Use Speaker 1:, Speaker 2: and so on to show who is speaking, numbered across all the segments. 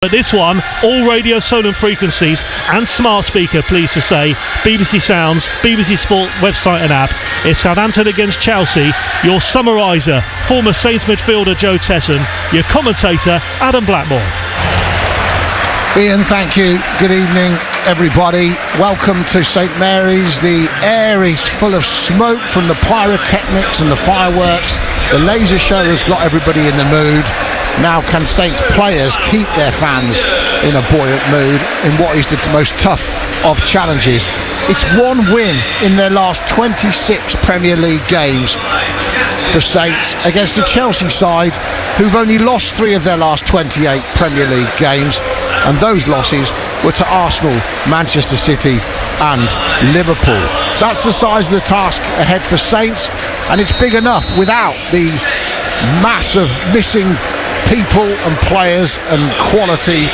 Speaker 1: But this one, all Radio Solent frequencies and smart speaker, pleased to say, BBC Sounds, BBC Sport website and app. It's Southampton against Chelsea. Your summariser, former Saints midfielder Joe Tesson. Your commentator, Adam Blackmore.
Speaker 2: Ian, thank you. Good evening, everybody. Welcome to St Mary's. The air is full of smoke from the pyrotechnics and the fireworks. The laser show has got everybody in the mood. Now can Saints players keep their fans in a buoyant mood in what is the most tough of challenges? It's one win in their last 26 Premier League games for Saints against a Chelsea side who've only lost 3 of their last 28 Premier League games, and those losses were to Arsenal, Manchester City and Liverpool. That's the size of the task ahead for Saints, and it's big enough without the mass of missing people and players and quality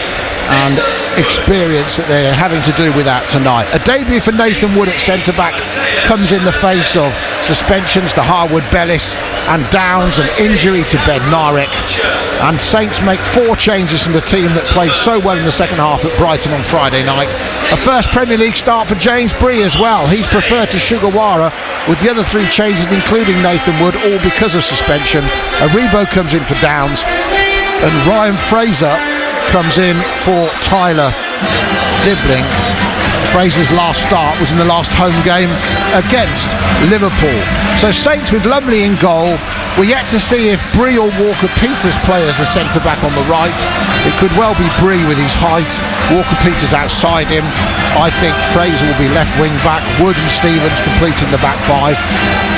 Speaker 2: and experience that they're having to do with that tonight. A debut for Nathan Wood at centre-back comes in the face of suspensions to Harwood Bellis and Downs, and injury to Ben Narek, and Saints make 4 changes from the team that played so well in the second half at Brighton on Friday night. A first Premier League start for James Bree as well. He's preferred to Sugawara, with the other 3 changes including Nathan Wood all because of suspension. Aribo comes in for Downs, and Ryan Fraser comes in for Tyler Dibbling. Fraser's last start was in the last home game against Liverpool. So Saints with Lumley in goal. We're yet to see if Bree or Walker-Peters play as the centre-back on the right. It could well be Bree with his height, Walker-Peters outside him. I think Fraser will be left wing-back, Wood and Stevens completing the back 5.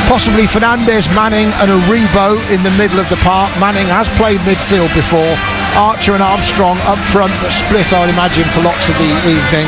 Speaker 2: Possibly Fernandes, Manning and Aribo in the middle of the park. Manning has played midfield before. Archer and Armstrong up front, but split, I'd imagine, for lots of the evening.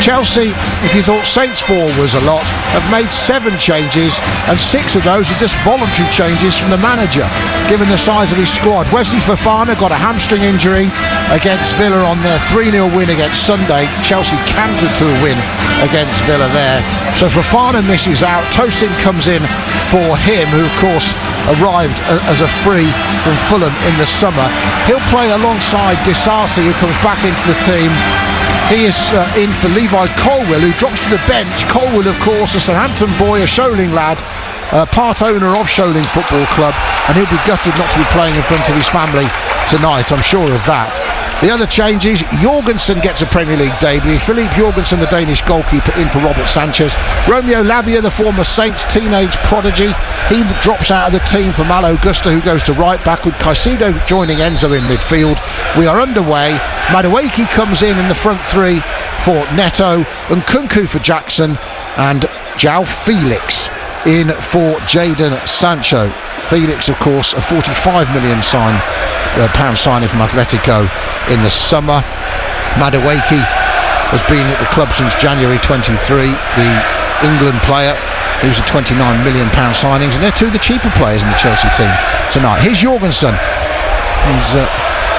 Speaker 2: Chelsea, if you thought Saints 4 was a lot, have made 7 changes, and 6 of those are just voluntary changes from the manager, given the size of his squad. Wesley Fofana got a hamstring injury against Villa on their 3-0 win against Sunday. Chelsea cantered to a win against Villa there. So Fofana misses out. Tosin comes in for him, who of course arrived as a free from Fulham in the summer. He'll play alongside Disasi, who comes back into the team. He is in for Levi Colwill, who drops to the bench. Colwill, of course, a Southampton boy, a Sholing lad, part owner of Sholing Football Club, and he'll be gutted not to be playing in front of his family tonight, I'm sure of that. The other changes, Jorgensen gets a Premier League debut. Philippe Jorgensen, the Danish goalkeeper, in for Robert Sanchez. Romeo Lavia, the former Saints teenage prodigy, he drops out of the team for Malo Gusta, who goes to right back, with Caicedo joining Enzo in midfield. We are underway. Madueke comes in the front 3 for Neto, and Nkunku for Jackson, and João Felix in for Jadon Sancho. Felix, of course, a £45 million pound signing from Atletico in the summer. Madueke has been at the club since January 23. The England player, who's a £29 million signings, and they're 2 of the cheaper players in the Chelsea team tonight. Here's Jorgensen. His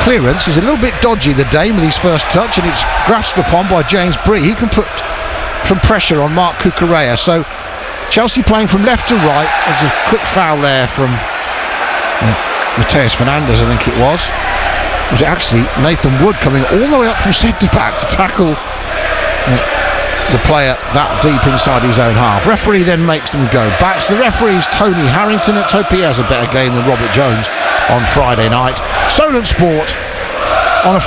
Speaker 2: clearance is a little bit dodgy, the Dane, with his first touch, and it's grasped upon by James Bree. He can put some pressure on Mark Cucurella. So Chelsea playing from left to right. There's a quick foul there from Mateus Fernandes, I think it was. Was it actually Nathan Wood coming all the way up from centre-back to tackle the player that deep inside his own half? Referee then makes them go back. So the referee is Tony Harrington. Let's hope he has a better game than Robert Jones on Friday night. Solent Sport on a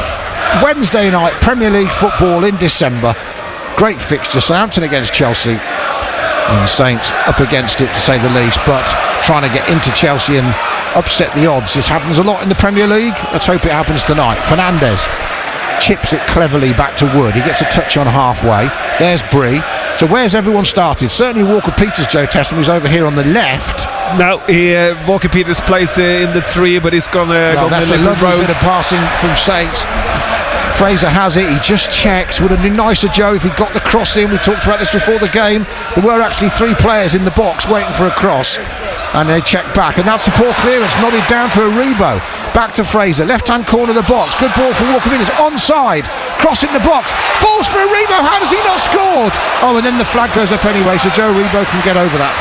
Speaker 2: Wednesday night, Premier League football in December. Great fixture, Southampton against Chelsea, and Saints up against it, to say the least, but trying to get into Chelsea and upset the odds. This happens a lot in the Premier League. Let's hope it happens tonight. Fernandes chips it cleverly back to Wood. He gets a touch on halfway. There's Bree. So where's everyone started? Certainly Walker-Peters, Joe Tesson, who's over here on the left.
Speaker 3: No, Walker-Peters plays in the 3, but he's gone
Speaker 2: that's a lovely bit of passing from Saints. Fraser has it, he just checks. Would have been nicer, Joe, if he'd got the cross in. We talked about this before the game. There were actually 3 players in the box waiting for a cross, and they checked back, and that's a poor clearance, nodded down to Aribo. Back to Fraser, left-hand corner of the box. Good ball for Walker-Peters, onside, cross in the box, falls for Aribo. How has he not scored? Oh, and then the flag goes up anyway, so Joe Aribo can get over that,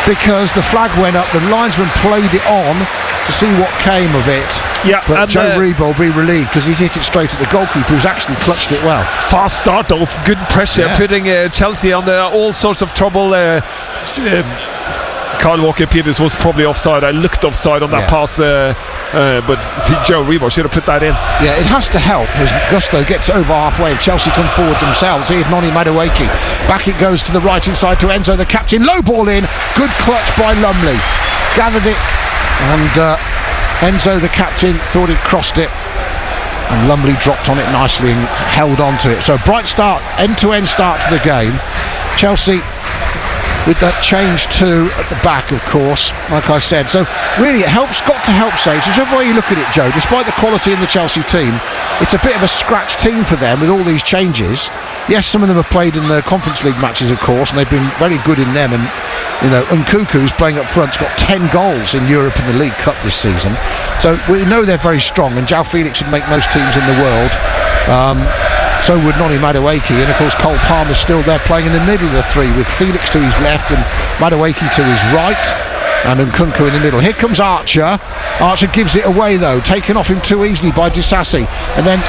Speaker 2: because the flag went up, the linesman played it on, to see what came of it.
Speaker 3: Yeah,
Speaker 2: but Joe Reba will be relieved because he's hit it straight at the goalkeeper, who's actually clutched it well.
Speaker 3: Fast start though, good pressure, putting Chelsea under all sorts of trouble. Kyle Walker-Peters was probably offside. I looked offside on that pass, but Joe Reba should have put that in.
Speaker 2: Yeah, it has to help as Gusto gets over halfway and Chelsea come forward themselves. Here's Noni Madueke. Back it goes to the right inside to Enzo, the captain. Low ball in. Good clutch by Lumley. Gathered it, and Enzo, the captain, thought he'd crossed it. And Lumley dropped on it nicely and held on to it. So bright start, end-to-end start to the game. Chelsea with that change too at the back, of course, like I said. So really it got to help Saints. Whichever way you look at it, Joe, despite the quality in the Chelsea team, it's a bit of a scratch team for them with all these changes. Yes, some of them have played in the Conference League matches, of course, and they've been very good in them. And Nkunku's playing up front, has got 10 goals in Europe and the League Cup this season. So we know they're very strong, and João Felix would make most teams in the world. So would Noni Madueke, and of course Cole Palmer's still there playing in the middle of the three with Felix to his left and Madueke to his right, and Nkunku in the middle. Here comes Archer. Archer gives it away though, taken off him too easily by Disasi, and then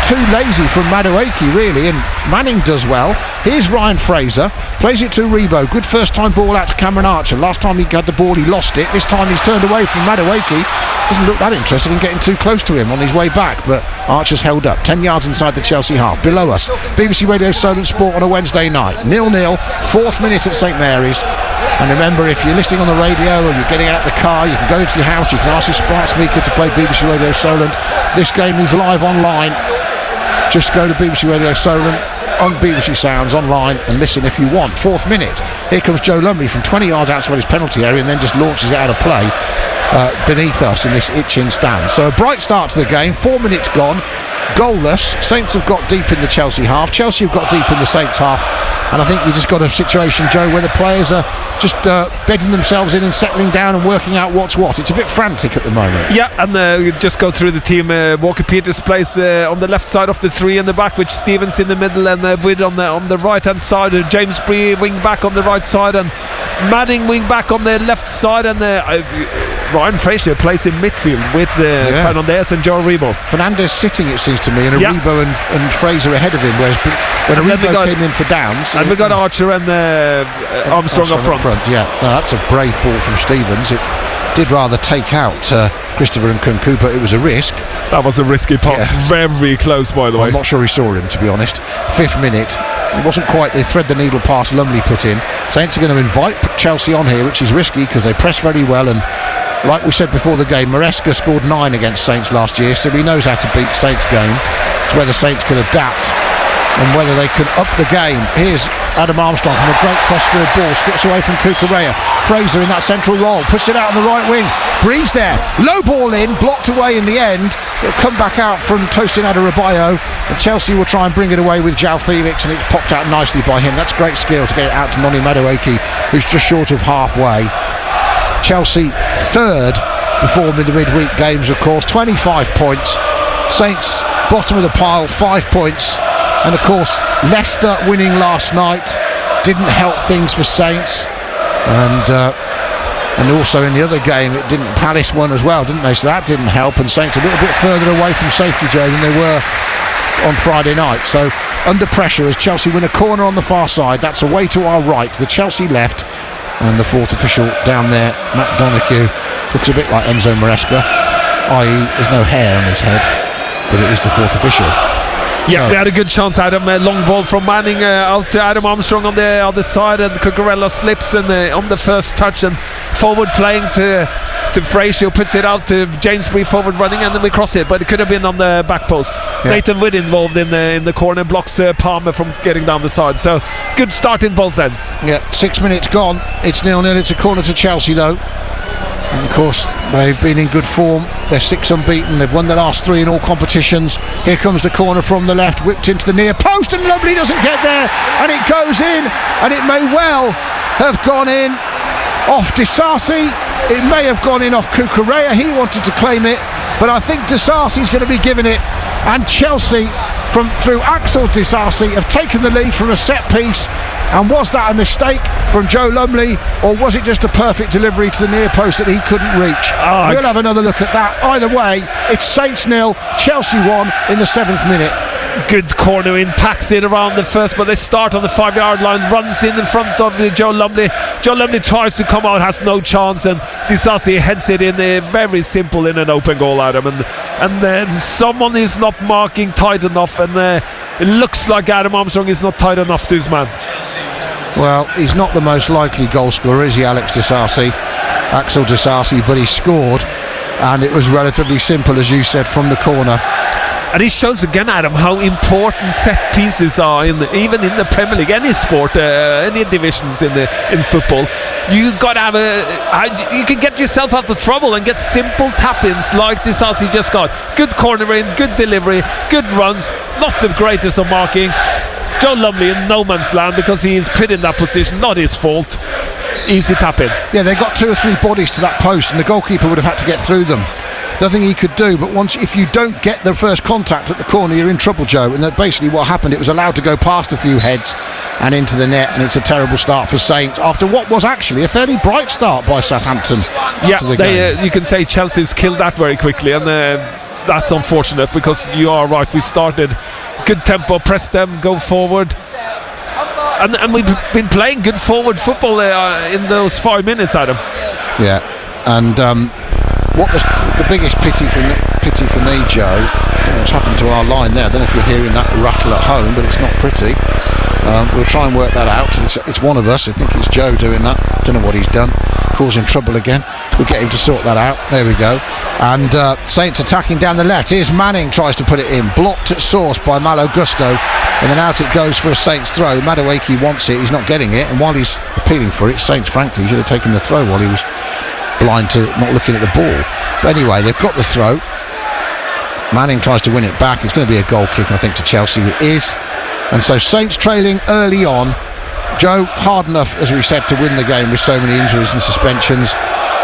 Speaker 2: too lazy from Madueke really, and Manning does well. Here's Ryan Fraser, plays it to Rebo. Good first time ball out to Cameron Archer. Last time he had the ball he lost it. This time he's turned away from Madueke. Doesn't look that interested in getting too close to him on his way back, but Archer's held up 10 yards inside the Chelsea half. Below us, BBC Radio Solent Sport on a Wednesday night, 0-0, 4th minute at St Mary's. And remember, if you're listening on the radio or you're getting out of the car, you can go into your house, you can ask your smart speaker to play BBC Radio Solent. This game is live online. Just go to BBC Radio Solent on BBC Sounds online and listen if you want. 4th minute, here comes Joe Lumley from 20 yards outside his penalty area and then just launches it out of play beneath us in this itching stand. So a bright start to the game, 4 minutes gone, goalless. Saints have got deep in the Chelsea half, Chelsea have got deep in the Saints half, and I think you just got a situation, Joe, where the players are just bedding themselves in and settling down and working out what's what. It's a bit frantic at the moment.
Speaker 3: Yeah, and just go through the team. Walker-Peters plays on the left side of the three in the back, with Stevens in the middle and Wood on the right hand side. James Bree wing back on the right side and Manning wing back on the left side, and Ryan Fraser plays in midfield with Fernandes and Joe Rebo.
Speaker 2: Fernandes sitting, it seems to me, and Rebo and Fraser ahead of him, whereas when Rebo came in for Downs,
Speaker 3: and we got Archer and Armstrong up front.
Speaker 2: Yeah, no, that's a brave ball from Stevens. It did rather take out Christopher Nkunku, but it was a risk.
Speaker 3: That was a risky pass, very close, by the way.
Speaker 2: I'm not sure he saw him, to be honest. 5th minute, it wasn't quite the thread the needle pass Lumley put in. Saints are going to invite Chelsea on here, which is risky because they press very well, and like we said before the game, Maresca scored 9 against Saints last year, so he knows how to beat Saints game. It's whether Saints can adapt and whether they can up the game. Here's Adam Armstrong from a great crossfield ball, skips away from Cucurella. Fraser in that central role, puts it out on the right wing. Breeze there, low ball in, blocked away in the end. It'll come back out from Tosin Adarabioyo, and Chelsea will try and bring it away with João Felix, and it's popped out nicely by him. That's great skill to get it out to Noni Madueke, who's just short of halfway. Chelsea 3rd before the midweek games, of course, 25 points. Saints bottom of the pile, 5 points. And of course Leicester winning last night didn't help things for Saints, and also in the other game Palace won as well, didn't they? So that didn't help, and Saints a little bit further away from safety, Joe, than they were on Friday night. So under pressure as Chelsea win a corner on the far side. That's away to our right, the Chelsea left, and the 4th official down there, Matt Donoghue, looks a bit like Enzo Maresca, i.e. there's no hair on his head, but it is the 4th official.
Speaker 3: Yeah, they had a good chance, Adam. Long ball from Manning out to Adam Armstrong on the other side, and Cucurella slips on the first touch, and forward playing to Fraser, puts it out to James Bree, forward running, and then we cross it, but it could have been on the back post. Nathan Wood involved in the corner, blocks Palmer from getting down the side. So good start in both ends.
Speaker 2: Yeah, 6 minutes gone. It's 0-0. It's a corner to Chelsea though. And of course they've been in good form. They're 6 unbeaten. They've won the last 3 in all competitions. Here comes the corner from the left, whipped into the near post, and Lumley doesn't get there, and it goes in, and it may well have gone in off Disasi. It may have gone in off Cucurella. He wanted to claim it, but I think Disasi's going to be giving it, and Chelsea through Axel Disasi have taken the lead from a set piece. And was that a mistake from Joe Lumley, or was it just a perfect delivery to the near post that he couldn't reach? We'll have another look at that. Either way, it's Saints 0, Chelsea 1 in the 7th minute.
Speaker 3: Good corner in, packs it around the first, but they start on the 5-yard line, runs in front of Joe Lumley. Joe Lumley tries to come out, has no chance, and Disasi heads it in, very simple in an open goal, Adam. And then someone is not marking tight enough, and it looks like Adam Armstrong is not tight enough to his man.
Speaker 2: Well, he's not the most likely goal scorer, is he, Axel Disasi, but he scored, and it was relatively simple, as you said, from the corner.
Speaker 3: And it shows again, Adam, how important set pieces are even in the Premier League, any sport, any divisions in football. You got to have you can get yourself out of trouble and get simple tap-ins like Disasi just got. Good cornering, good delivery, good runs. Not the greatest of marking. Joe Lumley in no man's land because he is put in that position, not his fault. Easy tap-in. Yeah,
Speaker 2: they got 2 or 3 bodies to that post, and the goalkeeper would have had to get through them. Nothing he could do, but if you don't get the first contact at the corner, you're in trouble, Joe. And basically what happened, it was allowed to go past a few heads and into the net, and it's a terrible start for Saints after what was actually a fairly bright start by Southampton.
Speaker 3: Yeah, you can say Chelsea's killed that very quickly, and that's unfortunate because you are right. We started good tempo, press them, go forward, and we've been playing good forward football in those 5 minutes, Adam.
Speaker 2: Yeah, and what the biggest pity for me, Joe, I don't know what's happened to our line there. I don't know if you're hearing that rattle at home, but it's not pretty. We'll try and work that out. It's one of us. I think it's Joe doing that. I don't know what he's done, causing trouble again. We'll get him to sort that out. There we go. And Saints attacking down the left. Here's Manning, tries to put it in, blocked at source by Malo Gusto, and then out it goes for a Saints throw. Madueke wants it, he's not getting it, and while he's appealing for it, Saints frankly should have taken the throw while he was blind to not looking at the ball. But anyway, they've got the throw. Manning tries to win it back. It's going to be a goal kick, I think, to Chelsea. It is. And so Saints trailing early on. Joe, hard enough, as we said, to win the game with so many injuries and suspensions,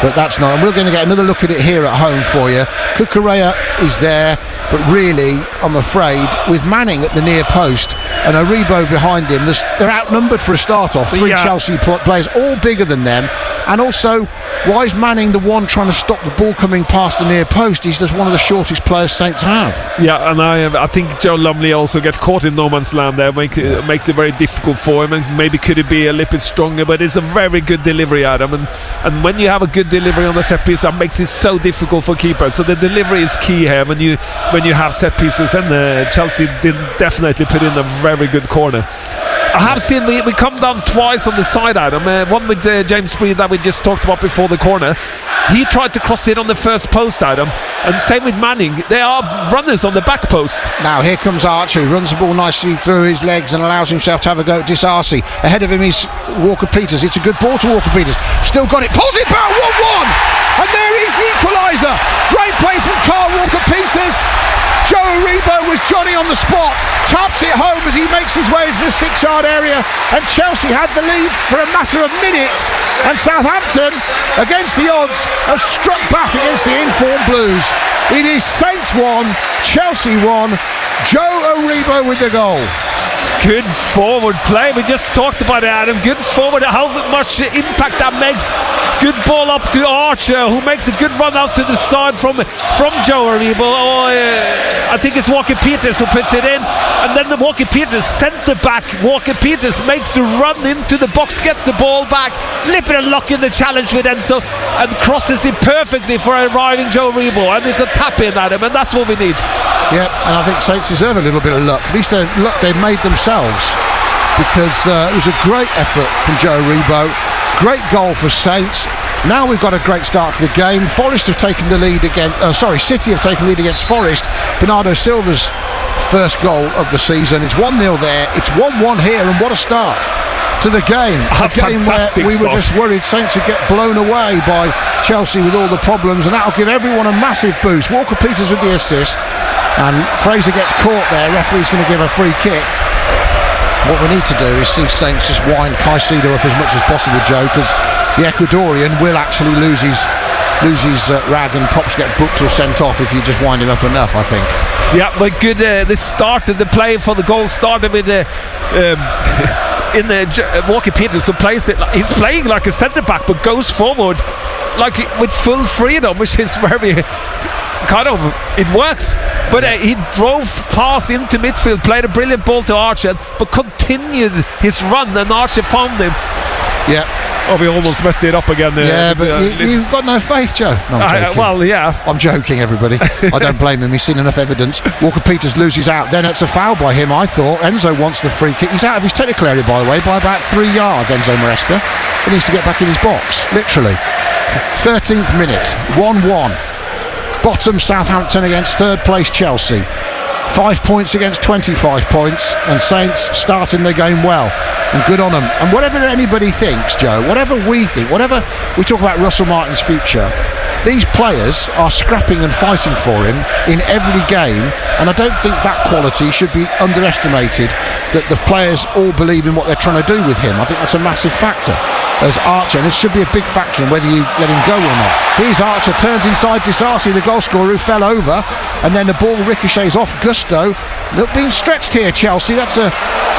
Speaker 2: but that's not. And we're going to get another look at it here at home for you. Cucurella is there, but really, I'm afraid, with Manning at the near post and Aribo behind him, they're outnumbered for a start off. 3 Chelsea players, all bigger than them. And also, why is Manning the one trying to stop the ball coming past the near post? He's just one of the shortest players Saints have. Yeah, and I think Joe Lumley also gets caught in no man's land there. Makes it very difficult for him, and maybe could it be a little bit stronger, but it's a very good delivery, Adam. And when you have a good delivery on the set piece, that makes it so difficult for keepers. So the delivery is key here when you have set pieces, and Chelsea did definitely put in a very good corner. I have seen we come down twice on the side, Adam. One with James Freed that we just talked about before the corner. He tried to cross it on the first post, Adam, and same with Manning. They are runners on the back post. Now here comes Archer, who runs the ball nicely through his legs and allows himself to have a go at Disasi. Ahead of him is Walker-Peters. It's a good ball to Walker-Peters. Still got it, pulls it back, 1-1, and there is the equaliser. Great play from Carl Walker-Peters. Joe Aribo was Johnny on the spot, taps it home as he makes his way into the 6-yard area, and Chelsea had the lead for a matter of minutes, and Southampton, against the odds, have struck back against the informed Blues. It is Saints 1, Chelsea 1, Joe Aribo with the goal. Good forward play. We just talked about it, Adam. Good forward. How much impact that makes. Good ball up to Archer, who makes a good run out to the side from Joe Aribo. I think it's Walker-Peters who puts it in, and then the Walker-Peters centre back. Walker-Peters makes the run into the box, gets the ball back, lip and lock in the challenge with Enzo, and crosses it perfectly for arriving Joe Aribo. And it's a tap in, Adam, and that's what we need. Yeah, and I think Saints deserve a little bit of luck. At least the luck they've made themselves, because it was a great effort from Joe Aribo. Great goal for Saints. Now we've got a great start to the game. Forest have taken the lead City have taken the lead against Forest. Bernardo Silva's first goal of the season. It's 1-0 there. It's 1-1 here, and what a start to the game. A game where we were just worried Saints would get blown away by Chelsea with all the problems, and that'll give everyone a massive boost. Walker-Peters with the assist, and Fraser gets caught there. Referee's going to give a free kick. What we need to do is see Saints just wind Caicedo up as much as possible, Joe, because the Ecuadorian will actually lose his rag, and props get booked or sent off if you just wind him up enough, I think.
Speaker 3: Yeah, but good. This started the play for the goal started with Walker Peters, who plays it. He's playing like a centre back, but goes forward like with full freedom, which is very kind of it works. But he drove past into midfield, played a brilliant ball to Archer, but continued his run, and Archer found him.
Speaker 2: Yeah.
Speaker 3: Oh, we almost messed it up again.
Speaker 2: Yeah, but you've got no faith, Joe. No, I'm joking.
Speaker 3: Well, yeah.
Speaker 2: I'm joking, everybody. I don't blame him. He's seen enough evidence. Walker Peters loses out. Then it's a foul by him, I thought. Enzo wants the free kick. He's out of his technical area, by the way, by about 3 yards, Enzo Maresca. He needs to get back in his box, literally. 13th minute, 1-1. Bottom Southampton against third place Chelsea. 5 points against 25 points, and Saints starting the game well, and good on them. And whatever anybody thinks, Joe, whatever we think, whatever we talk about Russell Martin's future, these players are scrapping and fighting for him in every game, and I don't think that quality should be underestimated, that the players all believe in what they're trying to do with him. I think that's a massive factor. As Archer, and this should be a big factor in whether you let him go or not. Here's Archer, turns inside Disasi, the goal scorer, who fell over, and then the ball ricochets off Gusto. Look, being stretched here, Chelsea. That's a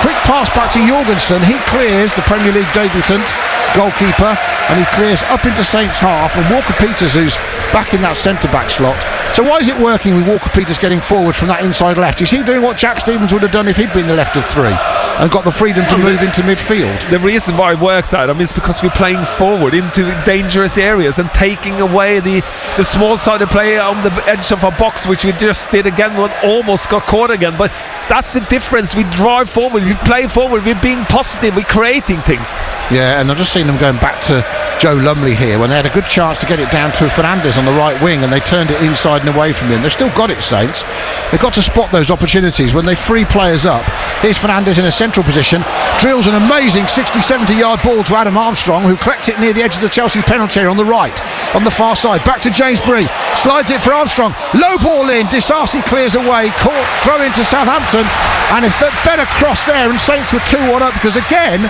Speaker 2: quick pass back to Jorgensen. He clears, the Premier League debutant goalkeeper, and he clears up into Saints half, and Walker Peters, who's back in that centre-back slot. So why is it working with Walker Peters getting forward from that inside left? Is he doing what Jack Stevens would have done if he'd been the left of three and got the freedom to move into midfield?
Speaker 3: The reason why it works out, is because we're playing forward into dangerous areas and taking away the small-sided player on the edge of our box, which we just did again, when almost got caught again. But that's the difference. We drive forward, we play forward, we're being positive, we're creating things.
Speaker 2: Yeah, and I've just seen them going back to Joe Lumley here when they had a good chance to get it down to Fernandes on the right wing, and they turned it inside and away from him. They've still got it, Saints. They've got to spot those opportunities when they free players up. Here's Fernandes in a central position, drills an amazing 60-70 yard ball to Adam Armstrong, who collects it near the edge of the Chelsea penalty area on the right. On the far side, back to James Bree, slides it for Armstrong, low ball in, Disasi clears away, caught, throw into Southampton, and a better cross there, and Saints were 2-1 up, because again,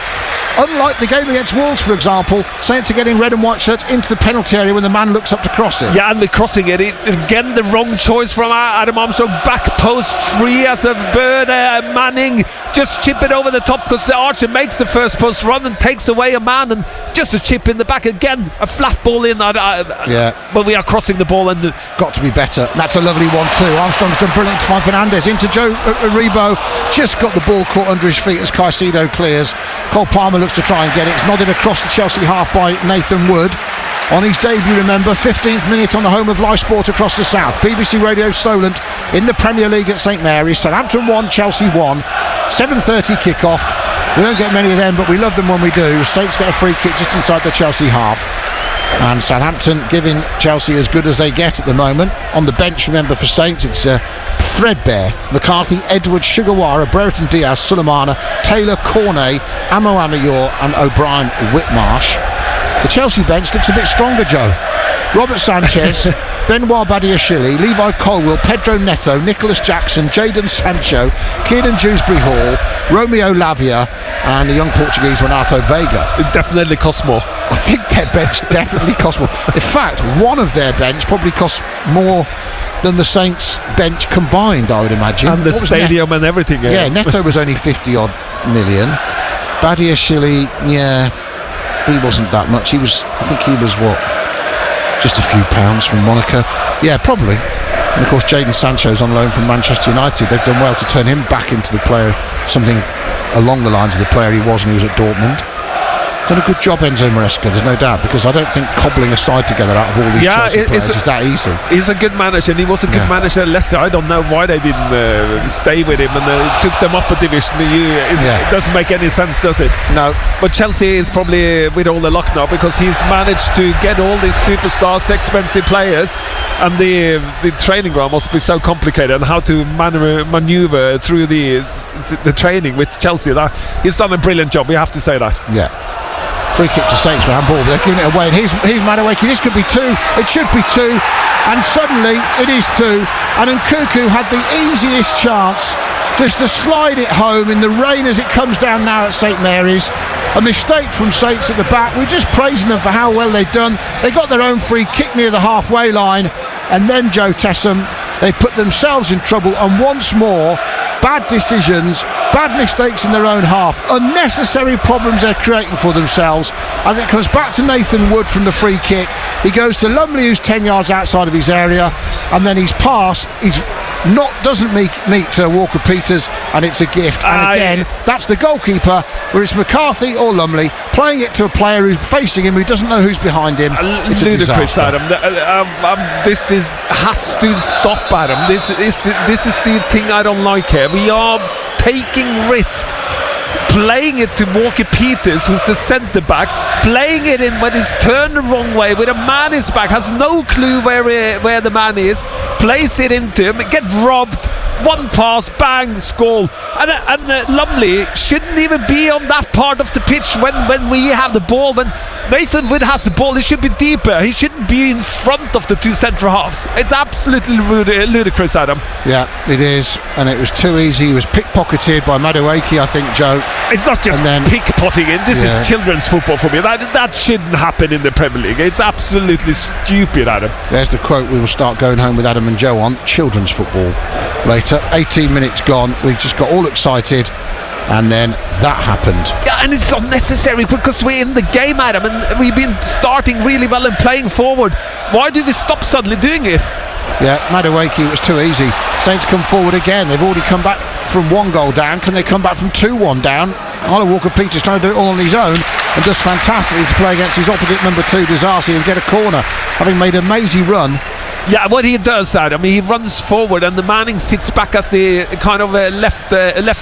Speaker 2: unlike the game against Wolves, for example, Saints are getting red and white shirts into the penalty area when the man looks up to cross it.
Speaker 3: Yeah, and we're crossing it. Again, the wrong choice from Adam Armstrong. Back post, free as a bird. Manning just chip it over the top, because Archer makes the first post run and takes away a man, and just a chip in the back again. A flat ball in.
Speaker 2: Yeah.
Speaker 3: But we are crossing the ball, and
Speaker 2: got to be better. That's a lovely one too. Armstrong's done brilliant to find Fernandes into Joe Aribo. Just got the ball caught under his feet as Caicedo clears. Cole Palmer looks to try and get it. It's nodded across the Chelsea half by Nathan Wood. On his debut, remember, 15th minute on the home of live sport across the south. BBC Radio Solent in the Premier League at St Mary's. Southampton 1, Chelsea 1. 7:30 kick-off. We don't get many of them, but we love them when we do. Saints get a free kick just inside the Chelsea half. And Southampton giving Chelsea as good as they get at the moment. On the bench, remember, for Saints, it's threadbare. McCarthy, Edwards, Sugawara, Brereton Diaz, Sulemana, Taylor, Cornet, Amo Amayor and O'Brien Whitmarsh. The Chelsea bench looks a bit stronger, Joe. Robert Sanchez, Benoit Badiashile, Levi Colwill, Pedro Neto, Nicholas Jackson, Jadon Sancho, Kieran Dewsbury Hall, Romeo Lavia and the young Portuguese Renato Veiga.
Speaker 3: It definitely costs more.
Speaker 2: I think their bench definitely costs more. In fact, one of their bench probably costs more than the Saints bench combined, I would imagine.
Speaker 3: And the stadium and everything.
Speaker 2: Yeah, Neto was only 50 odd million. Badiashile, yeah, he wasn't that much. I think he was what? Just a few pounds from Monaco. Yeah, probably. And of course, Jadon Sancho's on loan from Manchester United. They've done well to turn him back into the player, something along the lines of the player he was when he was at Dortmund. Done a good job, Enzo Maresca, there's no doubt, because I don't think cobbling a side together out of all these Chelsea players is that easy.
Speaker 3: He's a good manager, and he was a good manager at Leicester. I don't know why they didn't stay with him and took them up a division. It doesn't make any sense, does it?
Speaker 2: No.
Speaker 3: But Chelsea is probably with all the luck now, because he's managed to get all these superstars, expensive players, and the training ground must be so complicated, and how to maneuver through the training with Chelsea. He's done a brilliant job, we have to say that.
Speaker 2: Yeah. Free kick to Saints for handball, but they're giving it away, and here's Madueke. This could be 2, it should be 2, and suddenly it is 2, and Nkunku had the easiest chance just to slide it home in the rain as it comes down now at St Mary's. A mistake from Saints at the back. We're just praising them for how well they've done. They got their own free kick near the halfway line, and then Joe Tessam, they put themselves in trouble, and once more, bad decisions, bad mistakes in their own half, unnecessary problems they're creating for themselves. As it comes back to Nathan Wood from the free kick, he goes to Lumley, who's 10 yards outside of his area, and then his pass doesn't meet Walker-Peters, and it's a gift. And again, that's the goalkeeper, whether it's McCarthy or Lumley, playing it to a player who's facing him, who doesn't know who's behind him. It's
Speaker 3: ludicrous,
Speaker 2: a disaster.
Speaker 3: Adam. This has to stop, Adam. This is the thing I don't like here. We are taking risk, playing it to Walker-Peters, who's the centre back, playing it in when he's turned the wrong way, with a man is back, has no clue where the man is, plays it into him, get robbed, one pass, bang, score. And Lumley shouldn't even be on that part of the pitch when we have the ball. When Nathan Wood has the ball, he should be deeper. He shouldn't be in front of the two centre halves. It's absolutely ludicrous, Adam.
Speaker 2: Yeah, it is, and it was too easy. He was pickpocketed by Madueke, I think, Joe.
Speaker 3: It's not just pickpocketing. This is children's football for me. That shouldn't happen in the Premier League. It's absolutely stupid, Adam.
Speaker 2: There's the quote we will start going home with Adam and Joe on: children's football. Later, 18 minutes gone, we just got all excited, and then that happened.
Speaker 3: Yeah, and it's unnecessary because we're in the game, Adam, and we've been starting really well and playing forward. Why do we stop suddenly doing it?
Speaker 2: Yeah, Madueke, it was too easy. Saints come forward again. They've already come back from 1 goal down. Can they come back from 2-1 down? Arlo Walker-Peters trying to do it all on his own, and does fantastically to play against his opposite number 2, Disasi, and get a corner, having made a mazy run.
Speaker 3: Yeah, what he does, Adam, he runs forward, and the Manning sits back as the kind of left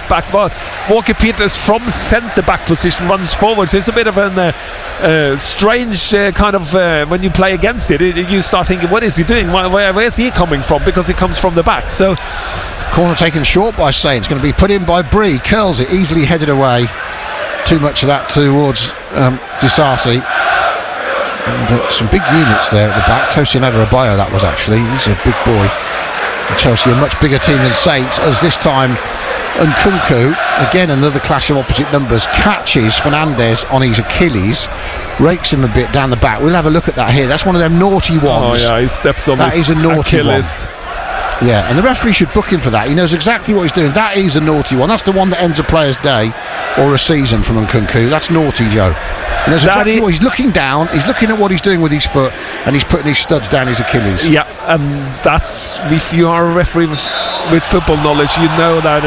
Speaker 3: back. But Walker-Peters from centre back position runs forward. So it's a bit of a strange kind of when you play against it. You start thinking, what is he doing? Where's he coming from? Because he comes from the back. So
Speaker 2: corner taken short by Saints, going to be put in by Bree. Curls it, easily headed away. Too much of that towards Disasi. And some big units there at the back. Tosin Adebayo, that was actually. He's a big boy. And Chelsea, a much bigger team than Saints, as this time Nkunku, again another clash of opposite numbers, catches Fernandez on his Achilles, rakes him a bit down the back. We'll have a look at that here. That's one of them naughty ones.
Speaker 3: Oh yeah, he steps on
Speaker 2: that
Speaker 3: his
Speaker 2: is a naughty
Speaker 3: Achilles.
Speaker 2: one. Yeah, and the referee should book him for that. He knows exactly what he's doing. That is a naughty one. That's the one that ends a player's day or a season from Nkunku. That's naughty, Joe. He knows exactly what he's looking down. He's looking at what he's doing with his foot, and he's putting his studs down his Achilles.
Speaker 3: Yeah, and that's, if you are a referee with football knowledge, you know that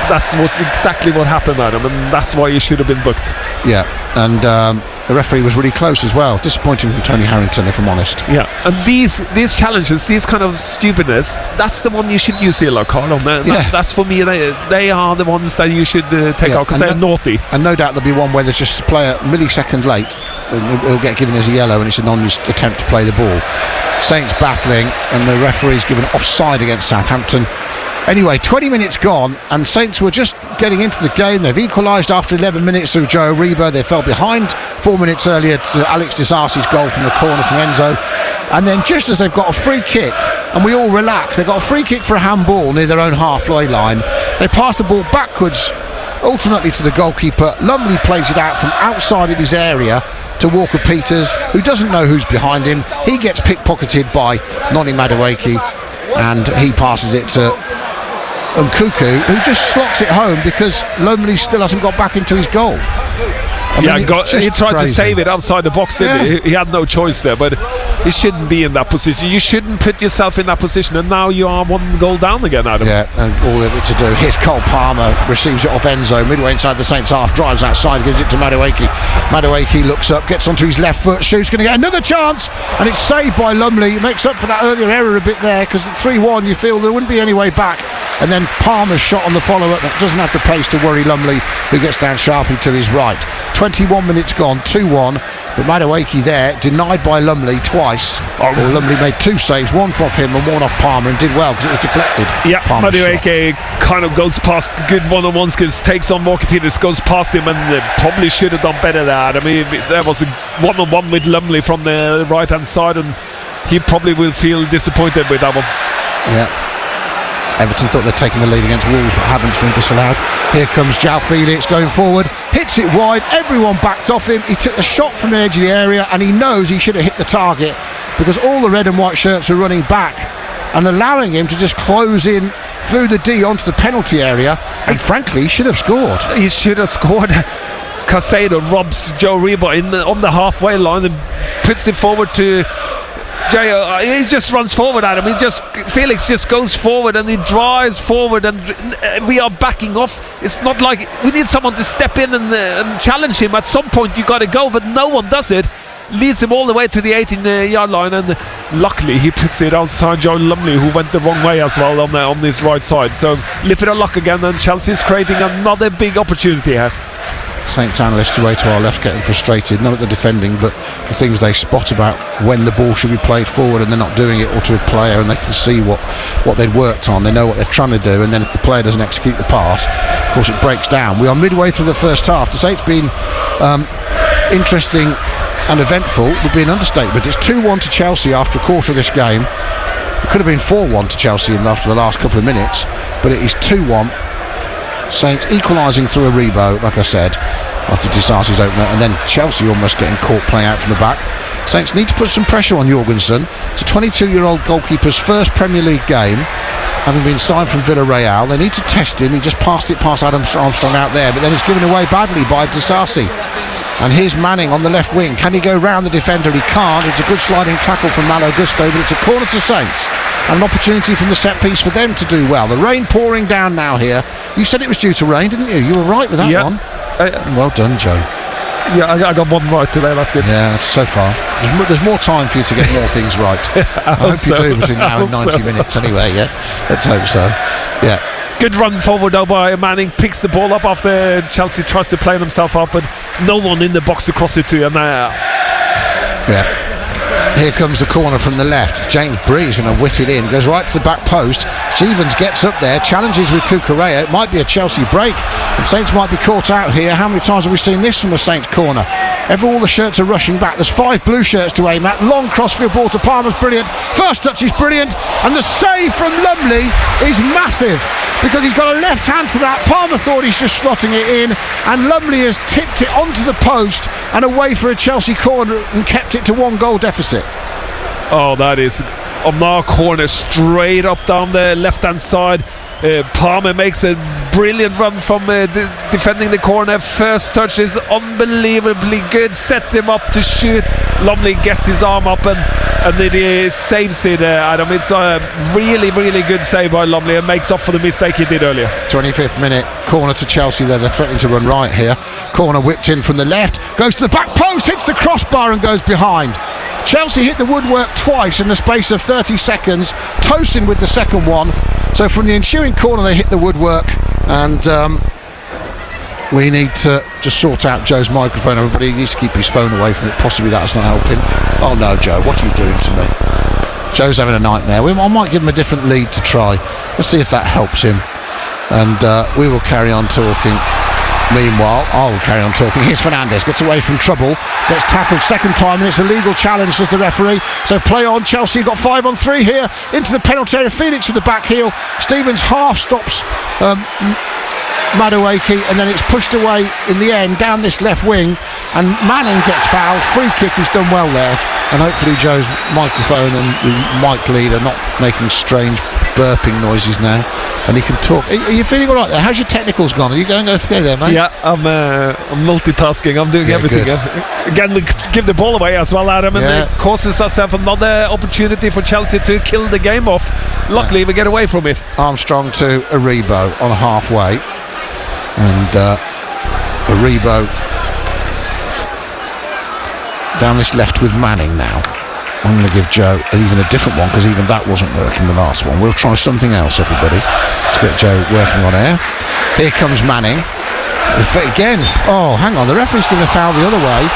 Speaker 3: that's exactly what happened, Adam, and that's why he should have been booked.
Speaker 2: Yeah, and the referee was really close as well. Disappointing from Tony Harrington, if I'm honest.
Speaker 3: Yeah, and these challenges, these kind of stupidness, that's the one you should use the yellow card on. That's for me, they are the ones that you should take out, because they're naughty. And
Speaker 2: no doubt there'll be one where there's just a player a millisecond late, and he'll get given as a yellow, and it's a non-attempt to play the ball. Saints battling, and the referee's given offside against Southampton. Anyway, 20 minutes gone, and Saints were just getting into the game. They've equalised after 11 minutes through Joe Ariba. They fell behind 4 minutes earlier to Alex Disasi's goal from the corner from Enzo. And then just as they've got a free kick, and we all relax, they've got a free kick for a handball near their own halfway line. They pass the ball backwards, ultimately to the goalkeeper. Lumley plays it out from outside of his area to Walker-Peters, who doesn't know who's behind him. He gets pickpocketed by Noni Madueke, and he passes it to Nkunku, who just slots it home because Lumley still hasn't got back into his goal.
Speaker 3: He tried to save it outside the box, didn't he? He had no choice there, but he shouldn't be in that position. You shouldn't put yourself in that position, and now you are 1 goal down again, Adam.
Speaker 2: Yeah, and all of it to do. Here's Cole Palmer, receives it off Enzo, midway inside the Saints half, drives outside, gives it to Madueke. Madueke looks up, gets onto his left foot, shoots, going to get another chance, and it's saved by Lumley. It makes up for that earlier error a bit there, because at 3-1 you feel there wouldn't be any way back. And then Palmer's shot on the follow-up that doesn't have the pace to worry Lumley, who gets down sharply to his right. 21 minutes gone, 2-1, but Madueke there, denied by Lumley twice. Lumley made 2 saves, one off him and one off Palmer, and did well because it was deflected.
Speaker 3: Yeah, Madueke kind of goes past good one-on-ones, takes on Walker-Peters, goes past him, and probably should have done better there. I mean, there was a one-on-one with Lumley from the right-hand side, and he probably will feel disappointed with that one.
Speaker 2: Yeah. Everton thought they'd taken the lead against Wolves, but haven't been disallowed. Here comes João Felix going forward, hits it wide, everyone backed off him. He took the shot from the edge of the area, and he knows he should have hit the target because all the red and white shirts are running back and allowing him to just close in through the D onto the penalty area, and frankly he should have scored.
Speaker 3: He should have scored. Caicedo robs Joe Reba on the halfway line and puts it forward to Jay. He just runs forward at him. Felix just goes forward and he drives forward, and we are backing off. It's not like we need someone to step in and challenge him. At some point you got to go, but no one does it. Leads him all the way to the 18-yard line, and luckily he puts it outside Joe Lumley, who went the wrong way as well on his right side. So lip it a luck again, and Chelsea's creating another big opportunity here.
Speaker 2: Saints analysts away to our left getting frustrated, not at the defending but the things they spot about when the ball should be played forward and they're not doing it, or to a player, and they can see what they've worked on. They know what they're trying to do, and then if the player doesn't execute the pass, of course it breaks down. We are midway through the first half. To say it's been interesting and eventful would be an understatement. It's 2-1 to Chelsea after a quarter of this game. It could have been 4-1 to Chelsea after the last couple of minutes, but it is 2-1. Saints equalising through a rebound, like I said, after Disasi's opener, and then Chelsea almost getting caught playing out from the back. Saints need to put some pressure on Jorgensen. It's a 22-year-old goalkeeper's first Premier League game, having been signed from Villarreal. They need to test him. He just passed it past Adam Armstrong out there, but then it's given away badly by Disasi. And here's Manning on the left wing. Can he go round the defender? He can't. It's a good sliding tackle from Malo Gusto, but it's a corner to Saints. And an opportunity from the set piece for them to do well. The rain pouring down now here. You said it was due to rain, didn't you? You were right with that one. Well done, Joe.
Speaker 3: Yeah, I got one right today. That's good.
Speaker 2: Yeah, that's so far. There's more time for you to get more things right. I hope
Speaker 3: so.
Speaker 2: you do between now and 90 minutes anyway, yeah? Let's hope so. Yeah.
Speaker 3: Good run forward though by Manning. Picks the ball up after Chelsea tries to play himself up, but no one in the box to cross it to. And
Speaker 2: yeah. Here comes the corner from the left. James Bree's going to whip it in. Goes right to the back post. Stevens gets up there. Challenges with Cucurella. It might be a Chelsea break. And Saints might be caught out here. How many times have we seen this from a Saints corner? All the shirts are rushing back. There's 5 blue shirts to aim at. Long crossfield ball to Palmer's brilliant. First touch is brilliant. And the save from Lumley is massive, because he's got a left hand to that. Palmer thought he's just slotting it in, and Lumley has tipped it onto the post and away for a Chelsea corner and kept it to 1 goal deficit.
Speaker 3: Oh, that is on our corner, straight up down the left hand side. Palmer makes a brilliant run from defending the corner. First touch is unbelievably good, sets him up to shoot. Lumley gets his arm up and then he saves it, Adam. It's a really, really good save by Lumley and makes up for the mistake he did earlier.
Speaker 2: 25th minute, corner to Chelsea there. They're threatening to run right here. Corner whipped in from the left, goes to the back post, hits the crossbar and goes behind. Chelsea hit the woodwork twice in the space of 30 seconds. Tosin with the second one. So from the ensuing corner they hit the woodwork, and we need to just sort out Joe's microphone. Everybody needs to keep his phone away from it. Possibly that's not helping. Oh no, Joe, what are you doing to me? Joe's having a nightmare. I might give him a different lead to try. Let's see if that helps him. And we will carry on talking. Meanwhile, I'll carry on talking. Here's Fernandes, gets away from trouble, gets tackled second time, and it's a legal challenge, says the referee. So play on. Chelsea got 5 on 3 here into the penalty area. Felix with the back heel. Stevens half stops Madueke, and then it's pushed away in the end down this left wing, and Manning gets fouled. Free kick. He's done well there, and hopefully Joe's microphone and mic lead are not making strange burping noises now, and he can talk. Are you feeling all right there? How's your technicals gone? Are you going okay there, mate?
Speaker 3: Yeah, I'm multitasking. I'm doing everything. Again, we give the ball away as well, Adam, and it causes ourselves another opportunity for Chelsea to kill the game off. Luckily, we get away from it.
Speaker 2: Armstrong to Aribo on halfway, and Aribo down this left with Manning now. I'm going to give Joe even a different one, because even that wasn't working the last one. We'll try something else, everybody, to get Joe working on air. Here comes Manning. Again, oh, hang on, the referee's going to foul the other way.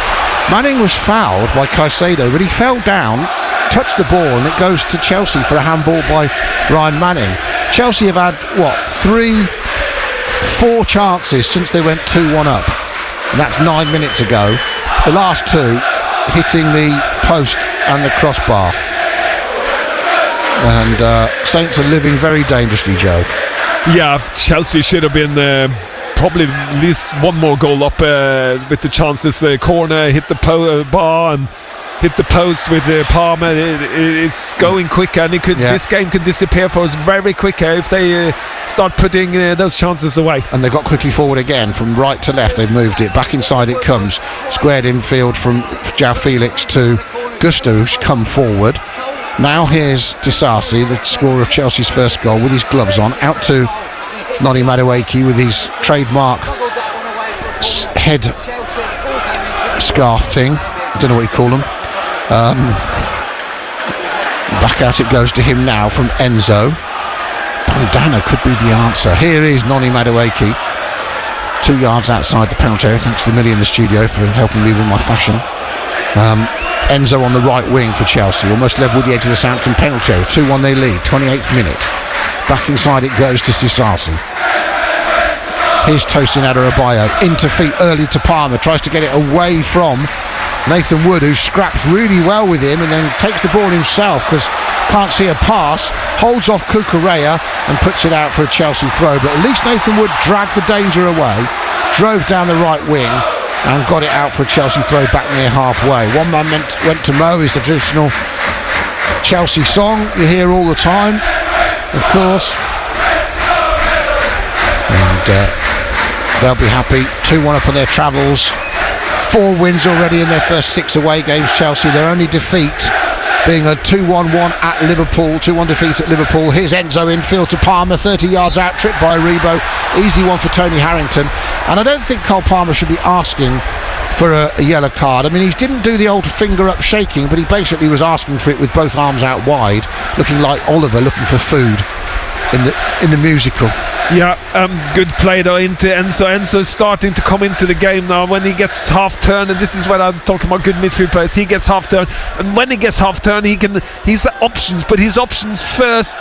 Speaker 2: Manning was fouled by Caicedo, but he fell down, touched the ball, and it goes to Chelsea for a handball by Ryan Manning. Chelsea have had, 4 chances since they went 2-1 up, and that's 9 minutes ago. The last 2 hitting the post and the crossbar, and Saints are living very dangerously, Joe.
Speaker 3: Yeah, Chelsea should have been probably at least one more goal up with the chances. The corner hit the bar, and hit the post with Palmer. It's going quicker, and this game could disappear for us very quicker if they start putting those chances away.
Speaker 2: And they got quickly forward again from right to left. They've moved it back inside. It comes squared infield from João Felix to Gusto, who's come forward. Now here's Disasi, the scorer of Chelsea's first goal, with his gloves on, out to Noni Madueke with his trademark head scarf thing. I don't know what you call them. Back out it goes to him now from Enzo. Bandana could be the answer. Here is Noni Madueke, 2 yards outside the penalty area. Thanks to the Millie in the studio for helping me with my fashion. Enzo on the right wing for Chelsea, almost level with the edge of the Southampton penalty area. 2-1 they lead, 28th minute. Back inside it goes to Sisasi. Here's Tosin Adebayo, into feet early to Palmer, tries to get it away from Nathan Wood, who scraps really well with him and then takes the ball himself because can't see a pass, holds off Cucurella and puts it out for a Chelsea throw. But at least Nathan Wood dragged the danger away, drove down the right wing and got it out for a Chelsea throw back near halfway. One man went to Mo is the traditional Chelsea song you hear all the time, of course. And they'll be happy. 2-1 up on their travels. 4 wins already in their first 6 away games, Chelsea. Their only defeat being a 2-1-1 at Liverpool, 2-1 defeat at Liverpool. Here's Enzo infield to Palmer, 30 yards out, tripped by Aribo. Easy one for Tony Harrington. And I don't think Cole Palmer should be asking for a yellow card. I mean, he didn't do the old finger up shaking, but he basically was asking for it with both arms out wide, looking like Oliver looking for food in the musical.
Speaker 3: Yeah, good play though into Enzo. Enzo's starting to come into the game now when he gets half turn, and this is when I'm talking about good midfield players. He gets half turn, and when he gets half turn, he's options, but his options first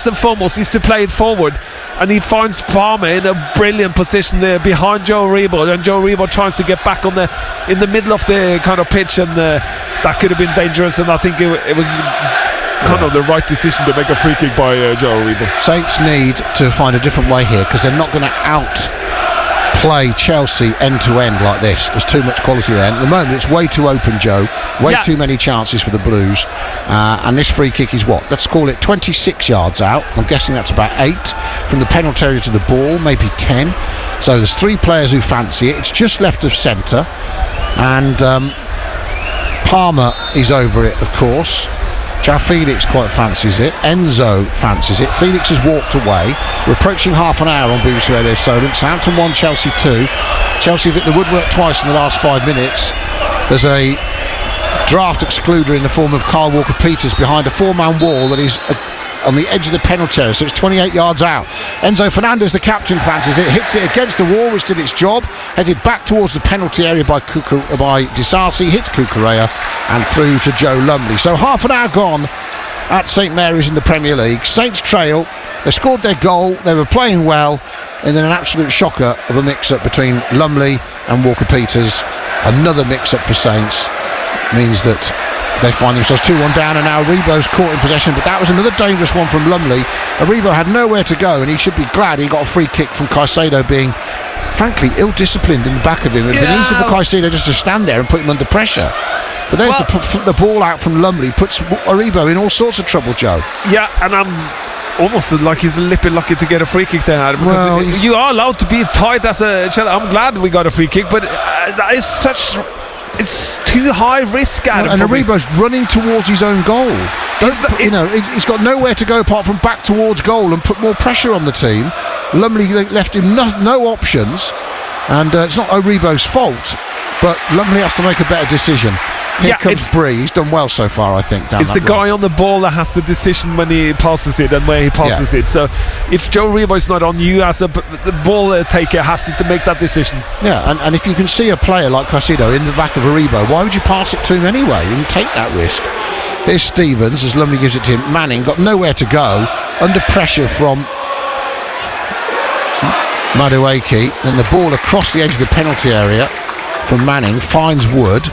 Speaker 3: and foremost is to play it forward, and he finds Palmer in a brilliant position there behind Joe Aribo, and Joe Aribo tries to get back in the middle of the kind of pitch, and that could have been dangerous, and I think it was kind of the right decision to make a free kick by Joe Aribo.
Speaker 2: Saints need to find a different way here because they're not going to outplay Chelsea end to end like this. There's too much quality there. At the moment it's way too open, Joe. Too many chances for the Blues, and this free kick is what? Let's call it 26 yards out. I'm guessing that's about 8 from the penalty area to the ball, maybe 10. So there's 3 players who fancy it. It's just left of centre, and Palmer is over it, of course. João Felix quite fancies it. Enzo fancies it. Felix has walked away. We're approaching half an hour on BBC Radio Solent. Southampton 1, Chelsea 2. Chelsea have hit the woodwork twice in the last 5 minutes. There's a draft excluder in the form of Kyle Walker-Peters behind a 4-man wall that is on the edge of the penalty area, so it's 28 yards out. Enzo Fernandez, the captain, fancies it, hits it against the wall, which did its job, headed back towards the penalty area by Disasi, hits Cucurella and through to Joe Lumley. So half an hour gone at St Mary's in the Premier League. Saints trail. They scored their goal, they were playing well, and then an absolute shocker of a mix-up between Lumley and Walker-Peters. Another mix-up for Saints means that they find themselves 2-1 down, and now Aribo's caught in possession, but that was another dangerous one from Lumley. Aribo had nowhere to go, and he should be glad he got a free kick from Caicedo, being frankly ill-disciplined in the back of him. It'd been easy for Caicedo just to stand there and put him under pressure. But there's the ball out from Lumley, puts Aribo in all sorts of trouble, Joe. Yeah, and I'm almost like he's a little bit lucky to get a free kick there, Adam, because you are allowed to be tight as a Chelsea. I'm glad we got a free kick, but that is it's too high risk, Adam. And Aribo's running towards his own goal. He's got nowhere to go apart from back towards goal and put more pressure on the team. Lumley left him no options, and it's not Aribo's fault, but Lumley has to make a better decision. Here comes Bree. He's done well so far, I think. It's the guy on the ball that has the decision when he passes it and where he passes it. So if Joe Aribo's not on, you as the ball taker has to make that decision. Yeah, and if you can see a player like Caicedo in the back of Aribo, why would you pass it to him anyway and take that risk? Here's Stevens as Lumley gives it to him. Manning got nowhere to go, under pressure from Madueke, and the ball across the edge of the penalty area from Manning finds Wood.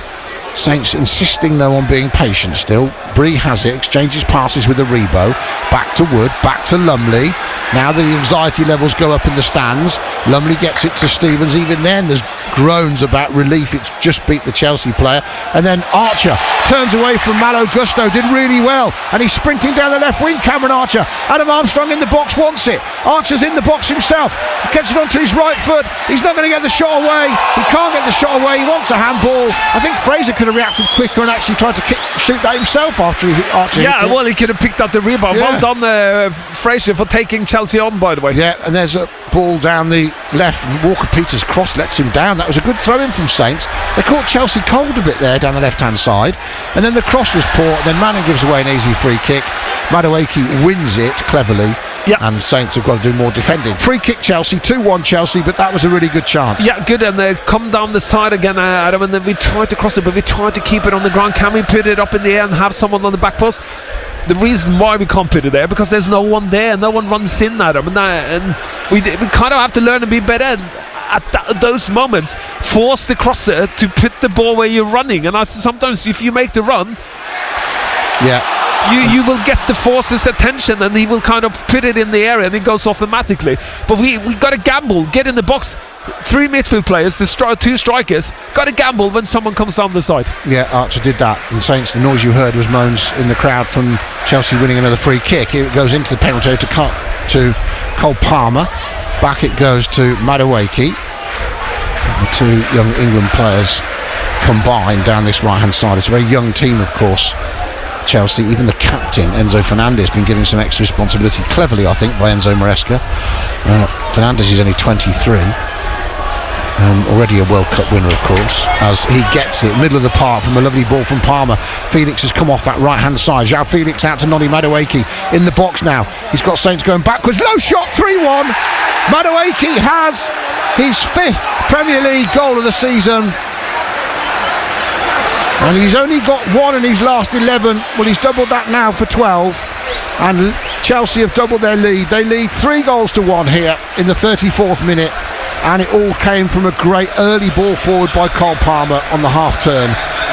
Speaker 2: Saints insisting though on being patient still. Bree has it, exchanges passes with Aribo, back to Wood, back to Lumley. Now the anxiety levels go up in the stands. Lumley gets it to Stevens. Even then there's groans about relief. It's just beat the Chelsea player. And then Archer turns away from Malo Gusto, did really well, and he's sprinting down the left wing. Cameron Archer, Adam Armstrong in the box, wants it. Archer's in the box himself, gets it onto his right foot. He's not going to get the shot away. He can't get the shot away. He wants a handball. I think Fraser could have reacted quicker and actually tried to shoot that himself after Archer hit it.
Speaker 3: Well, he could have picked up the rebound. Well done, Fraser, for taking Chelsea on, by the way.
Speaker 2: Yeah, and there's a ball down the left, and Walker-Peters' cross lets him down. That was a good throw-in from Saints. They caught Chelsea cold a bit there down the left-hand side, and then the cross was poor. Then Manning gives away an easy free kick. Madueke wins it cleverly, and Saints have got to do more defending. Free kick Chelsea, 2-1 Chelsea, but that was a really good chance.
Speaker 3: Yeah, good, and they come down the side again, Adam, and then we tried to cross it, but we tried to keep it on the ground. Can we put it up in the air and have someone on the back post? The reason why we can't put it there, because there's no one there, no one runs in at them, and we kind of have to learn to be better at those moments. Force the crosser to put the ball where you're running, and sometimes if you make the run, you will get the force's attention, and he will kind of put it in the area, and it goes automatically. But we got to gamble, get in the box. 3 midfield players, the 2 strikers, got to gamble when someone comes down the side. Yeah,
Speaker 2: Archer did that. And Saints, the noise you heard was moans in the crowd from Chelsea winning another free kick. Here it goes into the penalty area to Cole Palmer. Back it goes to Madueke. The 2 young England players combined down this right hand side. It's a very young team, of course, Chelsea. Even the captain, Enzo Fernandez, been given some extra responsibility, cleverly I think, by Enzo Maresca. Fernandez is only 23. Already a World Cup winner, of course, as he gets it middle of the park from a lovely ball from Palmer. Felix has come off that right hand side. João Felix out to Noni Madueke in the box now. He's got Saints going backwards, low shot, 3-1. Madueke has his 5th Premier League goal of the season, and he's only got 1 in his last 11. Well, he's doubled that now for 12, and Chelsea have doubled their lead. They lead 3-1 here in the 34th minute. And it all came from a great early ball forward by Cole Palmer on the half turn,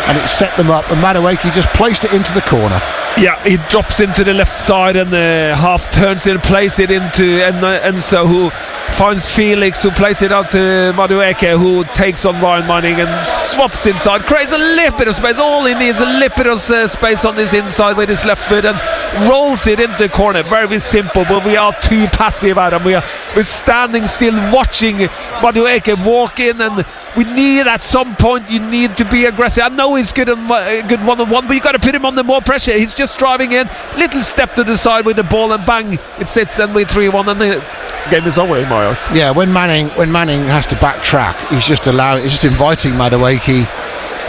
Speaker 2: and it set them up, and Madueke just placed it into the corner.
Speaker 3: Yeah, he drops into the left side, and the half turns it and plays it into Enzo, who finds Felix, who plays it out to Madueke, who takes on Ryan Manning and swaps inside, creates a little bit of space. All he needs is a little bit of space on this inside with his left foot, and rolls it into the corner. Very simple, but we are too passive at him. We're standing still watching Madueke walk in, and we need, at some point, you need to be aggressive. I know he's good one-on-one, but you got to put him under more pressure. He's just driving in, little step to the side with the ball, and bang, it sits, and we're 3-1, and the game is over in my eyes.
Speaker 2: Yeah, when Manning has to backtrack, he's just inviting Madueke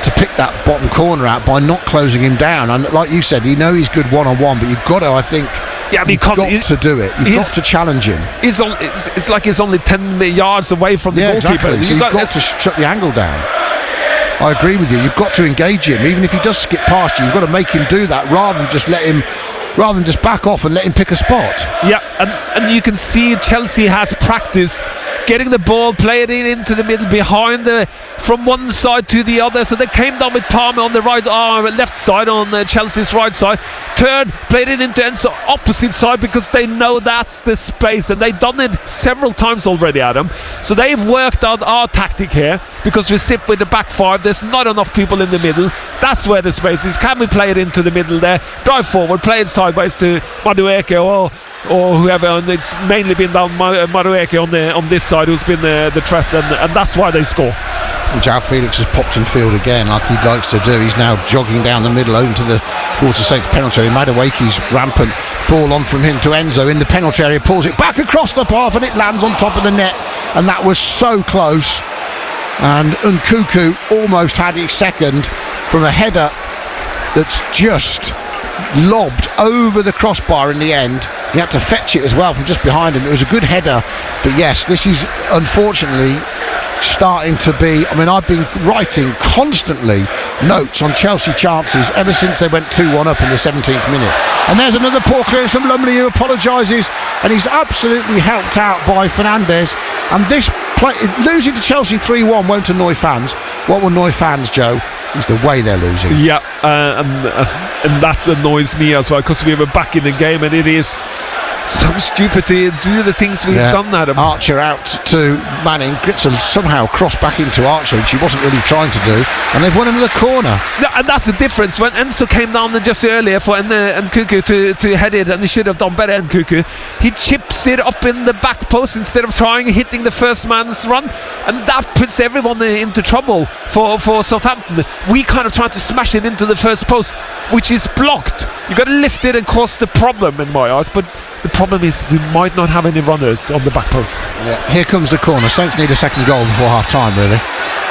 Speaker 2: to pick that bottom corner out by not closing him down. And like you said, you know he's good one-on-one, but you've got to, I think, you've got to do it. You've got to challenge him.
Speaker 3: It's like he's only 10 yards away from the goalkeeper.
Speaker 2: Exactly. So you've got to shut the angle down. I agree with you. You've got to engage him, even if he does skip past you. You've got to make him do that rather than just back off and let him pick a spot.
Speaker 3: Yeah, and you can see Chelsea has practice getting the ball, playing it into the middle, from one side to the other. So they came down with Palmer on the left side, on Chelsea's right side, turned, played it into Enzo opposite side, because they know that's the space, and they've done it several times already, Adam. So they've worked out our tactic here, because we sit with the back 5. There's not enough people in the middle. That's where the space is. Can we play it into the middle there, drive forward, play it sideways to Madueke or whoever, and it's mainly been down Madueke on this side, who's been the threat, and that's why they score.
Speaker 2: And João Felix has popped in field again, like he likes to do. He's now jogging down the middle over to the Water Saints penalty area. Madueke's rampant ball on from him to Enzo in the penalty area, pulls it back across the path, and it lands on top of the net, and that was so close. And Nkuku almost had his second from a header that's just lobbed over the crossbar in the end. He had to fetch it as well from just behind him. It was a good header, but yes, this is unfortunately starting to be, I've been writing constantly notes on Chelsea chances ever since they went 2-1 up in the 17th minute. And there's another poor clearance from Lumley, who apologises, and he's absolutely helped out by Fernandez. And this play, losing to Chelsea 3-1 won't annoy fans. What will annoy fans, Joe, is the way they're losing.
Speaker 3: Yeah, and that annoys me as well, because we were back in the game, and it is so stupid to do the things we've done, Adam.
Speaker 2: Archer out to Manning, gets a somehow cross back into Archer, which he wasn't really trying to do, and they've won him in the corner.
Speaker 3: And that's the difference. When Enzo came down just earlier for Nkuku to head it, and he should have done better, Nkuku, he chips it up in the back post instead of hitting the first man's run, and that puts everyone into trouble for Southampton. We kind of tried to smash it into the first post, which is blocked. You've got to lift it and cause the problem in my eyes, but the problem is we might not have any runners on the back post.
Speaker 2: Yeah, here comes the corner. Saints need a second goal before half time, really,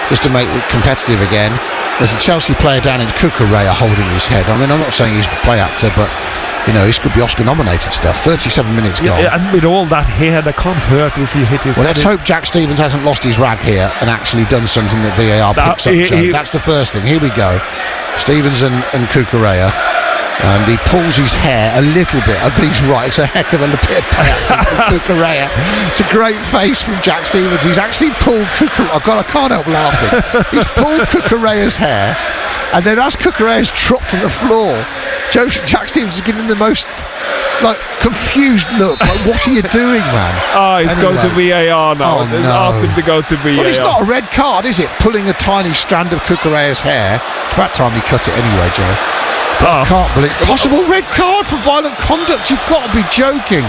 Speaker 2: just to make it competitive again. There's a Chelsea player down in Cucurella holding his head. I mean, I'm not saying he's a play actor, but you know, this could be Oscar nominated stuff. 37 minutes gone.
Speaker 3: Yeah, and with all that hair, that can't hurt if he hit his head.
Speaker 2: Well, let's hope Jack Stevens hasn't lost his rag here and actually done something that VAR picks up. That's the first thing. Here we go. Stevens and Cucurella. And he pulls his hair a little bit. But he's right. It's a heck of a bit of play acting from Cucurella. It's a great face from Jack Stevens. He's actually pulled I can't help laughing. He's pulled Cucurella's hair, and then as Cucurella's dropped to the floor, Jack Stevens is giving the most confused look. Like, what are you doing, man?
Speaker 3: He's going to VAR now.
Speaker 2: Oh, no.
Speaker 3: Asked him to go to VAR.
Speaker 2: Well, it's not a red card, is it? Pulling a tiny strand of Cucurella's hair. It's about time he cut it anyway, Joe. I can't believe possible red card for violent conduct. You've got to be joking.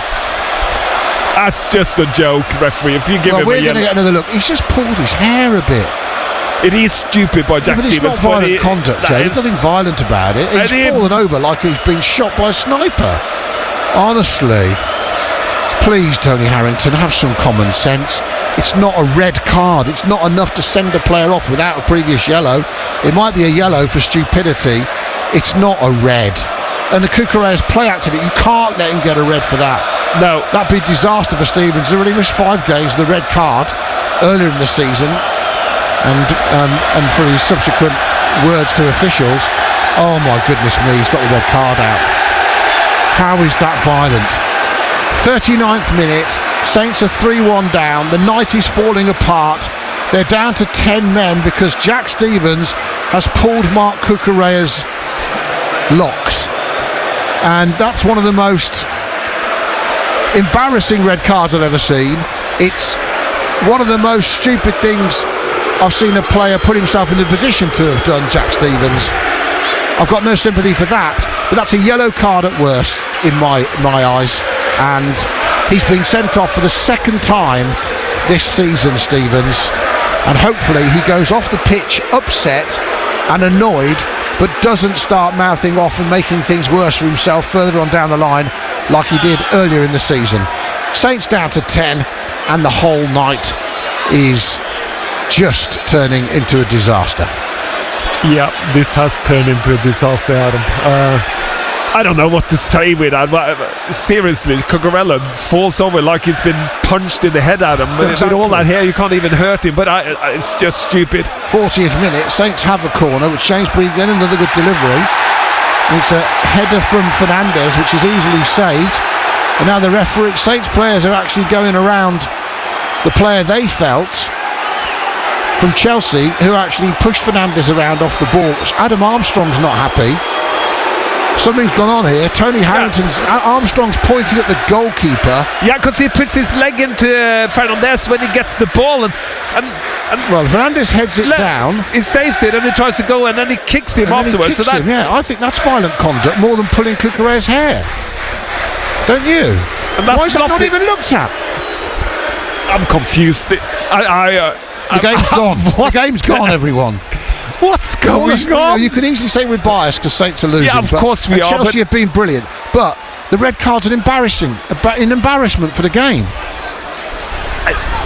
Speaker 3: That's just a joke, referee. If you give him
Speaker 2: we're going to get another look. He's just pulled his hair a bit.
Speaker 3: It is stupid by Jack Stevens.
Speaker 2: It's not violent conduct, Joe. There's nothing violent about it. He's fallen over like he's been shot by a sniper. Honestly, please, Tony Harrington, have some common sense. It's not a red card. It's not enough to send a player off without a previous yellow. It might be a yellow for stupidity. It's not a red. And the Cucurella's play acted it. You can't let him get a red for that.
Speaker 3: No.
Speaker 2: That'd be a disaster for Stevens. He's already missed 5 games, the red card, earlier in the season. And for his subsequent words to officials, oh my goodness me, he's got the red card out. How is that violent? 39th minute, Saints are 3-1 down. The night is falling apart. They're down to 10 men because Jack Stevens has pulled Mark Cucurella's locks, and that's one of the most embarrassing red cards I've ever seen. It's one of the most stupid things I've seen a player put himself in the position to have done, Jack Stevens. I've got no sympathy for that, but that's a yellow card at worst in my eyes, and he's been sent off for the second time this season, Stevens, and hopefully he goes off the pitch upset and annoyed, but doesn't start mouthing off and making things worse for himself further on down the line like he did earlier in the season. Saints down to 10, and the whole night is just turning into a disaster.
Speaker 3: Yeah, this has turned into a disaster, Adam. I don't know what to say with that. Seriously, Cucurella falls over like he's been punched in the head, Adam.
Speaker 2: Exactly.
Speaker 3: With all that hair, you can't even hurt him, but it's just stupid.
Speaker 2: 40th minute, Saints have a corner, which James Breed, then another good delivery. It's a header from Fernandes, which is easily saved. And now the referee, Saints players are actually going around the player they felt from Chelsea, who actually pushed Fernandes around off the ball. Adam Armstrong's not happy. Something's gone on here. Tony Harrington's Armstrong's pointing at the goalkeeper.
Speaker 3: Yeah, because he puts his leg into Fernandes when he gets the ball, and
Speaker 2: well, Fernandes heads it down.
Speaker 3: He saves it and he tries to go, and then he kicks him afterwards.
Speaker 2: I think that's violent conduct more than pulling Cucurella's hair. Don't you?
Speaker 3: And that's
Speaker 2: why is that not even looked at?
Speaker 3: I'm confused.
Speaker 2: The game's gone. The game's gone, everyone.
Speaker 3: What's going on?
Speaker 2: You can easily say we're biased because Saints are losing.
Speaker 3: Yeah, of course we are.
Speaker 2: Chelsea have been brilliant, but the red card's an embarrassment for the game.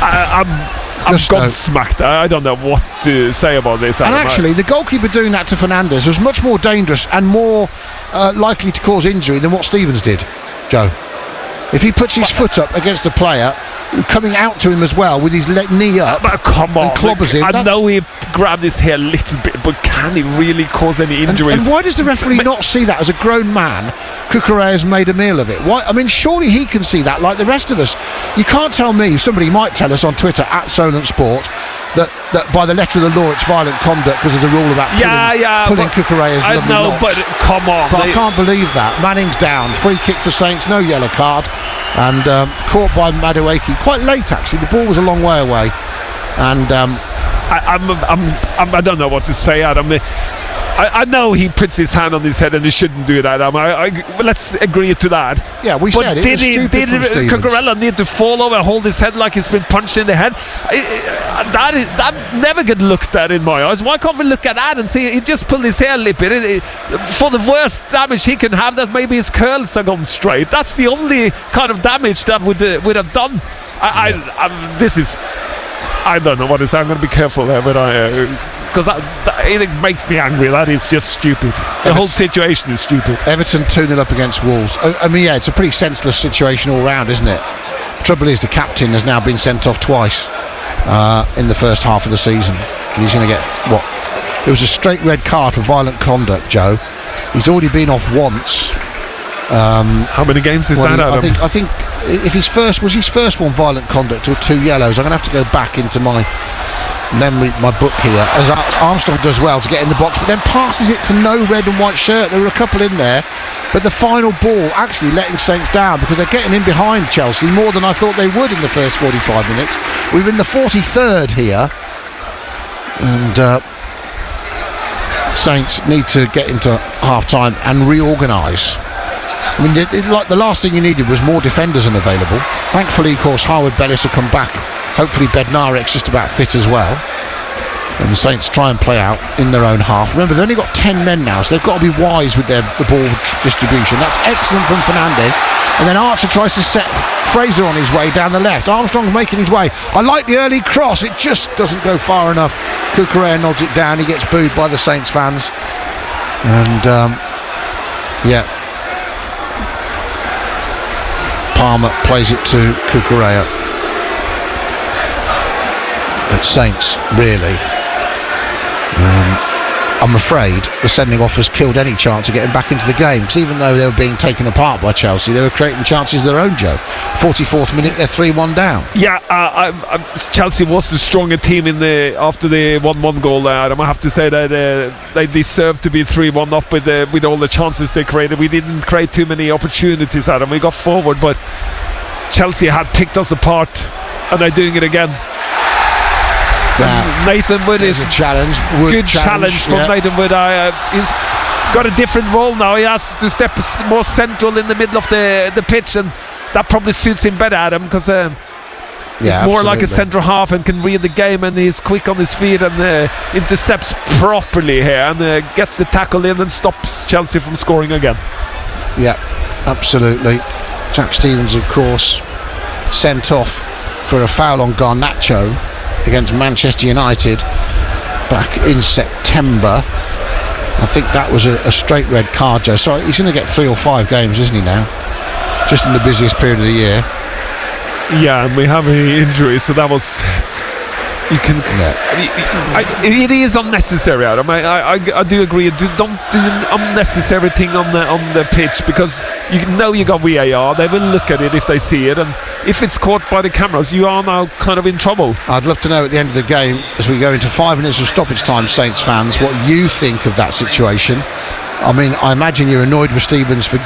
Speaker 3: I'm gobsmacked. I don't know what to say about this.
Speaker 2: And actually, the goalkeeper doing that to Fernandes was much more dangerous and more likely to cause injury than what Stevens did, Joe. If he puts his foot up against a player coming out to him as well with his knee up,
Speaker 3: come on,
Speaker 2: and clobbers him.
Speaker 3: I know he grabbed his hair a little bit, but can he really cause any injuries?
Speaker 2: And why does the referee not see that as a grown man? Cucurella has made a meal of it. Why? I mean, surely he can see that like the rest of us. You can't tell me. Somebody might tell us on Twitter at Solent Sport that by the letter of the law it's violent conduct because there's a rule about pulling Cucurella's lovely locks.
Speaker 3: But come on.
Speaker 2: But I can't believe that. Manning's down. Free kick for Saints. No yellow card. and caught by Madueke quite late. Actually, the ball was a long way away, and
Speaker 3: I don't know what to say, Adam. I know he puts his hand on his head and he shouldn't do that. Let's agree to that.
Speaker 2: Yeah, we said it was stupid from Stevens.
Speaker 3: Cucurella need to fall over and hold his head like he's been punched in the head? That never get looked at in my eyes. Why can't we look at that and see he just pulled his hair a little bit? For the worst damage he can have, that maybe his curls are gone straight. That's the only kind of damage that would have done. I don't know what to say. I'm going to be careful there, but because it makes me angry. That is just stupid. The whole situation is stupid.
Speaker 2: Everton 2-0 up against Wolves. I mean, yeah, it's a pretty senseless situation all round, isn't it? Trouble is, the captain has now been sent off twice in the first half of the season, and he's going to get what? It was a straight red card for violent conduct, Joe. He's already been off once.
Speaker 3: How many games is that, Adam?
Speaker 2: I think if his first one violent conduct or 2 yellows. I'm going to have to go back into my memory, my book here, as Armstrong does well to get in the box, but then passes it to no red and white shirt. There were a couple in there, but the final ball actually letting Saints down, because they're getting in behind Chelsea more than I thought they would in the first 45 minutes. We're in the 43rd here, and Saints need to get into half-time and reorganise. I mean, like the last thing you needed was more defenders unavailable. Thankfully, of course, Harwood Bellis will come back. Hopefully Bednarek's just about fit as well, and the Saints try and play out in their own half. Remember, they've only got 10 men now, so they've got to be wise with the ball distribution. That's excellent from Fernandes, and then Archer tries to set Fraser on his way down the left. Armstrong's making his way. I like the early cross, it just doesn't go far enough. Cucurella nods it down. He gets booed by the Saints fans, and Palmer plays it to Cucurella. But Saints, really, I'm afraid the sending off has killed any chance of getting back into the game, because even though they were being taken apart by Chelsea, they were creating chances of their own, Joe. 44th minute, they're 3-1 down.
Speaker 3: Yeah, Chelsea was the stronger team after the 1-1 goal there, Adam. I have to say that they deserved to be 3-1 up with all the chances they created. We didn't create too many opportunities, Adam. We got forward, but Chelsea had picked us apart, and they're doing it again. Nathan Wood is
Speaker 2: a challenge.
Speaker 3: Good challenge from Nathan Wood. He's got a different role now. He has to step more central in the middle of the pitch, and that probably suits him better, Adam, because he's more like a centre half and can read the game, and he's quick on his feet and intercepts properly here, and gets the tackle in and stops Chelsea from scoring again.
Speaker 2: Yeah, absolutely. Jack Stevens, of course, sent off for a foul on Garnacho against Manchester United back in September. I think that was a straight red card, Joe. So he's going to get 3 or 5 games, isn't he, now? Just in the busiest period of the year.
Speaker 3: Yeah, and we have an injury, so that was... it is unnecessary, Adam. I do agree. Don't do unnecessary thing on the pitch, because you know you got VAR. They will look at it if they see it, and if it's caught by the cameras, you are now kind of in trouble.
Speaker 2: I'd love to know at the end of the game, as we go into 5 minutes of stoppage time, Saints fans, what you think of that situation. I mean, I imagine you're annoyed with Stevens for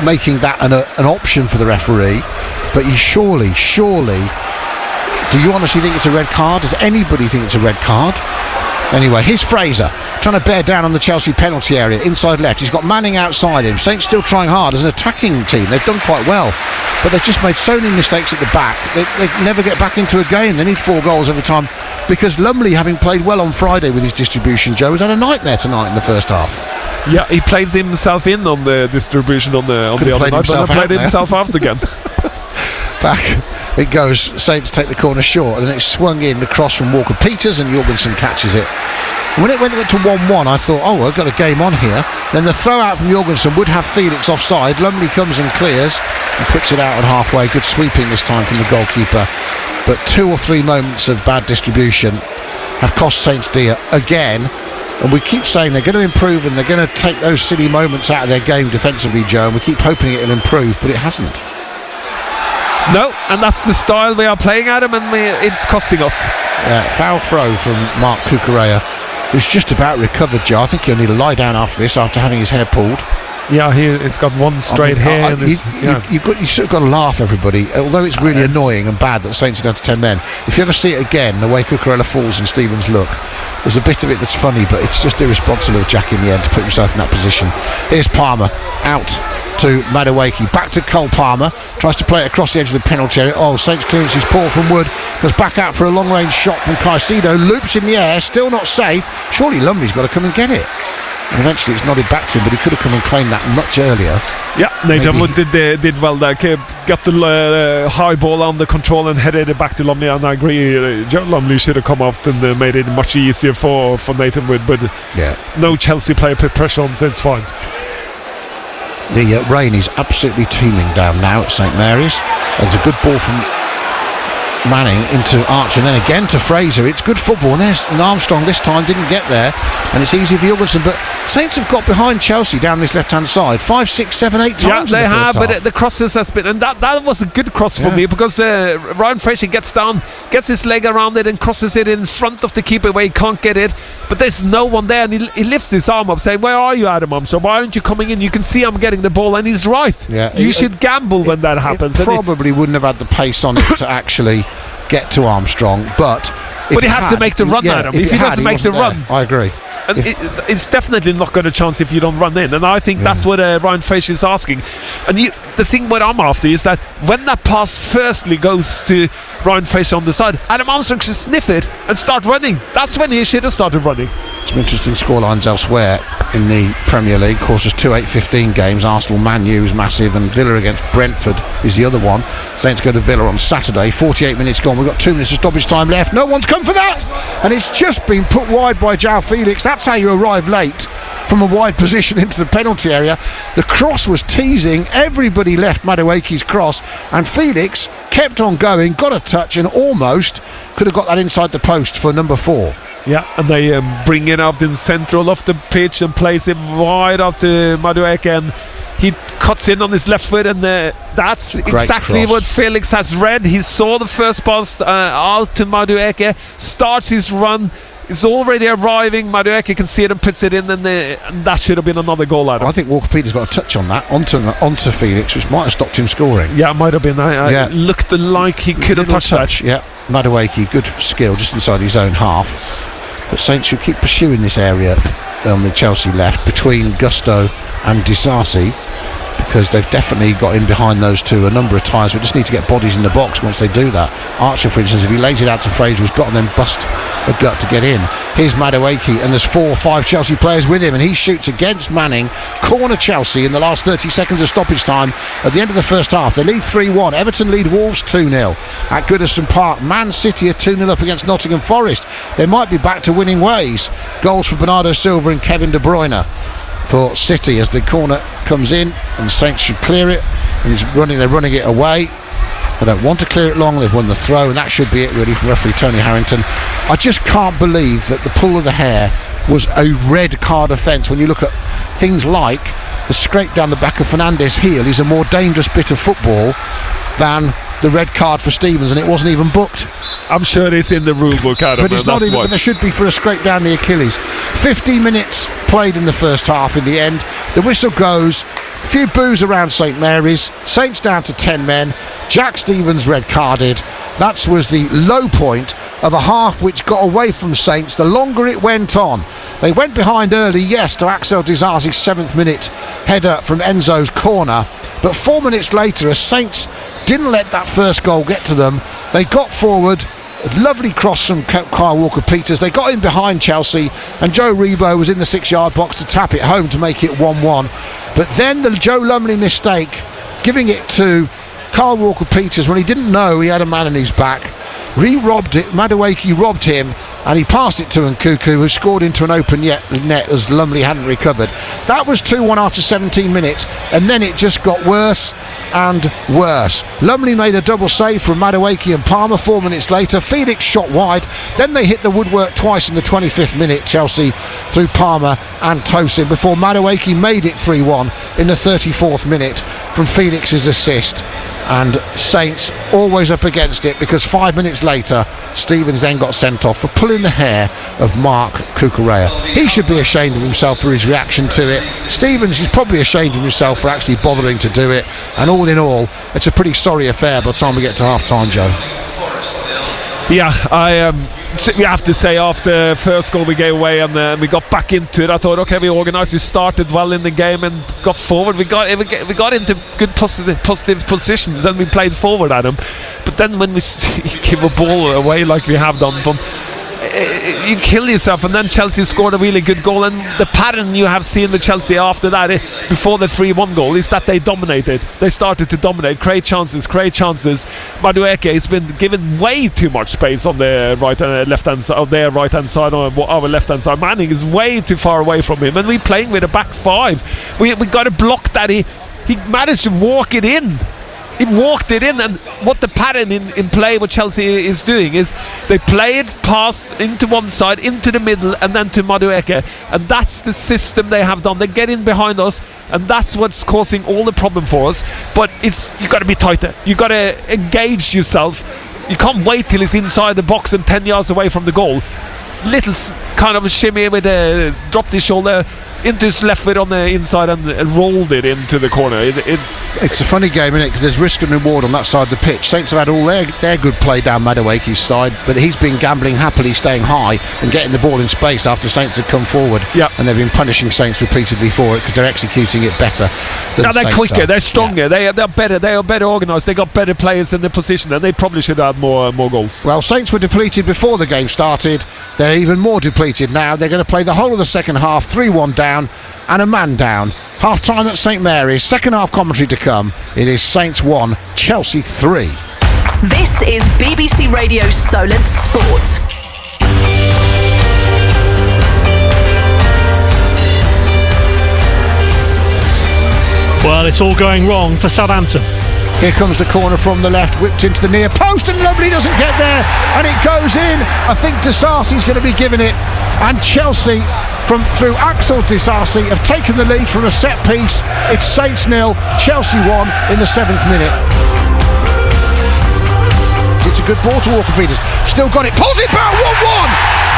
Speaker 2: making that an option for the referee, but you surely. Do you honestly think it's a red card? Does anybody think it's a red card? Anyway, here's Fraser trying to bear down on the Chelsea penalty area, inside left. He's got Manning outside him. Saints still trying hard as an attacking team. They've done quite well, but they've just made so many mistakes at the back. They never get back into a game. They need 4 goals every time, because Lumley, having played well on Friday with his distribution, Joe, has had a nightmare tonight in the first half. Yeah,
Speaker 3: he plays himself in on the distribution on the other night, but then played himself out again.
Speaker 2: Back it goes. Saints take the corner short, and then it's swung in, the cross from Walker-Peters, and Jorgensen catches it. And when it went to 1-1, I thought, oh, I've got a game on here. Then the throw out from Jorgensen would have Felix offside. Lumley comes and clears and puts it out on halfway. Good sweeping this time from the goalkeeper, but 2 or 3 moments of bad distribution have cost Saints dear again. And we keep saying they're going to improve, and they're going to take those silly moments out of their game defensively, Joe, and we keep hoping it'll improve, but it hasn't.
Speaker 3: No, and that's the style we are playing at him, and it's costing us.
Speaker 2: Yeah, foul throw from Mark Cucurella, who's just about recovered, Joe. I think he'll need to lie down after this, after having his hair pulled.
Speaker 3: Yeah, he's got one straight here.
Speaker 2: You sort of got to laugh, everybody. Although it's really annoying and bad that Saints are down to 10 men. If you ever see it again, the way Cucurella falls and Stevens look, there's a bit of it that's funny, but it's just irresponsible of Jack in the end to put himself in that position. Here's Palmer out to Madueke, back to Cole Palmer, tries to play it across the edge of the penalty area. Oh, Saints clearance is poor from Wood, goes back out for a long range shot from Caicedo, loops in the air, still not safe. Surely Lumley's got to come and get it. And eventually it's nodded back to him, but he could have come and claimed that much earlier.
Speaker 3: Yeah, Nathan Wood did well there. Got the high ball under control and headed it back to Lumley, and I agree, Joe Lumley should have come off and made it much easier for Nathan Wood, but no Chelsea player put pressure on, so it's fine.
Speaker 2: The rain is absolutely teeming down now at St Mary's. There's a good ball from Manning into Archer and then again to Fraser. It's good football, and Armstrong this time didn't get there, and it's easy for Jorgensen. But Saints have got behind Chelsea down this left hand side 5, 6, 7, 8 times.
Speaker 3: Yeah, they have, but the crosses has been, and that was a good cross for me, because Ryan Fraser gets down, gets his leg around it and crosses it in front of the keeper where he can't get it, but there's no one there, and he lifts his arm up saying, "Where are you, Adam Armstrong? Why aren't you coming in? You can see I'm getting the ball," and he's right. You should gamble when that happens.
Speaker 2: It probably wouldn't have had the pace on it to actually get to Armstrong, but
Speaker 3: he has to make the run, Adam. If he doesn't make the run,
Speaker 2: I agree.
Speaker 3: And it's definitely not got a chance if you don't run in, and I think that's what Ryan Fraser is asking. And the thing what I'm after is that when that pass firstly goes to Ryan Fraser on the side, Adam Armstrong should sniff it and start running. That's when he should have started running.
Speaker 2: Some interesting scorelines elsewhere in the Premier League. Of course, there's 2 8-15 games. Arsenal Man U is massive, and Villa against Brentford is the other one. Saints go to Villa on Saturday. 48 minutes gone. We've got 2 minutes of stoppage time left. No one's come for that, and it's just been put wide by João Felix. That's how you arrive late from a wide position into the penalty area. The cross was teasing. Everybody left Madueke's cross, and Felix kept on going, got a touch, and almost could have got that inside the post for number 4.
Speaker 3: Yeah, and they bring it out in central of the pitch and plays it wide out to Madueke, and he cuts in on his left foot, and that's exactly cross. What Felix has read. He saw the first pass out to Madueke, starts his run, is already arriving. Madueke can see it and puts it in, and that should have been another goal out.
Speaker 2: I think Walker-Peters got a touch on that onto Felix, which might have stopped him scoring.
Speaker 3: Yeah, it might have been. I looked like he could have touched that.
Speaker 2: Yeah, Madueke, good skill just inside his own half. But Saints should keep pursuing this area on the Chelsea left between Gusto and Disasi, because they've definitely got in behind those two a number of times. We just need to get bodies in the box once they do that. Archer, for instance, if he lays it out to Fraser, who's got to then bust a gut to get in. Here's Madueke, and there's 4 or 5 Chelsea players with him, and he shoots against Manning. Corner Chelsea in the last 30 seconds of stoppage time at the end of the first half. They lead 3-1. Everton lead Wolves 2-0 at Goodison Park. Man City are 2-0 up against Nottingham Forest. They might be back to winning ways. Goals for Bernardo Silva and Kevin De Bruyne for City as the corner comes in, and Saints should clear it, and they're running it away. They don't want to clear it long. They've won the throw, and that should be it really from referee Tony Harrington. I just can't believe that the pull of the hair was a red card offence. When you look at things like the scrape down the back of Fernandez's heel is a more dangerous bit of football than the red card for Stevens, and it wasn't even booked.
Speaker 3: I'm sure it's in the rule book, Adam,
Speaker 2: but it's not even. But there should be for a scrape down the Achilles. 15 minutes played in the first half. In the end, the whistle goes. A few boos around St Mary's. Saints down to 10 men. Jack Stevens red carded. That was the low point of a half which got away from Saints the longer it went on. They went behind early, yes, to Axel Disasi's 7th minute header from Enzo's corner, but 4 minutes later, as Saints didn't let that first goal get to them, they got forward. A lovely cross from Kyle Walker-Peters. They got in behind Chelsea, and Joe Rebo was in the 6-yard box to tap it home to make it 1-1. But then the Joe Lumley mistake, giving it to Kyle Walker-Peters when he didn't know he had a man in his back. Robbed it. Madueke robbed him, and he passed it to Nkuku, who scored into an open net as Lumley hadn't recovered. That was 2-1 after 17 minutes, and then it just got worse and worse. Lumley made a double save from Madueke and Palmer 4 minutes later. Felix shot wide. Then they hit the woodwork twice in the 25th minute, Chelsea, through Palmer and Tosin, before Madueke made it 3-1 in the 34th minute from Felix's assist. and Saints always up against it, because 5 minutes later Stevens then got sent off for pulling the hair of Mark Cucurella. He should be ashamed of himself for his reaction to it. Stevens is probably ashamed of himself for actually bothering to do it, and all in all it's a pretty sorry affair by the time we get to half time, Joe.
Speaker 3: Yeah, we have to say, after first goal we gave away and we got back into it, I thought, okay, we organised, we started well in the game and got forward. We got into good positive positions and we played forward at them. But then when we give a ball away like we have done, you kill yourself. And then Chelsea scored a really good goal, and the pattern you have seen with Chelsea after that, before the 3-1 goal, is that they dominated. They started to dominate, create chances. Madueke has been given way too much space on their right and left hand side, their right hand side, or our left hand side. Manning is way too far away from him, and we're playing with a back five. We got a block that he managed to walk it in. He walked it in, and what the pattern in play, what Chelsea is doing, is they play it past into one side, into the middle, and then to Madueke, and that's the system they have done. They get in behind us, and that's what's causing all the problem for us. But you got to be tighter. You got to engage yourself. You can't wait till he's inside the box and 10 yards away from the goal. Little kind of a shimmy with dropped his shoulder into his left foot on the inside and rolled it into the corner. It's
Speaker 2: a funny game, isn't it? Because there's risk and reward on that side of the pitch. Saints have had all their good play down Madueke's side, but he's been gambling happily, staying high and getting the ball in space after Saints had come forward.
Speaker 3: Yep.
Speaker 2: And they've been punishing Saints repeatedly for it, because they're executing it better than
Speaker 3: they're
Speaker 2: Saints
Speaker 3: quicker,
Speaker 2: are.
Speaker 3: they're stronger, they're better, they are better organised, they got better players in the position, and they probably should have more goals.
Speaker 2: Well, Saints were depleted before the game started. They're even more depleted now. They're going to play the whole of the second half, 3-1 down and a man down. Half time at St Mary's. Second half commentary to come. It is Saints 1, Chelsea 3.
Speaker 4: This is BBC Radio Solent Sport.
Speaker 1: Well, it's all going wrong for Southampton.
Speaker 2: Here comes the corner from the left, whipped into the near post, and Lovely doesn't get there, and it goes in. I think Disasi's going to be giving it, and Chelsea, through Axel Disasi, have taken the lead from a set piece. It's Saints 0, Chelsea 1 in the 7th minute. It's a good ball to Walker Peters. Still got it, pulls it back, 1-1,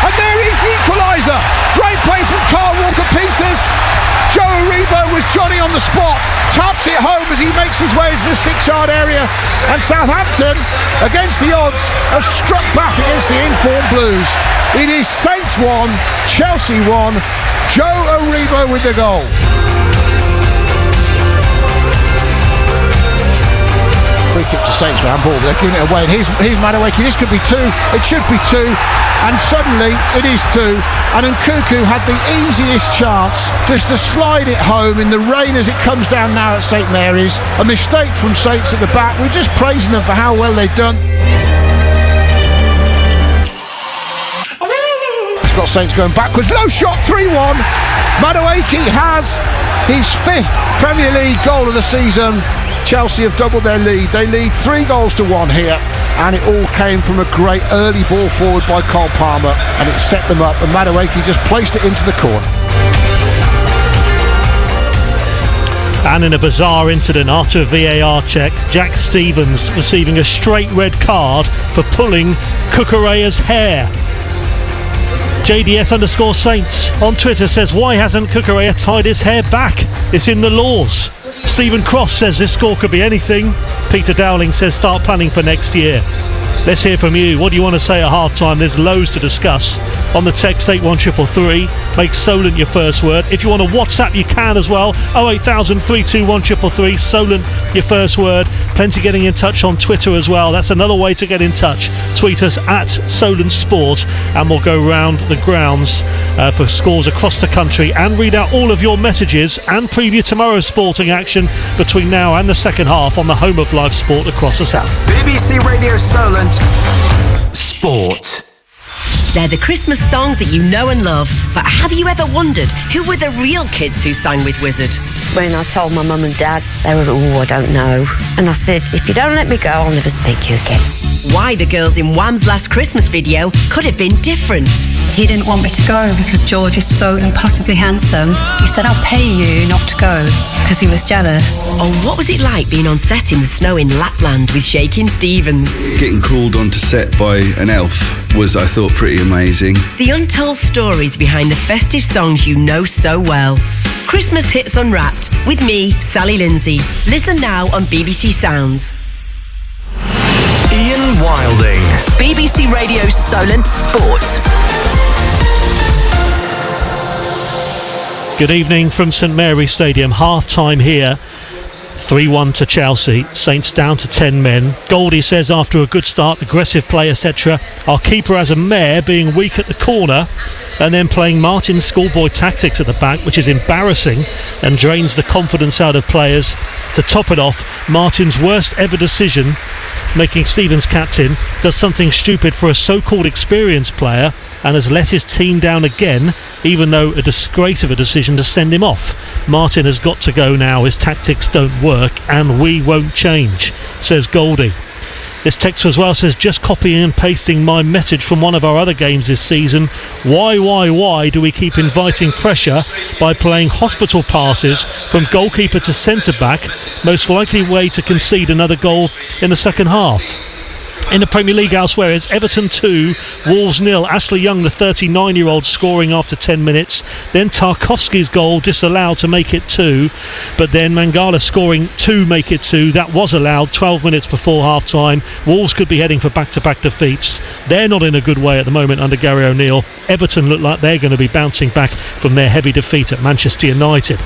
Speaker 2: and there is the equaliser. Great play from Carl Walker Peters. Joe Aribo was Johnny on the spot, taps it home as he makes his way into the 6-yard area, and Southampton, against the odds, have struck back against the informed Blues. It is Saints 1, Chelsea 1, Joe Aribo with the goal. Free kick to Saints for handball, but they're giving it away, and here's Madueke. This could be 2, it should be 2, and suddenly it is 2, and Nkuku had the easiest chance just to slide it home in the rain as it comes down now at St Mary's. A mistake from Saints at the back. We're just praising them for how well they've done. It's got Saints going backwards, low shot, 3-1. Madueke has his 5th Premier League goal of the season. Chelsea have doubled their lead. They lead 3-1 here, and it all came from a great early ball forward by Cole Palmer, and it set them up, and Madueke just placed it into the corner.
Speaker 1: And in a bizarre incident after a VAR check, Jack Stevens receiving a straight red card for pulling Cucurella's hair. JDS_Saints on Twitter says, why hasn't Cucurella tied his hair back? It's in the laws. Stephen Cross says this score could be anything. Peter Dowling says start planning for next year. Let's hear from you. What do you want to say at half time? There's loads to discuss. On the text 81333, make Solent your first word. If you want to WhatsApp, you can as well. 08000 321 333, Solent your first word. Plenty getting in touch on Twitter as well. That's another way to get in touch. Tweet us at Solent Sport, and we'll go round the grounds for scores across the country and read out all of your messages and preview tomorrow's sporting action between now and the second half on the home of live sport across the south.
Speaker 5: BBC Radio Solent Sport. They're the Christmas songs that you know and love, but have you ever wondered who were the real kids who sang with Wizard?
Speaker 6: When I told my mum and dad, they were, I don't know. And I said, if you don't let me go, I'll never speak to you again.
Speaker 5: Why the girls in Wham's last Christmas video could have been different.
Speaker 7: He didn't want me to go because George is so impossibly handsome. He said, I'll pay you not to go, because he was jealous.
Speaker 5: Or what was it like being on set in the snow in Lapland with Shakin' Stevens?
Speaker 8: Getting called onto set by an elf was, I thought, pretty amazing.
Speaker 5: The untold stories behind the festive songs you know so well. Christmas Hits Unwrapped with me, Sally Lindsay. Listen now on BBC Sounds.
Speaker 9: Ian Wilding.
Speaker 4: BBC Radio Solent Sport.
Speaker 1: Good evening from St Mary's Stadium. Half-time here. 3-1 to Chelsea. Saints down to 10 men. Goldie says after a good start, aggressive play, etc. Our keeper has a mare, being weak at the corner and then playing Martin's schoolboy tactics at the back, which is embarrassing and drains the confidence out of players. To top it off, Martin's worst ever decision, making Stevens captain, does something stupid for a so-called experienced player and has let his team down again, even though a disgrace of a decision to send him off. Martin has got to go now. His tactics don't work and we won't change, says Goldie. This text as well says, just copying and pasting my message from one of our other games this season. Why do we keep inviting pressure by playing hospital passes from goalkeeper to centre-back? Most likely way to concede another goal in the second half. In the Premier League elsewhere, it's Everton 2, Wolves 0. Ashley Young, the 39-year-old, scoring after 10 minutes. Then Tarkovsky's goal disallowed to make it 2. But then Mangala scoring 2 make it 2. That was allowed 12 minutes before half-time. Wolves could be heading for back-to-back defeats. They're not in a good way at the moment under Gary O'Neill. Everton look like they're going to be bouncing back from their heavy defeat at Manchester United.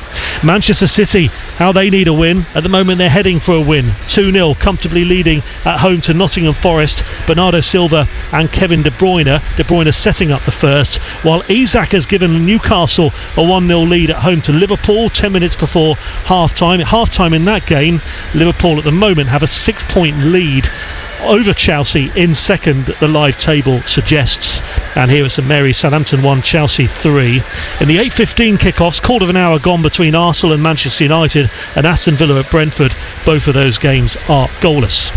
Speaker 1: Manchester City, how they need a win. At the moment they're heading for a win. 2-0, comfortably leading at home to Nottingham Forest. Bernardo Silva and Kevin De Bruyne. De Bruyne setting up the first, while Isak has given Newcastle a 1-0 lead at home to Liverpool 10 minutes before half-time. At half-time in that game, Liverpool at the moment have a 6-point lead over Chelsea in second, the live table suggests. And here at St Mary's, Southampton 1, Chelsea 3. In the 8:15 kickoffs, quarter of an hour gone between Arsenal and Manchester United and Aston Villa at Brentford. Both of those games are goalless.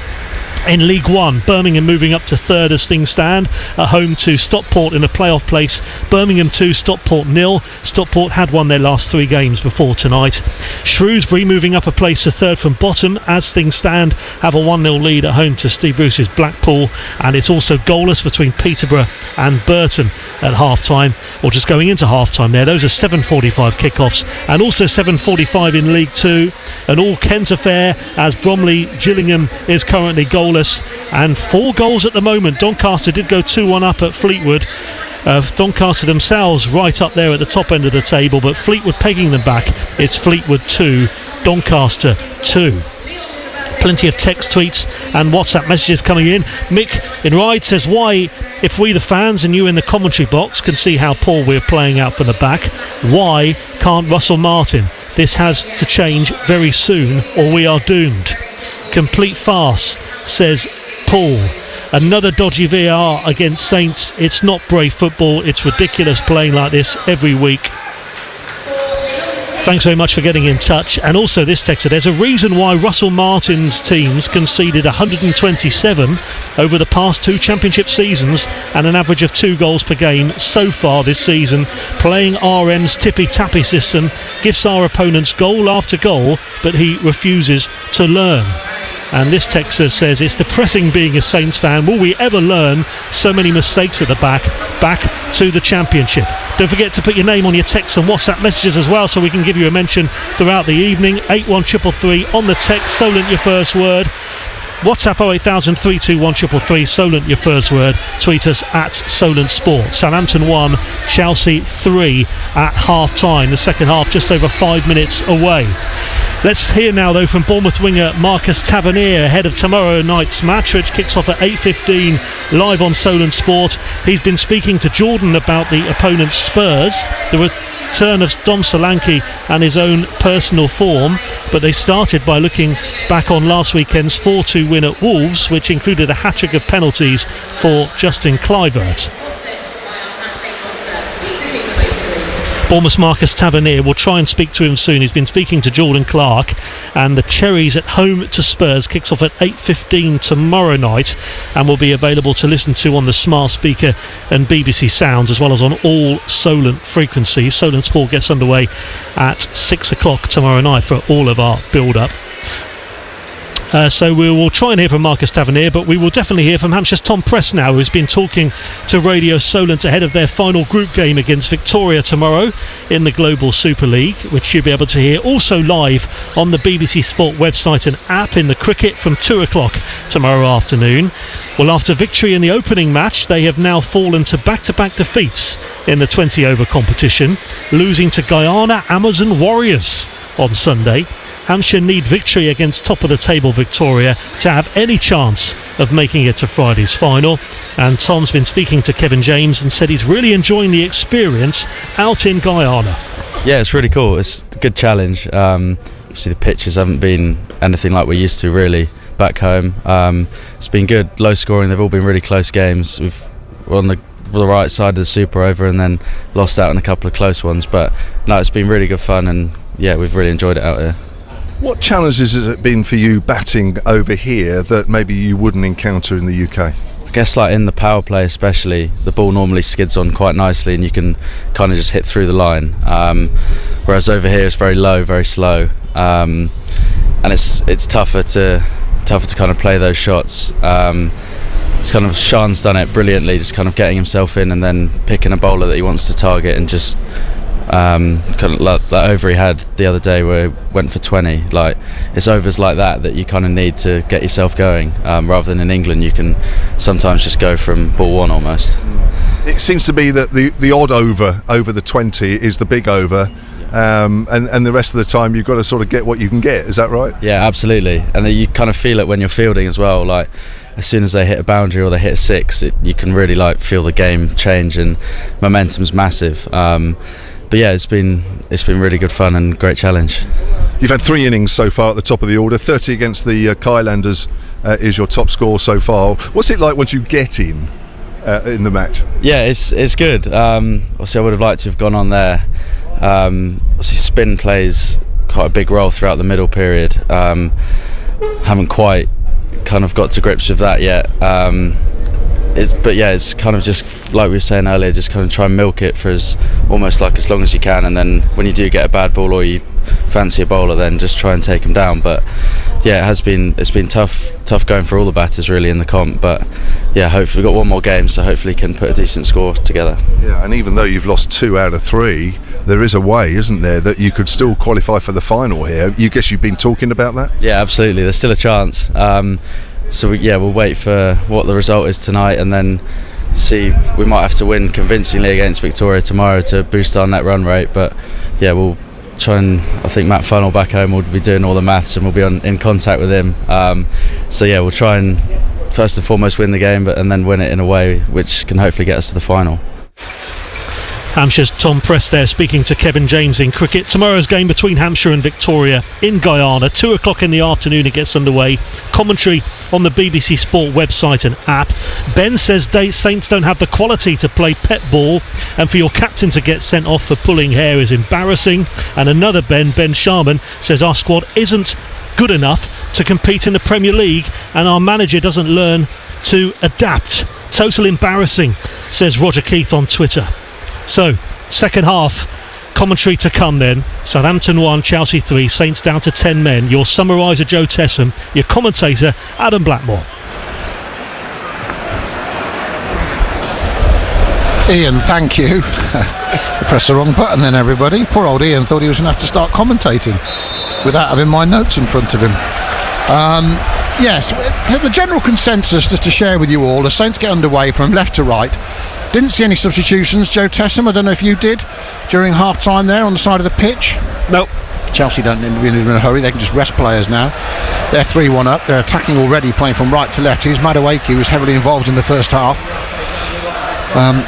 Speaker 1: In League One, Birmingham moving up to third as things stand, at home to Stockport in a playoff place. Birmingham 2, Stockport 0. Stockport had won their last 3 games before tonight. Shrewsbury moving up a place to third from bottom as things stand, have a 1-0 lead at home to Steve Bruce's Blackpool, and it's also goalless between Peterborough and Burton at half-time, or just going into half-time there. Those are 7:45 kickoffs, and also 7:45 in League 2. An all-Kent affair as Bromley Gillingham is currently goalless, and 4 goals at the moment. Doncaster did go 2-1 up at Fleetwood. Doncaster themselves right up there at the top end of the table, but Fleetwood pegging them back. It's Fleetwood 2, Doncaster 2. Plenty of text, tweets and WhatsApp messages coming in. Mick in Ryde says, why, if we the fans and you in the commentary box can see how poor we're playing out from the back, why can't Russell Martin? This has to change very soon or we are doomed. Complete farce, says Paul. Another dodgy VAR against Saints. It's not brave football. It's ridiculous playing like this every week. Thanks very much for getting in touch. And also this texter, there's a reason why Russell Martin's teams conceded 127 over the past 2 championship seasons and an average of 2 goals per game so far this season. Playing RM's tippy-tappy system gives our opponents goal after goal, but he refuses to learn. And this texter says, it's depressing being a Saints fan. Will we ever learn? So many mistakes at the back to the championship. Don't forget to put your name on your text and WhatsApp messages as well, so we can give you a mention throughout the evening. 81333 on the text, Solent your first word. WhatsApp 08000 321 333, Solent your first word. Tweet us at Solent Sport. Southampton 1, Chelsea 3 at half time. The second half just over 5 minutes away. Let's hear now though from Bournemouth winger Marcus Tavernier ahead of tomorrow night's match, which kicks off at 8:15 live on Solent Sport. He's been speaking to Jordan about the opponent's Spurs, the return of Dom Solanke and his own personal form, but they started by looking back on last weekend's 4-2 win at Wolves, which included a hat-trick of penalties for Justin Kluivert. Bournemouth's Marcus Tavernier. We'll try and speak to him soon. He's been speaking to Jordan Clark. And the Cherries at home to Spurs kicks off at 8:15 tomorrow night and will be available to listen to on the smart speaker and BBC Sounds, as well as on all Solent frequencies. Solent Sport gets underway at 6 o'clock tomorrow night for all of our build-up. So we will try and hear from Marcus Tavernier, but we will definitely hear from Hampshire's Tom Press now, who's been talking to Radio Solent ahead of their final group game against Victoria tomorrow in the Global Super League, which you'll be able to hear also live on the BBC Sport website and app in the cricket from 2 o'clock tomorrow afternoon. Well, after victory in the opening match, they have now fallen to back-to-back defeats in the 20-over competition, losing to Guyana Amazon Warriors on Sunday. Hampshire need victory against top-of-the-table Victoria to have any chance of making it to Friday's final. And Tom's been speaking to Kevin James and said he's really enjoying the experience out in Guyana.
Speaker 9: Yeah, it's really cool. It's a good challenge. Obviously, the pitches haven't been anything like we're used to, really, back home. It's been good, low scoring. They've all been really close games. We're on the right side of the Super Over and then lost out on a couple of close ones. But no, it's been really good fun, and yeah, we've really enjoyed it out here.
Speaker 10: What challenges has it been for you batting over here that maybe you wouldn't encounter in the UK?
Speaker 9: I guess like in the power play especially, the ball normally skids on quite nicely and you can kind of just hit through the line. Whereas over here it's very low, very slow, and it's tougher to kind of play those shots. It's kind of Sean's done it brilliantly, just kind of getting himself in and then picking a bowler that he wants to target and just kind of like that over he had the other day where he went for 20. Like, it's overs like that you kind of need to get yourself going, rather than in England you can sometimes just go from ball one almost.
Speaker 10: It seems to be that the odd over the 20 is the big over, and the rest of the time you've got to sort of get what you can get. Is that right?
Speaker 9: Yeah, absolutely. And you kind of feel it when you're fielding as well. Like, as soon as they hit a boundary or they hit a six, you can really like feel the game change and momentum's massive. But yeah, it's been really good fun and great challenge.
Speaker 10: You've had 3 innings so far at the top of the order. 30 against the Kylanders is your top score so far. What's it like once you get in the match? Yeah,
Speaker 9: it's good. Obviously, I would have liked to have gone on there. Obviously, spin plays quite a big role throughout the middle period. Haven't quite kind of got to grips with that yet. It's kind of just like we were saying earlier, just kind of try and milk it for almost like as long as you can, and then when you do get a bad ball or you fancy a bowler, then just try and take him down. But yeah, it's been tough going for all the batters really in the comp, but yeah, hopefully we've got one more game, so hopefully can put a decent score together.
Speaker 10: Yeah, and even though you've lost 2 out of 3, there is a way, isn't there, that you could still qualify for the final here. You guess you've been talking about that?
Speaker 9: Yeah, absolutely, there's still a chance. So we'll wait for what the result is tonight and then see. We might have to win convincingly against Victoria tomorrow to boost our net run rate, but yeah, we'll try, and I think Matt Funnell back home will be doing all the maths and we'll be in contact with him. So yeah, we'll try and first and foremost win the game, and then win it in a way which can hopefully get us to the final.
Speaker 1: Hampshire's Tom Press there speaking to Kevin James in cricket. Tomorrow's game between Hampshire and Victoria in Guyana, 2 o'clock in the afternoon it gets underway. Commentary on the BBC Sport website and app. Ben says Saints don't have the quality to play pet ball, and for your captain to get sent off for pulling hair is embarrassing. And another Ben Sharman, says our squad isn't good enough to compete in the Premier League and our manager doesn't learn to adapt. Total embarrassing, says Roger Keith on Twitter. So, second half commentary to come then. Southampton 1, Chelsea 3, Saints down to 10 men. Your summariser Joe Tessam, your commentator Adam Blackmore.
Speaker 2: Ian, thank you. I pressed the wrong button then, everybody. Poor old Ian thought he was going to have to start commentating without having my notes in front of him. Yes, the general consensus, just to share with you all, the Saints get underway from left to right. Didn't see any substitutions, Joe Tessam. I don't know if you did during half time there on the side of the pitch.
Speaker 3: Nope.
Speaker 2: Chelsea don't need to be in a hurry, they can just rest players now. They're 3-1 up, they're attacking already, playing from right to left. Here's Madueke, was heavily involved in the first half.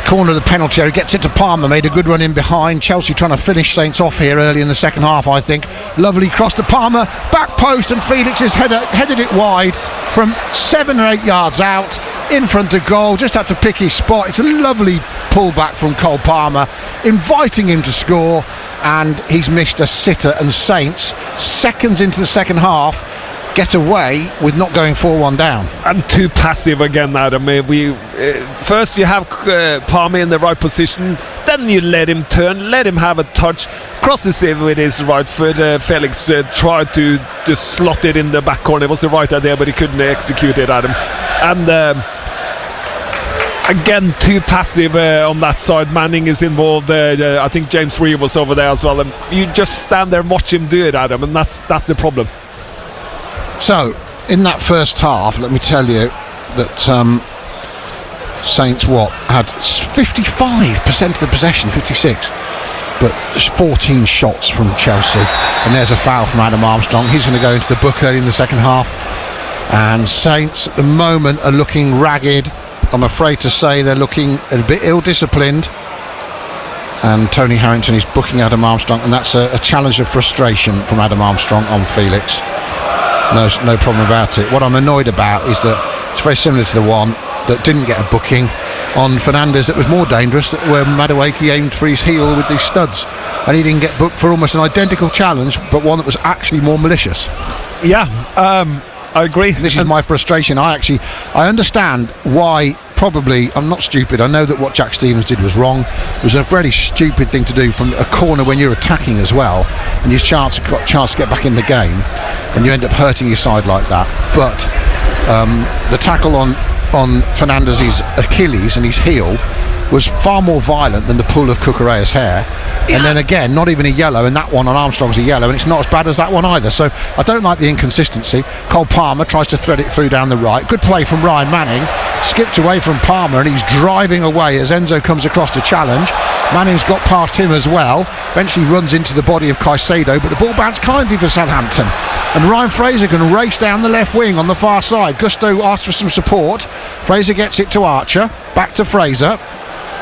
Speaker 2: Corner of the penalty area, gets it to Palmer, made a good run in behind. Chelsea trying to finish Saints off here early in the second half, I think. Lovely cross to Palmer, back post, and Felix has headed it wide from 7 or 8 yards out in front of goal, just had to pick his spot. It's a lovely pullback from Cole Palmer, inviting him to score, and he's missed a sitter. And Saints, seconds into the second half, get away with not going 4-1 down.
Speaker 3: And too passive again, Adam. First you have Palmer in the right position, then you let him turn, let him have a touch, crosses it with his right foot. Felix tried to just slot it in the back corner. It was the right idea, but he couldn't execute it, Adam. And again, too passive on that side. Manning is involved. I think James Reed was over there as well. And you just stand there and watch him do it, Adam, and that's the problem.
Speaker 2: So, in that first half, let me tell you that Saints had 55% of the possession, 56, but 14 shots from Chelsea. And there's a foul from Adam Armstrong. He's going to go into the book early in the second half. And Saints at the moment are looking ragged. I'm afraid to say they're looking a bit ill-disciplined. And Tony Harrington is booking Adam Armstrong, and that's a challenge of frustration from Adam Armstrong on Felix. No problem about it. What I'm annoyed about is that it's very similar to the one that didn't get a booking on Fernandes that was more dangerous, where Madueke aimed for his heel with these studs, and he didn't get booked for almost an identical challenge, but one that was actually more malicious.
Speaker 3: Yeah, I agree.
Speaker 2: This is my frustration. I understand why. Probably, I'm not stupid. I know that what Jack Stevens did was wrong. It was a very stupid thing to do from a corner when you're attacking as well, and you've got a chance to get back in the game, and you end up hurting your side like that. But the tackle on Fernandez's Achilles and his heel was far more violent than the pull of Cucurella's hair. Yeah. And then again, not even a yellow, and that one on Armstrong's a yellow, and it's not as bad as that one either. So I don't like the inconsistency. Cole Palmer tries to thread it through down the right. Good play from Ryan Manning. Skipped away from Palmer, and he's driving away as Enzo comes across to challenge. Manning's got past him as well. Eventually runs into the body of Caicedo, but the ball bounced kindly for Southampton. And Ryan Fraser can race down the left wing on the far side. Gusto asks for some support. Fraser gets it to Archer. Back to Fraser.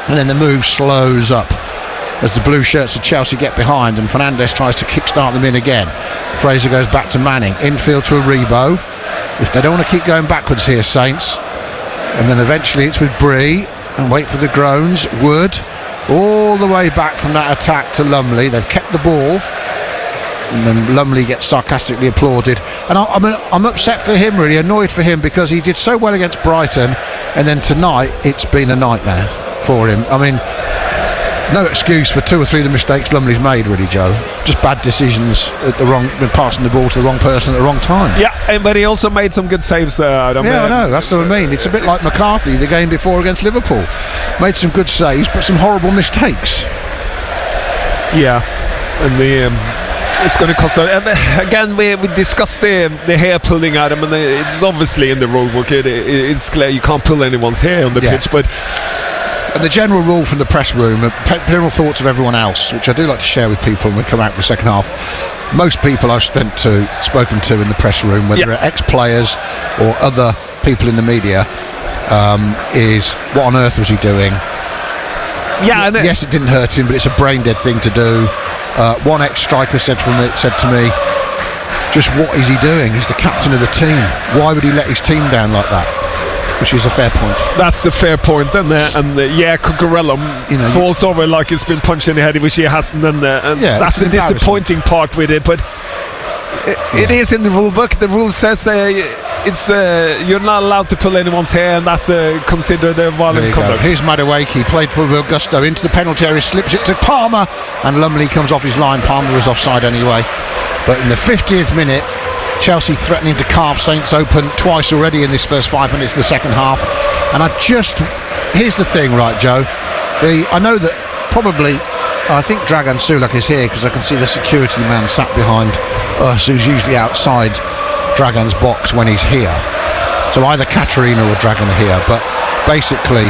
Speaker 2: And then the move slows up as the blue shirts of Chelsea get behind, and Fernandes tries to kickstart them in again. Fraser goes back to Manning. Infield to Aribo. If they don't want to keep going backwards here, Saints. And then eventually it's with Bree, and wait for the groans. Wood all the way back from that attack to Lumley. They've kept the ball, and then Lumley gets sarcastically applauded. And I'm upset for him, really annoyed for him, because he did so well against Brighton, and then tonight it's been a nightmare for him. I mean, no excuse for two or three of the mistakes Lumley's made, really, Joe. Just bad decisions at passing the ball to the wrong person at the wrong time.
Speaker 3: Yeah, but he also made some good saves there, Adam.
Speaker 2: Yeah, I know, that's what I mean. It's a bit like McCarthy the game before against Liverpool. Made some good saves, but some horrible mistakes.
Speaker 3: Yeah, and it's going to cost. Again, we discussed the hair pulling, Adam, and it's obviously in the rule book. It's clear you can't pull anyone's hair on the pitch, but.
Speaker 2: And the general rule from the press room, general thoughts of everyone else, which I do like to share with people when we come out for the second half. Most people I've spoken to in the press room, whether they're ex-players or other people in the media, is what on earth was he doing? Yeah, yes, it didn't hurt him, but it's a brain-dead thing to do. One ex-striker said to me, just what is he doing? He's the captain of the team. Why would he let his team down like that? Which is a fair point. That's the fair point, and Cucurella falls over like he's been punched in the head, which he hasn't, and that's the disappointing part with it. But it is in the rule book. The rule says it's you're not allowed to pull anyone's hair, and that's considered a violent conduct. Here's Madueke, played for Gusto into the penalty area, slips it to Palmer, and Lumley comes off his line. Palmer was offside anyway. But in the 50th minute, Chelsea threatening to carve Saints open twice already in this first 5 minutes of the second half. And here's the thing, right, Joe? I know that probably, I think Dragan Sulak is here because I can see the security man sat behind us, who's usually outside Dragan's box when he's here. So either Katerina or Dragan are here. But basically,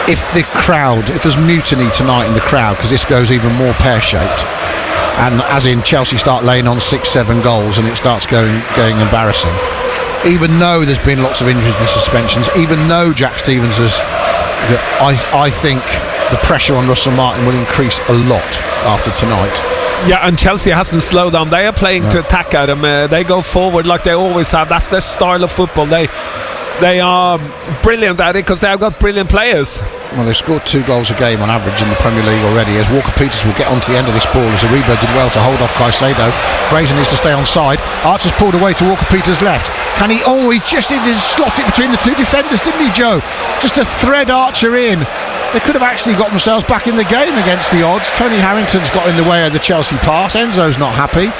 Speaker 2: if there's mutiny tonight in the crowd, because this goes even more pear-shaped, and as in Chelsea start laying on 6-7 goals and it starts going embarrassing, even though there's been lots of injuries and suspensions, even though Jack Stevens has, I think the pressure on Russell Martin will increase a lot after tonight. Yeah, and Chelsea hasn't slowed down. They are playing to attack at them. They go forward like they always have. That's their style of football. They
Speaker 3: they are brilliant at it because they have got brilliant players.
Speaker 2: Well, they've scored 2 goals a game on average in the Premier League already, as Walker-Peters will get onto the end of this ball as Aribo did well to hold off Caicedo. Fraser needs to stay on side. Archer's pulled away to Walker-Peters' left. Can he? Oh, he just needed to slot it between the 2 defenders, didn't he, Joe? Just to thread Archer in. They could have actually got themselves back in the game against the odds. Tony Harrington's got in the way of the Chelsea pass. Enzo's not happy.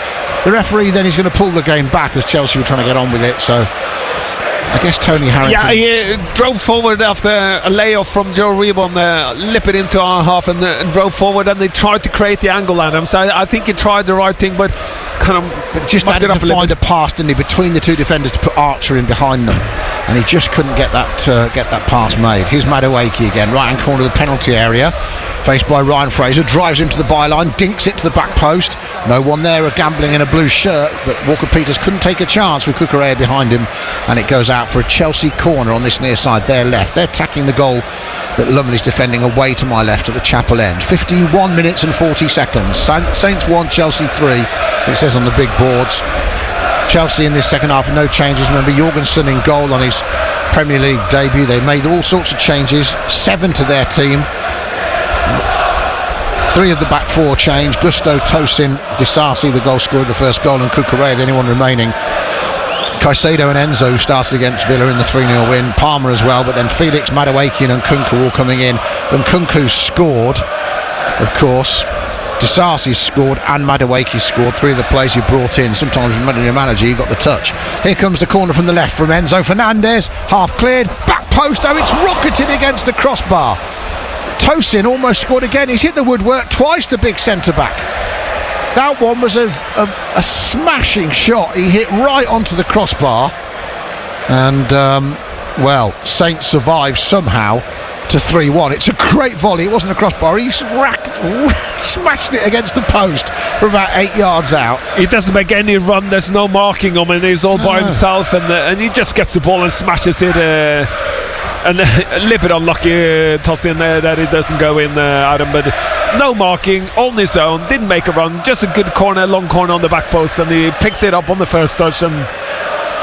Speaker 2: The referee then is going to pull the game back as Chelsea were trying to get on with it, so I guess Tony Harrington...
Speaker 3: Yeah, he drove forward after a layoff from Joe Reebon, lip it into our half and drove forward, and they tried to create the angle at him. So I think he tried the right thing, but kind of...
Speaker 2: But just had to find a pass, didn't he, between the 2 defenders to put Archer in behind them. And he just couldn't get that pass made. Here's Madueke again, right-hand corner of the penalty area. Faced by Ryan Fraser, drives him to the byline, dinks it to the back post. No one there, gambling in a blue shirt, but Walker-Peters couldn't take a chance with Cucurella behind him, and it goes out for a Chelsea corner on this near side, their left. They're attacking the goal that Lumley's defending away to my left at the chapel end. 51 minutes and 40 seconds. Saints 1, Chelsea 3, it says on the big boards. Chelsea in this second half, no changes. Remember, Jorgensen in goal on his Premier League debut. They made all sorts of changes, 7 to their team. 3 of the back 4 change. Gusto, Tosin, Disasi, the goal scorer, the first goal, and Cucurella, the only one remaining. Caicedo and Enzo started against Villa in the 3-0 win. Palmer as well, but then Felix, Madueke and Nkunku all coming in. And Nkunku scored, of course. Disasi scored and Madueke scored. 3 of the players you brought in. Sometimes when you're a manager, you got the touch. Here comes the corner from the left from Enzo Fernandez. Half cleared, back post. Oh, it's rocketed against the crossbar. Tosin almost scored again. He's hit the woodwork twice, the big centre-back. That one was a smashing shot. He hit right onto the crossbar. And, well, Saints survived somehow to 3-1. It's a great volley. It wasn't a crossbar. He smashed it against the post from about 8 yards out.
Speaker 3: He doesn't make any run. There's no marking him, and he's all by himself. And he just gets the ball and smashes it. And a little bit unlucky toss in there that it doesn't go in, Adam, but no marking, on his own, didn't make a run, just a good corner, long corner on the back post, and he picks it up on the first touch, and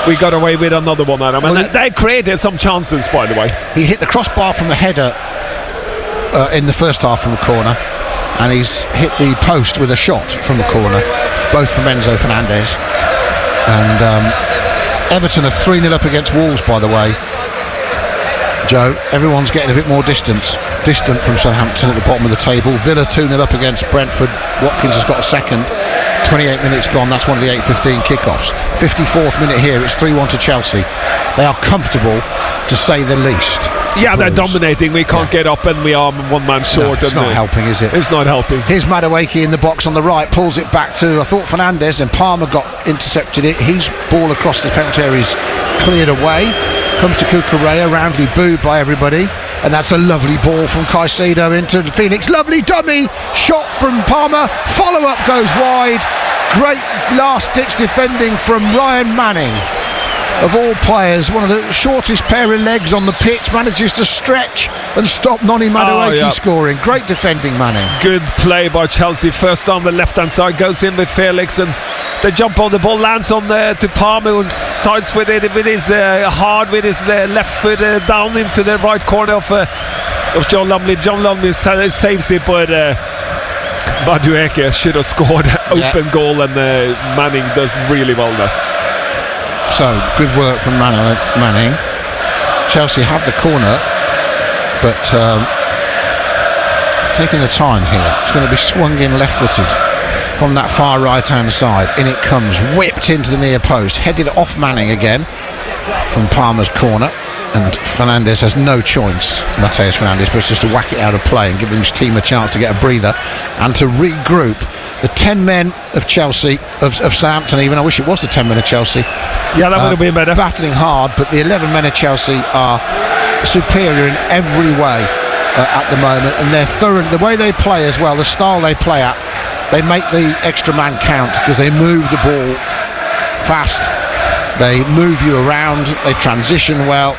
Speaker 3: we got away with another one, Adam. And they created some chances, by the way.
Speaker 2: He hit the crossbar from the header in the first half from the corner, and he's hit the post with a shot from the corner, both from Enzo Fernandez. And Everton are 3-0 up against Wolves, by the way. Joe, everyone's getting a bit more distant from Southampton at the bottom of the table. Villa 2-0 up against Brentford. Watkins has got a second. 28 minutes gone, that's one of the 8:15 kickoffs. 54th minute here, it's 3-1 to Chelsea. They are comfortable, to say the least.
Speaker 3: Yeah, they're dominating. We can't get up, and we are one man short.
Speaker 2: No, it's not helping, is it?
Speaker 3: It's not helping.
Speaker 2: Here's Madueke in the box on the right, pulls it back to, I thought, Fernandez, and Palmer intercepted it. His ball across the penalty area is cleared away. Comes to Cucurella, roundly booed by everybody, and that's a lovely ball from Caicedo into Felix. Lovely dummy shot from Palmer. Follow-up goes wide. Great last-ditch defending from Ryan Manning. Of all players, one of the shortest pair of legs on the pitch, manages to stretch and stop Noni Madueke scoring. Great defending, Manning.
Speaker 3: Good play by Chelsea. First on the left-hand side, goes in with Felix, and they jump on the ball, lands on to Palmer, who sides with it with his hard with his left foot down into the right corner of John Lumley. John Lumley saves it, but Madueke should have scored open goal, and Manning does really well there.
Speaker 2: So, good work from Manning. Chelsea have the corner, but taking the time here. It's going to be swung in left-footed from that far right-hand side. In it comes, whipped into the near post, headed off Manning again from Palmer's corner. And Fernandez has no choice, Mateus Fernandez, but it's just to whack it out of play and give his team a chance to get a breather and to regroup. The 10 men of Chelsea, of Southampton even, I wish it was the 10 men of Chelsea.
Speaker 3: Yeah, that would have been better.
Speaker 2: Battling hard, but the 11 men of Chelsea are superior in every way at the moment, and they're thorough. The way they play as well, the style they play at, they make the extra man count because they move the ball fast, they move you around, they transition well,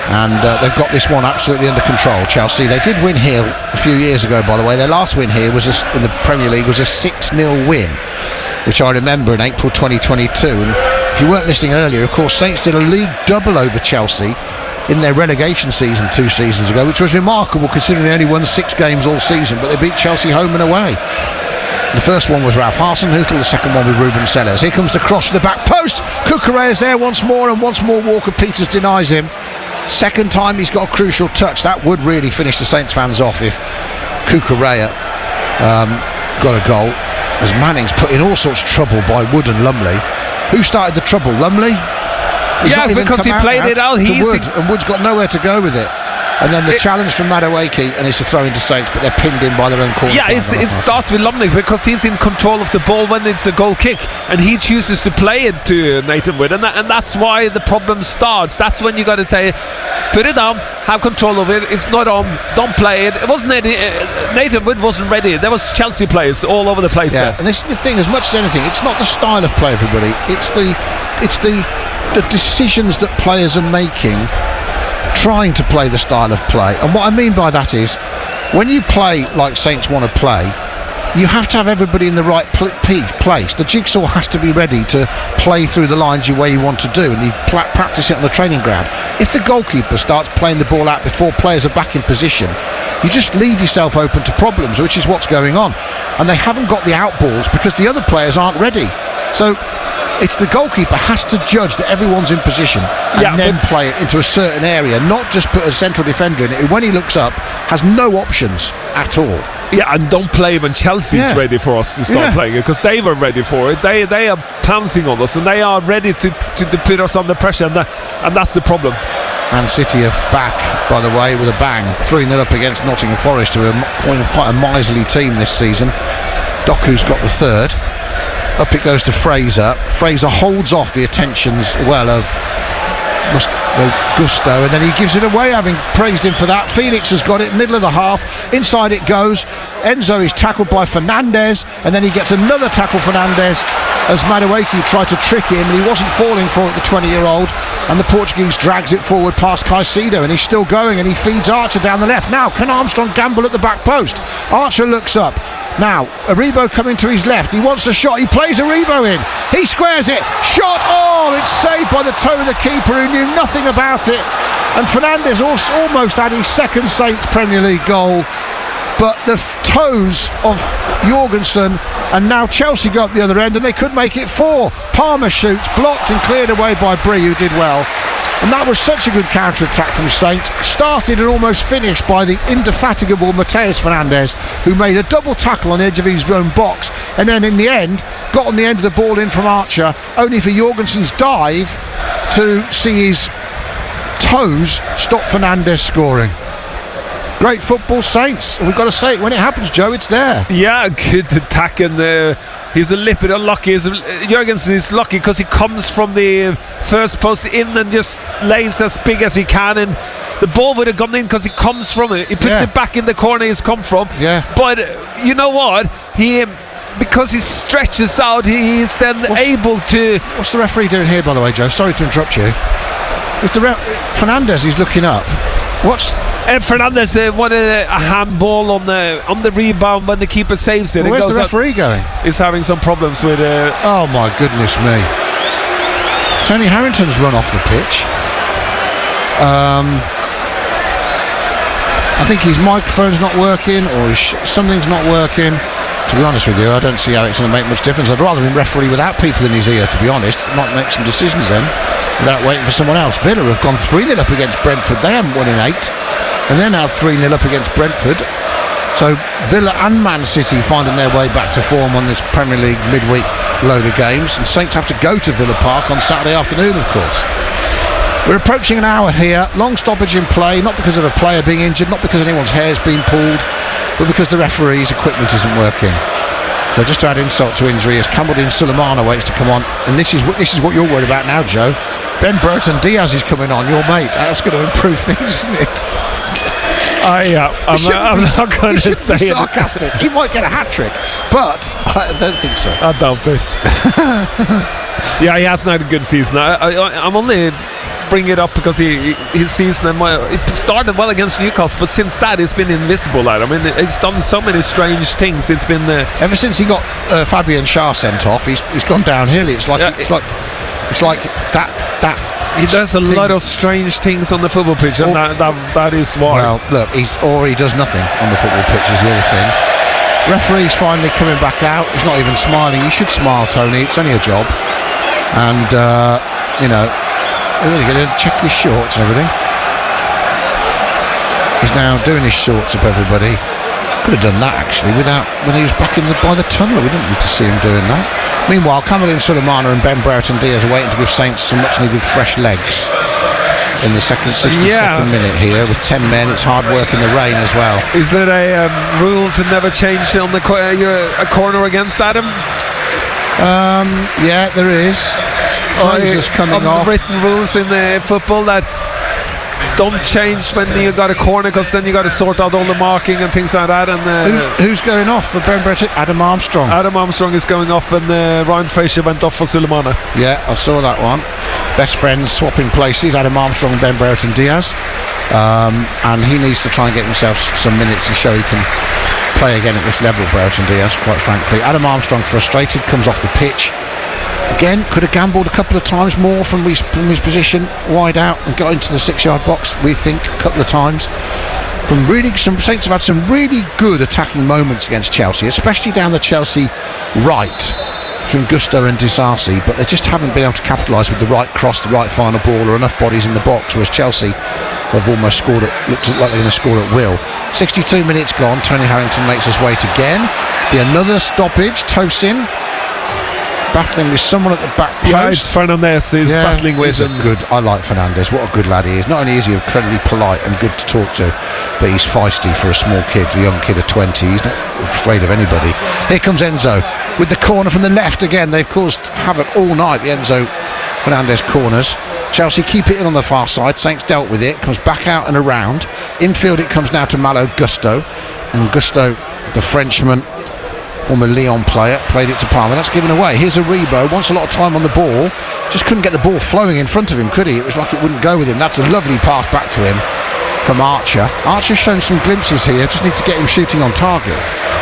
Speaker 2: and they've got this one absolutely under control. Chelsea, they did win here a few years ago, by the way. Their last win here was in the Premier League was a 6-0 win, which I remember in April 2022. And if you weren't listening earlier, of course, Saints did a league double over Chelsea in their relegation season 2 seasons ago, which was remarkable considering they only won 6 games all season, but they beat Chelsea home and away. The first one was Ralph Hasenhüttl, the second one with Ruben Sellers. Here comes the cross to the back post. Cucurella's there once more, and once more Walker-Peters denies him. Second time he's got a crucial touch. That would really finish the Saints fans off if Cucurella got a goal, as Manning's put in all sorts of trouble by Wood and Lumley. Who started the trouble? Lumley?
Speaker 3: Because he played it out.
Speaker 2: And Wood's got nowhere to go with it. And then the challenge from Madueke, and it's a throw into Saints, but they're pinned in by their own corner.
Speaker 3: Yeah, it starts with Lumley because he's in control of the ball when it's a goal kick, and he chooses to play it to Nathan Wood, and that's why the problem starts. That's when you got to say, put it down, have control of it. It's not on, don't play it. It wasn't Nathan Wood wasn't ready. There was Chelsea players all over the place.
Speaker 2: Yeah,
Speaker 3: there.
Speaker 2: and this is the thing. As much as anything, it's not the style of play, everybody. It's the decisions that players are making, trying to play the style of play. And what I mean by that is, when you play like Saints want to play, you have to have everybody in the right place. The jigsaw has to be ready to play through the lines where you want to do, and you practice it on the training ground. If the goalkeeper starts playing the ball out before players are back in position, you just leave yourself open to problems, which is what's going on. And they haven't got the out balls because the other players aren't ready. So it's the goalkeeper has to judge that everyone's in position and then play it into a certain area, not just put a central defender in it who, when he looks up, has no options at all.
Speaker 3: Yeah, and don't play when Chelsea's ready for us to start playing it, because they were ready for it. They are pouncing on us, and they are ready to put us under pressure, and that's the problem.
Speaker 2: Man City are back, by the way, with a bang, 3-0 up against Nottingham Forest, who are quite a miserly team this season. Doku's got the third. Up it goes to Fraser. Fraser holds off the attentions of Gusto, and then he gives it away, having praised him for that. Felix has got it, middle of the half, inside it goes. Enzo is tackled by Fernandes, and then he gets another tackle, Fernandes, as Madueke tried to trick him, and he wasn't falling for it, the 20-year-old, and the Portuguese drags it forward past Caicedo, and he's still going, and he feeds Archer down the left. Now, can Armstrong gamble at the back post? Archer looks up. Now, Aribo coming to his left. He wants the shot. He plays Aribo in. He squares it. Shot. Oh, it's saved by the toe of the keeper, who knew nothing about it. And Fernandes almost had his second Saints Premier League goal. But the toes of Jorgensen, and now Chelsea go up the other end, and they could make it 4. Palmer shoots, blocked and cleared away by Bree, who did well. And that was such a good counter-attack from Saints. Started and almost finished by the indefatigable Mateus Fernandes, who made a double tackle on the edge of his own box, and then in the end got on the end of the ball in from Archer, only for Jorgensen's dive to see his toes stop Fernandes scoring. Great football, Saints. We've got to say it when it happens, Joe. It's there.
Speaker 3: Yeah, good attack, and he's a little bit unlucky. Jorgensen is lucky because he comes from the first post in and just lays as big as he can, and the ball would have gone in because he comes from it. He puts it back in the corner he's come from.
Speaker 2: Yeah.
Speaker 3: But you know what? Because he stretches out, he is then able to.
Speaker 2: What's the referee doing here, by the way, Joe? Sorry to interrupt you. If Fernandes is looking up, what's?
Speaker 3: Fernandes wanted a handball on the rebound when the keeper saves it.
Speaker 2: Well, where's the referee going?
Speaker 3: He's having some problems with.
Speaker 2: Oh my goodness me! Tony Harrington's run off the pitch. I think his microphone's not working, or something's not working. To be honest with you, I don't see how it's going to make much difference. I'd rather him referee without people in his ear, to be honest. Might make some decisions then, without waiting for someone else. Villa have gone 3-0 up against Brentford. They haven't won in 8. And they're now 3-0 up against Brentford. So Villa and Man City finding their way back to form on this Premier League midweek load of games. And Saints have to go to Villa Park on Saturday afternoon, of course. We're approaching an hour here. Long stoppage in play, not because of a player being injured, not because anyone's hair's been pulled, but because the referee's equipment isn't working. So just to add insult to injury, as Kamaldeen Suleiman awaits to come on, and this is what you're worried about now, Joe. Ben Burton Diaz is coming on, your mate. That's going to improve things, isn't it?
Speaker 3: I'm not going to say it.
Speaker 2: Sarcastic. He might get a hat-trick, but I don't think so.
Speaker 3: I doubt it. Yeah, he hasn't had a good season. I'm only bringing it up because his season it started well against Newcastle, but since that he's been invisible. I mean, he's done so many strange things. It's been
Speaker 2: ever since he got Fabian Schär sent off, he's gone downhill. It's like that
Speaker 3: He does a lot of strange things on the football pitch, and that is why.
Speaker 2: Well, look, he does nothing on the football pitch is the other thing. Referee's finally coming back out. He's not even smiling. You should smile, Tony. It's only a job. And, you're really going to check his shorts and everything. He's now doing his shorts up, everybody. Could have done that, actually, when he was back by the tunnel. We didn't need to see him doing that. Meanwhile, Kamaldeen Sulemana and Ben Brereton Diaz are waiting to give Saints some much-needed fresh legs. In the 62nd minute here with 10 men. It's hard work in the rain as well.
Speaker 3: Is there a rule to never change on the a corner against Adam?
Speaker 2: Yeah, there is. Fraser's coming off.
Speaker 3: Written rules in the football that don't change when you got a corner, because then you got to sort out all the marking and things like that. And
Speaker 2: who's going off for Ben Brereton? Adam Armstrong.
Speaker 3: Adam Armstrong is going off, and Ryan Fraser went off for Sulemana.
Speaker 2: Yeah, I saw that one. Best friends swapping places, Adam Armstrong and Ben Brereton Diaz, and he needs to try and get himself some minutes and show he can play again at this level. Brereton Diaz, quite frankly. Adam Armstrong, frustrated, comes off the pitch again. Could have gambled a couple of times more from his position wide out and got into the 6-yard box. We think a couple of times. Some Saints have had some really good attacking moments against Chelsea, especially down the Chelsea right, from Gusto and Disasi, but they just haven't been able to capitalise with the right cross, the right final ball, or enough bodies in the box, whereas Chelsea have almost looked like they're going to score at will. 62 minutes gone. Tony Harrington makes his way to again. Be another stoppage. Tosin battling with someone at the back post.
Speaker 3: Yeah, it's Fernandez is battling with him.
Speaker 2: I like Fernandez. What a good lad he is. Not only is he incredibly polite and good to talk to, but he's feisty for a small kid, a young kid of 20. He's not afraid of anybody. Here comes Enzo with the corner from the left again. They've caused havoc all night, the Enzo Fernandez corners. Chelsea keep it in on the far side. Saints dealt with it. Comes back out and around. Infield it comes now to Malo Gusto. And Gusto, the Frenchman, former Lyon player, played it to Palmer. That's given away. Here's Aribo, wants a lot of time on the ball, just couldn't get the ball flowing in front of him, could he? It was like it wouldn't go with him. That's a lovely pass back to him from Archer's shown some glimpses here. Just need to get him shooting on target,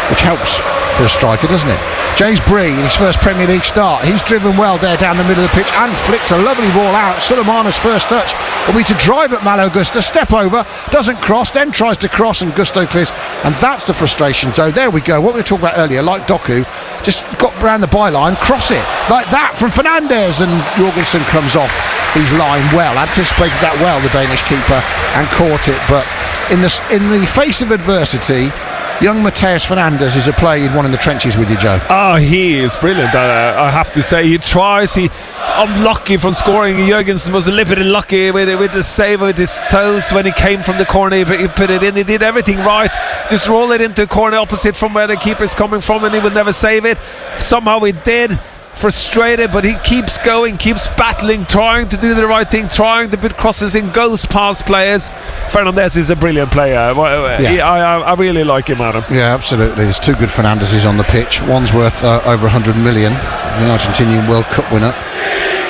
Speaker 2: which helps for a striker, doesn't it? James Bree in his first Premier League start, he's driven well there down the middle of the pitch and flicked a lovely ball out. Sulemana's first touch will be to drive at Malo Gusto, step over, doesn't cross, then tries to cross and Gusto clears, and that's the frustration. So there we go, what we were talking about earlier, like Doku, just got round the byline, cross it like that from Fernandez, and Jorgensen comes off his line well, anticipated that well, the Danish keeper, and caught it. But in the face of adversity, young Mateus Fernandez is a player you'd want in the trenches with you, Joe.
Speaker 3: Oh, he is brilliant. I have to say, he tries. He unlucky from scoring. Jurgensen was a little bit unlucky with the save with his toes when he came from the corner. He put it in. He did everything right. Just roll it into a corner opposite from where the keeper's coming from, and he would never save it. Somehow he did. Frustrated, but he keeps going, keeps battling, trying to do the right thing, trying to put crosses in, goes past players. Fernandez is a brilliant player. I really like him, Adam.
Speaker 2: Yeah, absolutely. There's two good Fernandezes on the pitch. One's worth over 100 million, the Argentinian World Cup winner,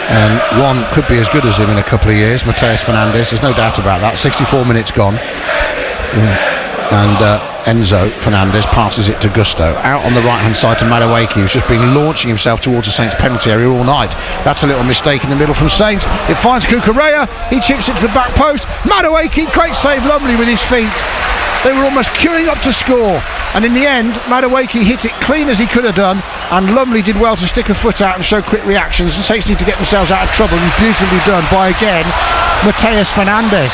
Speaker 2: and one could be as good as him in a couple of years. Mateus Fernandez, there's no doubt about that. 64 minutes gone. And Enzo Fernandez passes it to Gusto. Out on the right hand side to Madueke, who's just been launching himself towards the Saints penalty area all night. That's a little mistake in the middle from Saints. It finds Cucurella, he chips it to the back post. Madueke, great save, Lumley with his feet. They were almost queuing up to score, and in the end Madueke hit it clean as he could have done, and Lumley did well to stick a foot out and show quick reactions. And Saints need to get themselves out of trouble, and beautifully done by again Mateus Fernandez.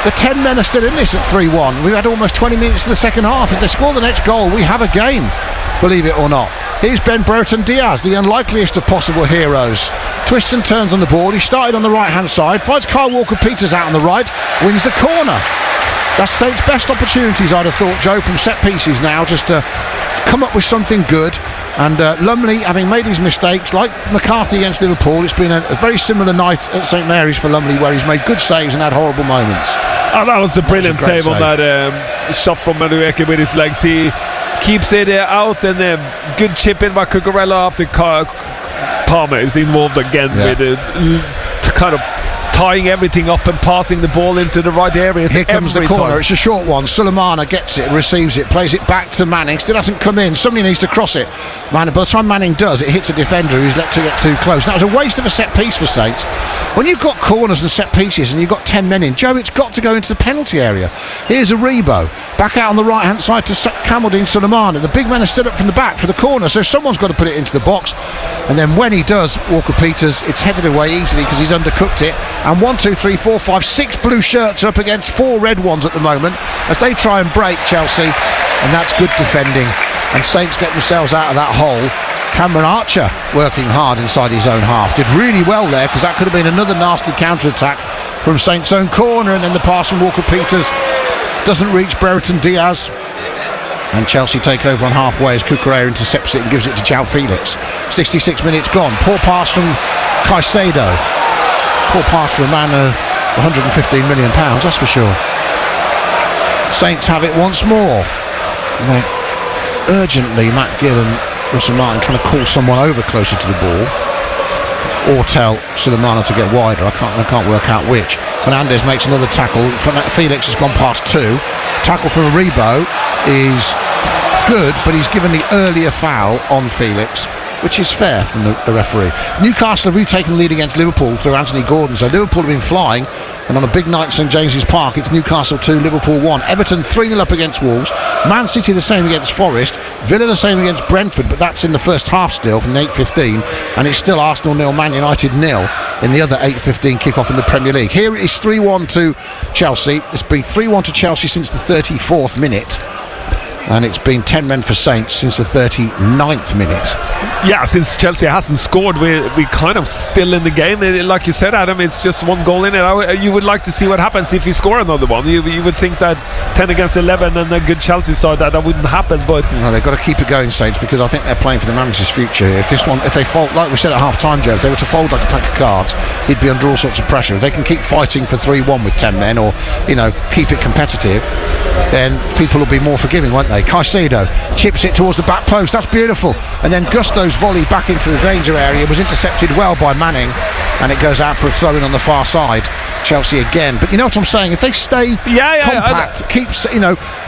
Speaker 2: The 10 men are still in this at 3-1. We've had almost 20 minutes in the second half. If they score the next goal, we have a game, believe it or not. Here's Ben Brereton Diaz, the unlikeliest of possible heroes. Twists and turns on the ball. He started on the right-hand side, finds Kyle Walker-Peters out on the right, wins the corner. That's Saints' best opportunities, I'd have thought, Joe, from set pieces now, just to come up with something good. And Lumley, having made his mistakes, like McCarthy against Liverpool, it's been a very similar night at St Mary's for Lumley, where he's made good saves and had horrible moments.
Speaker 3: Oh, that was a brilliant save on that shot from Madueke with his legs. He keeps it out, and good chip in by Cucurella after Palmer is involved again with kind of tying everything up and passing the ball into the right areas.
Speaker 2: Here comes the corner.
Speaker 3: Time.
Speaker 2: It's a short one. Sulemana gets it, receives it, plays it back to Manning. Still hasn't come in. Somebody needs to cross it. By the time Manning does, it hits a defender who's let to get too close. That was a waste of a set piece for Saints. When you've got corners and set pieces and you've got 10 men in, Joe, it's got to go into the penalty area. Here's a Rebo back out on the right hand side to Kamaldeen Sulemana. The big men are stood up from the back for the corner, so someone's got to put it into the box. And then when he does, Walker Peters, it's headed away easily because he's undercooked it. And 1, 2, 3, 4, 5, 6 blue shirts are up against 4 red ones at the moment as they try and break Chelsea, and that's good defending. And Saints get themselves out of that hole. Cameron Archer working hard inside his own half, did really well there because that could have been another nasty counter-attack from Saints' own corner, and then the pass from Walker Peters doesn't reach Brereton Diaz. And Chelsea take over on halfway as Cucurella intercepts it and gives it to João Felix. 66 minutes gone. Poor pass from Caicedo. Poor pass for a man of £115 million, that's for sure. Saints have it once more. Urgently, Matt Gill and Russell Martin trying to call someone over closer to the ball, or tell Sulemana to get wider. I can't work out which. Fernandes makes another tackle. Felix has gone past 2. Tackle from Rebo is good, but he's given the earlier foul on Felix, which is fair from the referee. Newcastle have retaken the lead against Liverpool through Anthony Gordon, so Liverpool have been flying, and on a big night at St James's Park, it's Newcastle 2, Liverpool 1. Everton 3-0 up against Wolves. Man City the same against Forest. Villa the same against Brentford, but that's in the first half still from 8:15, and it's still Arsenal 0, Man United 0 in the other 8:15 kick-off in the Premier League. Here it is 3-1 to Chelsea. It's been 3-1 to Chelsea since the 34th minute. And it's been 10 men for Saints since the 39th minute.
Speaker 3: Yeah, since Chelsea hasn't scored, we kind of still in the game. Like you said, Adam, it's just 1 goal in it. You would like to see what happens if we score another one. You would think that 10 against 11 and a good Chelsea side that wouldn't happen, but
Speaker 2: no, they've got to keep it going, Saints, because I think they're playing for the manager's future. If they fold, like we said at half time, Joe, if they were to fold like a pack of cards, he'd be under all sorts of pressure. If they can keep fighting for 3-1 with 10 men, or keep it competitive, then people will be more forgiving, won't they? Caicedo chips it towards the back post. That's beautiful. And then Gusto's volley back into the danger area was intercepted well by Manning, and it goes out for a throw-in on the far side. Chelsea again. But you know what I'm saying? If they stay compact,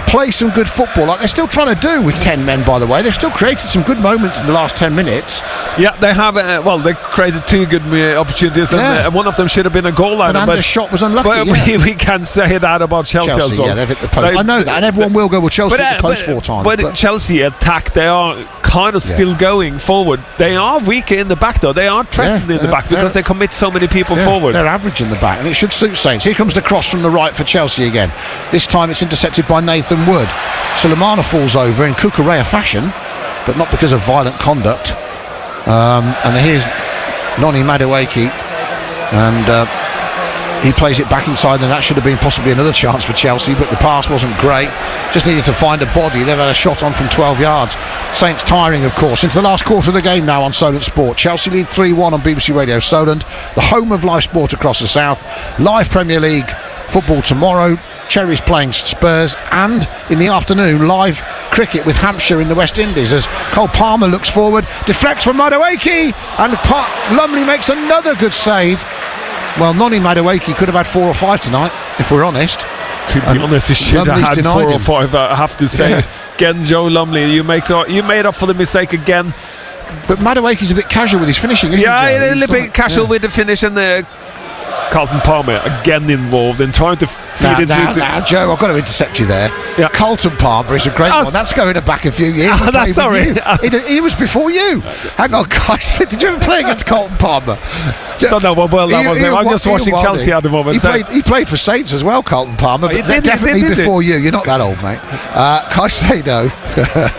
Speaker 2: play some good football, like they're still trying to do with 10 men, by the way. They've still created some good moments in the last 10 minutes.
Speaker 3: Yeah, they have. They created 2 good opportunities, and one of them should have been a goal line.
Speaker 2: Fernandes' shot was unlucky.
Speaker 3: But we can say that about Chelsea as well.
Speaker 2: Yeah, they've hit the post. I know that, and everyone will go, well, Chelsea hit the post 4 times.
Speaker 3: But Chelsea attack, they are kind of still going forward. They are weak in the back, though. They are threatened in the back because they commit so many people forward.
Speaker 2: They're average in the back, and it should suit Saints. Here comes the cross from the right for Chelsea again. This time it's intercepted by Nathan Wood. Sulemana falls over in Cucurella fashion, but not because of violent conduct. And here's Noni Madueke, and he plays it back inside, and that should have been possibly another chance for Chelsea, but the pass wasn't great. Just needed to find a body. They've had a shot on from 12 yards. Saints tiring, of course. Into the last quarter of the game now on Solent Sport. Chelsea lead 3-1 on BBC Radio Solent, the home of live sport across the south. Live Premier League football tomorrow. Cherries playing Spurs, and in the afternoon live cricket with Hampshire in the West Indies as Cole Palmer looks forward, deflects from Madueke, and Lumley makes another good save. Well, Noni Madueke could have had 4 or 5 tonight, if we're honest.
Speaker 3: To be honest, he should have had 4 or 5, I have to say. Again, Joe Lumley, you made up for the mistake again.
Speaker 2: But Madueke's a bit casual with his finishing, isn't he?
Speaker 3: Yeah, a little bit casual with the finish, and the Carlton Palmer again involved in trying to feed it through.
Speaker 2: Now, Joe, I've got to intercept you there.
Speaker 3: Yeah.
Speaker 2: Carlton Palmer is a great one. That's going back a few years. He was before you. Hang on, guys. Did you ever play against Carlton Palmer?
Speaker 3: Don't know what world that was. I'm just watching Chelsea at the moment.
Speaker 2: He played for Saints as well, Carlton Palmer, but definitely before you. You're not that old, mate. Caicedo.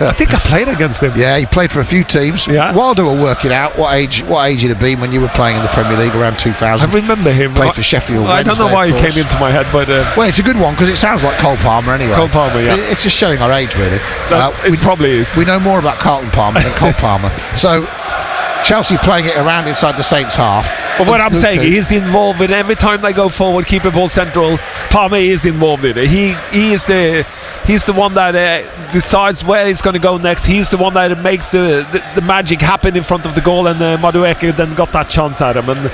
Speaker 3: I think I played against him.
Speaker 2: Yeah, he played for a few teams.
Speaker 3: Yeah.
Speaker 2: While they were working out what age you'd have been when you were playing in the Premier League around 2000.
Speaker 3: I remember him.
Speaker 2: Played for Sheffield
Speaker 3: I don't know why he came into my head, but
Speaker 2: well, it's a good one because it sounds like Cole Palmer anyway.
Speaker 3: Cole Palmer, yeah.
Speaker 2: It's just showing our age, really.
Speaker 3: It probably is.
Speaker 2: We know more about Carlton Palmer than Cole Palmer. So Chelsea playing it around inside the Saints half.
Speaker 3: But what I'm saying, he's involved in every time they go forward, keep the ball central. Palmer is involved in it. He's the one that decides where he's going to go next. He's the one that makes the magic happen in front of the goal, and Madueke then got that chance at him. And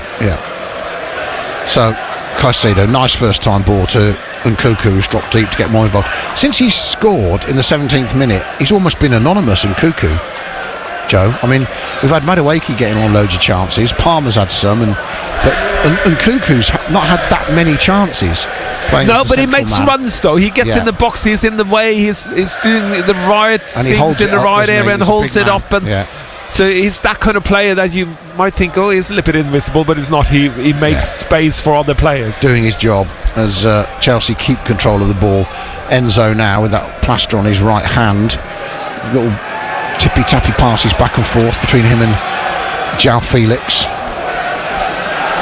Speaker 2: So Caicedo, nice first time ball to Nkunku, who's dropped deep to get more involved. Since he's scored in the 17th minute, he's almost been anonymous, Nkunku, Joe. I mean, we've had Madueke getting on loads of chances, Palmer's had some, but Nkunku's not had that many chances.
Speaker 3: No, but he makes runs though. He gets in the box, he's in the way, he's doing the right
Speaker 2: and
Speaker 3: things in the right area and holds it up. And so he's that kind of player that you might think, oh, he's a little bit invisible, but he's not. He makes space for other players.
Speaker 2: Doing his job as Chelsea keep control of the ball. Enzo now with that plaster on his right hand. Little tippy-tappy passes back and forth between him and João Felix.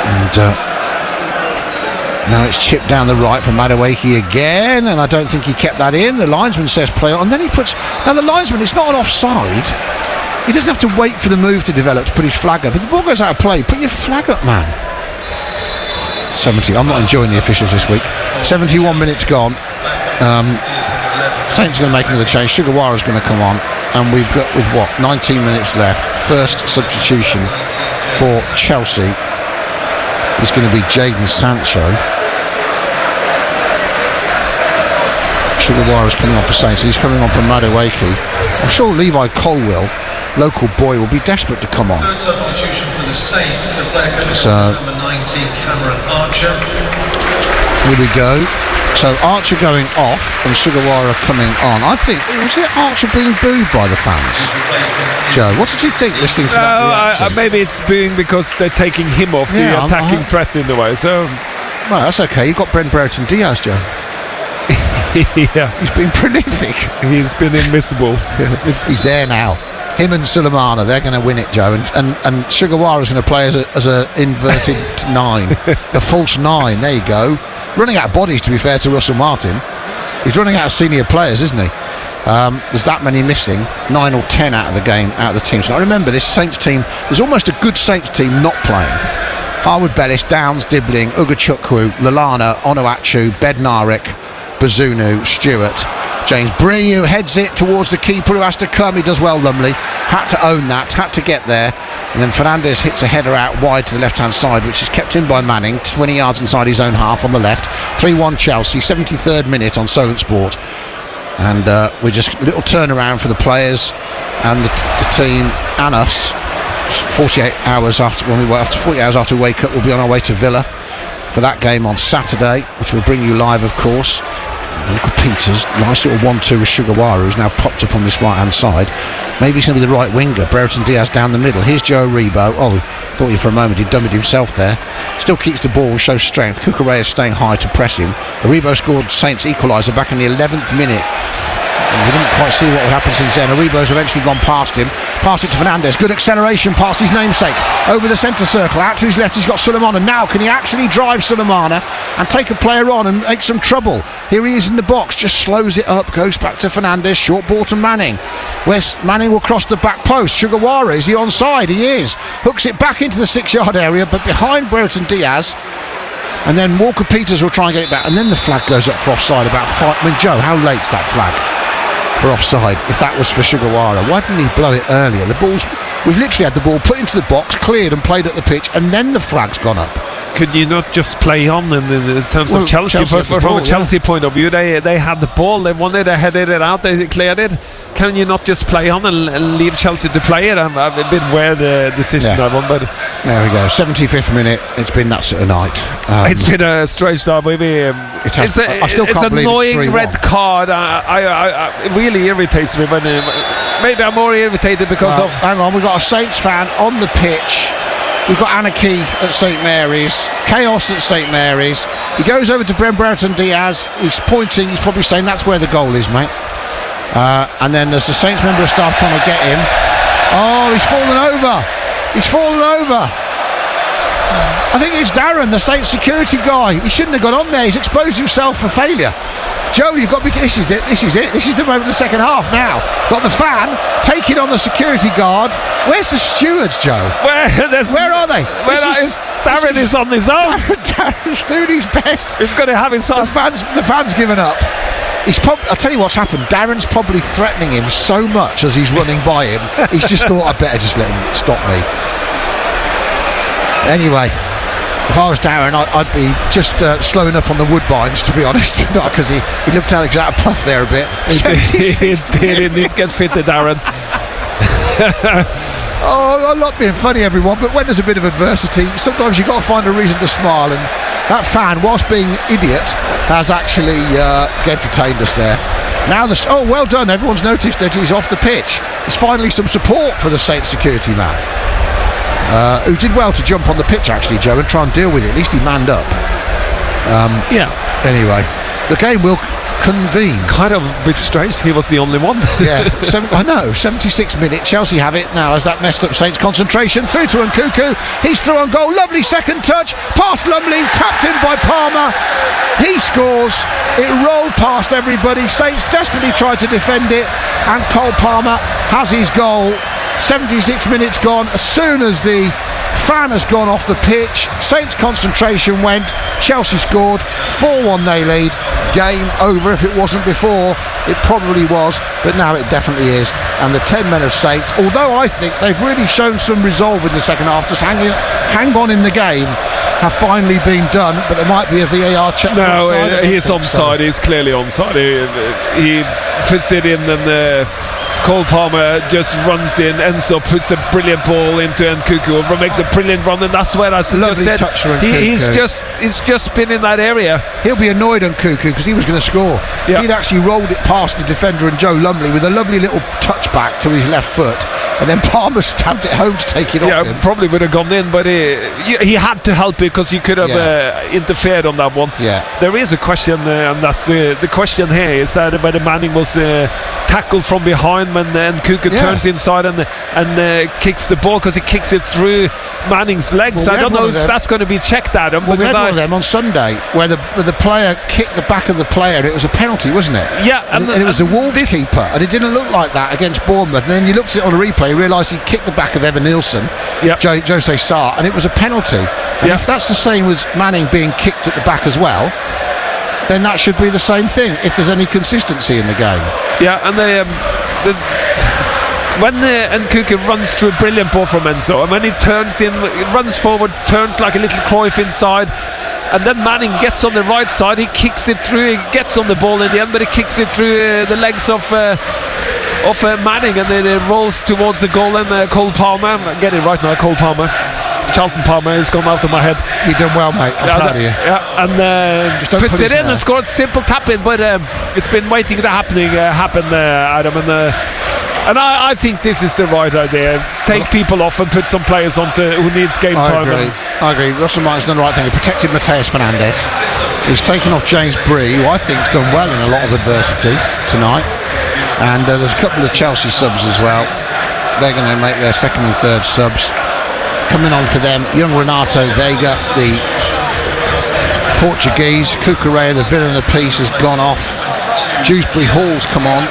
Speaker 2: And now it's chipped down the right from Madueke again, and I don't think he kept that in. The linesman says play on, and then he puts... Now the linesman, it's not an offside. He doesn't have to wait for the move to develop to put his flag up. If the ball goes out of play, put your flag up, man. 70. I'm not enjoying the officials this week. 71 minutes gone. Saints are going to make another change. Sugawara's going to come on, and we've got, with what, 19 minutes left, first substitution for Chelsea is going to be Jadon Sancho. Sugawara's coming on for Saints, and he's coming on for Madueke. I'm sure Levi Colwill, local boy, will be desperate to come on.
Speaker 11: Third substitution for the Saints, the player coming on number 19, Cameron Archer.
Speaker 2: Here we go. So Archer going off and Sugawara coming on. I think, was it Archer being booed by the fans? Joe, what did you think listening to that?
Speaker 3: Maybe it's booing because they're taking him off the attacking threat in the way. So,
Speaker 2: well, that's okay. You've got Brereton Diaz, Joe.
Speaker 3: Yeah,
Speaker 2: he's been prolific.
Speaker 3: He's been invisible.
Speaker 2: He's there now. Him and Sulemana, they're going to win it, Joe, and Sugawara's going to play as a inverted 9, a false 9. There you go. Running out of bodies, to be fair to Russell Martin. He's running out of senior players, isn't he? There's that many missing, 9 or 10 out of the game, out of the team. So I remember this Saints team. There's almost a good Saints team not playing. Harwood Bellis, Downs, Dibbling, Ugachukwu, Lallana, Onuachu, Bednarek, Bazunu, Stewart, James Breu heads it towards the keeper who has to come. He does well, Lumley. Had to own that, had to get there. And then Fernandes hits a header out wide to the left-hand side, which is kept in by Manning, 20 yards inside his own half on the left. 3-1 Chelsea, 73rd minute on Solent Sport. And we're just a little turnaround for the players and the team and us. 48 hours after, 48 hours after we wake up, we'll be on our way to Villa for that game on Saturday, which will bring you live, of course. Look at Peters, nice little 1-2 with Sugawara, who's now popped up on this right hand side. Maybe he's going to be the right winger. Brereton Diaz down the middle. Here's Joe Aribo. Oh, thought you for a moment he'd done it himself there. Still keeps the ball, shows strength. Cucurella staying high to press him. Aribo scored Saints equaliser back in the 11th minute. And we didn't quite see what would happen since then. Aribo's eventually gone past him. Pass it to Fernandes. Good acceleration past his namesake. Over the centre circle. Out to his left he's got Sulemana. Now can he actually drive Sulemana and take a player on and make some trouble? Here he is in the box. Just slows it up. Goes back to Fernandes. Short ball to Manning. Where's Manning will cross the back post. Sugawara, is he onside? He is. Hooks it back into the 6-yard area, but behind Brereton Diaz. And then Walker Peters will try and get it back. And then the flag goes up for offside about 5. I mean, Joe, how late's that flag for offside? If that was for Sugawara, why didn't he blow it earlier? We've literally had the ball put into the box, cleared and played at the pitch, and then the flag's gone up.
Speaker 3: Could you not just play on in terms of Chelsea? From a Chelsea point of view, they had the ball, they wanted, they headed it out, they cleared it. Can you not just play on and leave Chelsea to play it? I've been aware the decision that one, but
Speaker 2: there we go. 75th minute. It's been that sort of night.
Speaker 3: It's been a strange start. Maybe it's an annoying red card. It really irritates me. But maybe I'm more irritated because of.
Speaker 2: Hang on, we've got a Saints fan on the pitch. We've got anarchy at St Mary's, chaos at St Mary's. He goes over to Brereton Diaz. He's pointing. He's probably saying that's where the goal is, mate. And then there's the Saints member of staff trying to get him. Oh, he's fallen over. He's fallen over. I think it's Darren, the Saints security guy. He shouldn't have got on there. He's exposed himself for failure. Joe, you've got to be. This is it. This is it. This is the moment of the second half now. Got the fan taking on the security guard. Where's the stewards, Joe? Where are they?
Speaker 3: Darren is on his own.
Speaker 2: Darren's doing his best.
Speaker 3: He's going to have his own.
Speaker 2: The fans given up. I'll tell you what's happened. Darren's probably threatening him so much as he's running by him. He's just thought, I better just let him stop me. Anyway, If I was Darren, I'd be just slowing up on the woodbines, to be honest, because he looked out of puff there a bit.
Speaker 3: He needs to get fitted, Darren.
Speaker 2: Oh, I'm not being funny, everyone, but when there's a bit of adversity, sometimes you've got to find a reason to smile, and that fan, whilst being idiot, has actually entertained us there. Now well done, everyone's noticed that he's off the pitch. There's finally some support for the Saints security man, who did well to jump on the pitch, actually, Joe, and try and deal with it. At least he manned up. Anyway, the game will convene.
Speaker 3: Kind of a bit strange, he was the only one.
Speaker 2: Yeah, I know, 76 minutes, Chelsea have it now as that messed up Saints concentration. Through to Nkunku, he's through on goal, lovely second touch, past Lumley, tapped in by Palmer, he scores, it rolled past everybody, Saints desperately tried to defend it, and Cole Palmer has his goal. 76 minutes gone, as soon as the fan has gone off the pitch, Saints concentration went, Chelsea scored, 4-1 they lead, game over. If it wasn't before, it probably was, but now it definitely is. And the 10 men of Saints, although I think they've really shown some resolve in the second half, just hang on in the game, have finally been done, but there might be a VAR check.
Speaker 3: No, he's onside, he's clearly onside. He puts it in, and Cole Palmer just runs in. Enzo puts a brilliant ball into Nkunku, makes a brilliant run, and that's where I just said he's just been in that area.
Speaker 2: He'll be annoyed on Nkunku because he was going to score. He'd actually rolled it past the defender and Joe Lumley with a lovely little touchback to his left foot, and then Palmer stabbed it home to take it off him.
Speaker 3: Probably would have gone in, but he had to help it because he could have interfered on that one. There is a question, and that's the question here, is that whether Manning was tackled from behind when Nkunku turns inside and kicks the ball, because he kicks it through Manning's legs. I don't know if that's going to be checked, Adam.
Speaker 2: Well, we had one of them on Sunday where the player kicked the back of the player, and it was a penalty, wasn't it?
Speaker 3: Yeah,
Speaker 2: and it was the Wolves keeper, and it didn't look like that against Bournemouth. And then you looked at it on a replay, you realised he kicked the back of Evan Nielsen, Jose Sarr, and it was a penalty. And if that's the same as Manning being kicked at the back as well, then that should be the same thing if there's any consistency in the game.
Speaker 3: Yeah, and when Nkunku runs through a brilliant ball from Enzo, and when he turns in, runs forward, turns like a little Cruyff inside, and then Manning gets on the right side, he kicks it through, he gets on the ball in the end, but he kicks it through the legs of Manning, and then it rolls towards the goal, and Cole Palmer, I'm getting it right now, Cole Palmer, Charlton Palmer has gone out of my head.
Speaker 2: You've done well, mate. I'm proud of you.
Speaker 3: Yeah, and puts it in and scored. Simple tap in, but it's been waiting to happen, Adam. And I think this is the right idea. Take people off and put some players on who needs game time.
Speaker 2: I agree. Russell Martin's done the right thing. He protected Mateus Fernandes. He's taken off James Bree, who I think's done well in a lot of adversity tonight. And there's a couple of Chelsea subs as well. They're going to make their second and third subs. Coming on for them, young Renato Veiga, the Portuguese. Cucurella, the villain of the piece, has gone off. Dewsbury Hall's come on.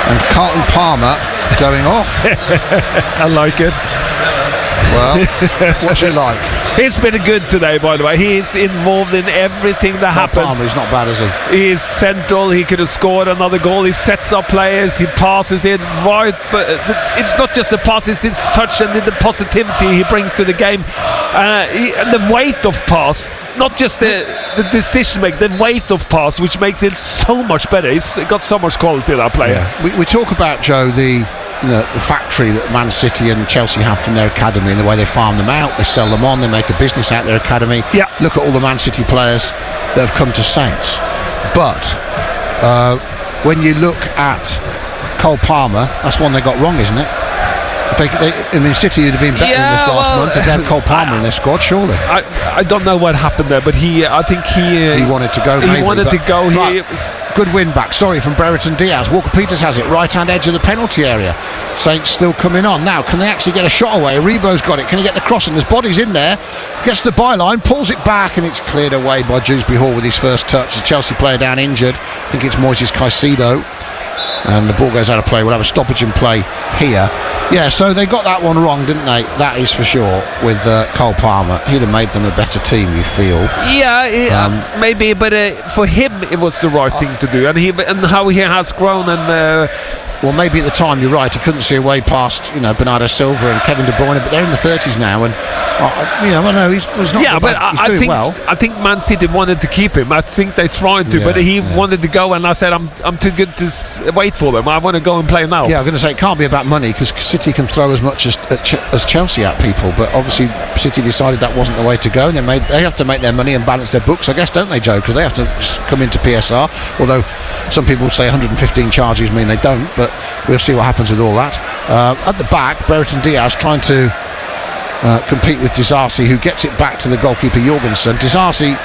Speaker 2: And Carlton Palmer going off.
Speaker 3: I like it.
Speaker 2: Well, what do you like?
Speaker 3: He's been good today, by the way. He's involved in everything that happens.
Speaker 2: Palmer, he's not bad, is he?
Speaker 3: He is central. He could have scored another goal. He sets up players. He passes it right. But it's not just the pass, it's his touch and the positivity he brings to the game. The weight of pass, not just the decision making, the weight of pass, which makes it so much better. He's got so much quality, that player.
Speaker 2: Yeah. We talk about, Joe, the factory that Man City and Chelsea have from their academy, and the way they farm them out, they sell them on, they make a business out of their academy. Look at all the Man City players that have come to Saints. But when you look at Cole Palmer, that's one they got wrong, isn't it? City would have been better in this last month if they had Cole Palmer in their squad, surely.
Speaker 3: I don't know what happened there, but I think he
Speaker 2: wanted to go.
Speaker 3: He wanted to go.
Speaker 2: Right. Good win back. Sorry, from Brereton Diaz. Walker Peters has it, right hand edge of the penalty area. Saints still coming on now. Can they actually get a shot away? Rebo's got it. Can he get the crossing? There's bodies in there. Gets to the byline, pulls it back, and it's cleared away by Dewsbury Hall with his first touch. The Chelsea player down injured. I think it's Moises Caicedo. And the ball goes out of play. We'll have a stoppage in play here. Yeah, so they got that one wrong, didn't they? That is for sure, with Cole Palmer. He'd have made them a better team, you feel.
Speaker 3: Yeah, maybe, but for him it was the right thing to do. And how he has grown, and
Speaker 2: Well, maybe at the time you're right. He couldn't see a way past, Bernardo Silva and Kevin De Bruyne, but they're in the 30s now, and I know he's not.
Speaker 3: Yeah, but
Speaker 2: he's
Speaker 3: I
Speaker 2: doing
Speaker 3: think
Speaker 2: well.
Speaker 3: I think Man City wanted to keep him. I think they tried to, but he wanted to go, and I said, I'm too good to wait for them. I want to go and play now.
Speaker 2: Yeah, I'm going to say it can't be about money, because City can throw as much as Chelsea at people, but obviously City decided that wasn't the way to go, and they have to make their money and balance their books, I guess, don't they, Joe? Because they have to come into PSR. Although some people say 115 charges mean they don't, but we'll see what happens with all that. At the back, Brereton Diaz trying to compete with Disasi, who gets it back to the goalkeeper Jorgensen. Disasi,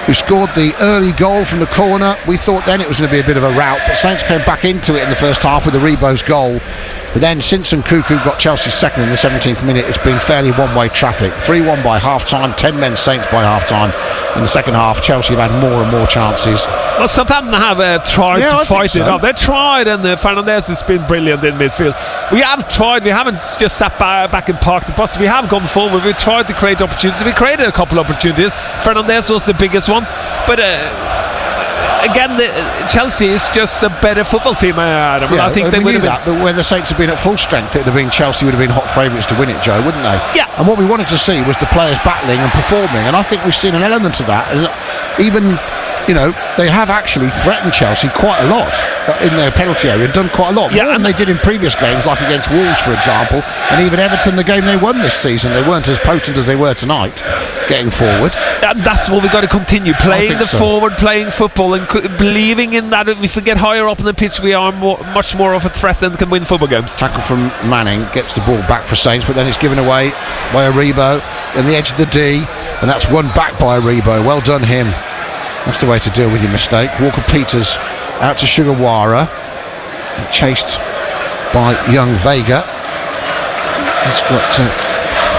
Speaker 2: who scored the early goal from the corner. We thought then it was going to be a bit of a rout, but Saints came back into it in the first half with Aribo's goal. But then Simpson Cuckoo got Chelsea's second in the 17th minute. It's been fairly one-way traffic. 3-1 by half-time, 10 men Saints by half-time. In the second half, Chelsea have had more and more chances.
Speaker 3: Well, Southampton have tried to fight it up. They tried, and Fernandes has been brilliant in midfield. We have tried. We haven't just sat back and parked the bus. We have gone forward. We tried to create opportunities. We created a couple of opportunities. Fernandes was the biggest one. But again, Chelsea is just a better football team, Adam.
Speaker 2: Yeah,
Speaker 3: I think they would have
Speaker 2: that, but where the Saints have been at full strength, it would have been Chelsea would have been hot favourites to win it, Joe, wouldn't they?
Speaker 3: Yeah.
Speaker 2: And what we wanted to see was the players battling and performing, and I think we've seen an element of that. Even, they have actually threatened Chelsea quite a lot in their penalty area, and done quite a lot more than they did in previous games, like against Wolves, for example, and even Everton, the game they won this season. They weren't as potent as they were tonight, getting forward.
Speaker 3: And that's what we've got to continue, playing forward, playing football, and believing in that if we get higher up on the pitch, we are much more of a threat and can win football games.
Speaker 2: Tackle from Manning gets the ball back for Saints, but then it's given away by Aribo in the edge of the D, and that's won back by Aribo. Well done him. That's the way to deal with your mistake. Walker-Peters out to Sugawara, chased by young Vega.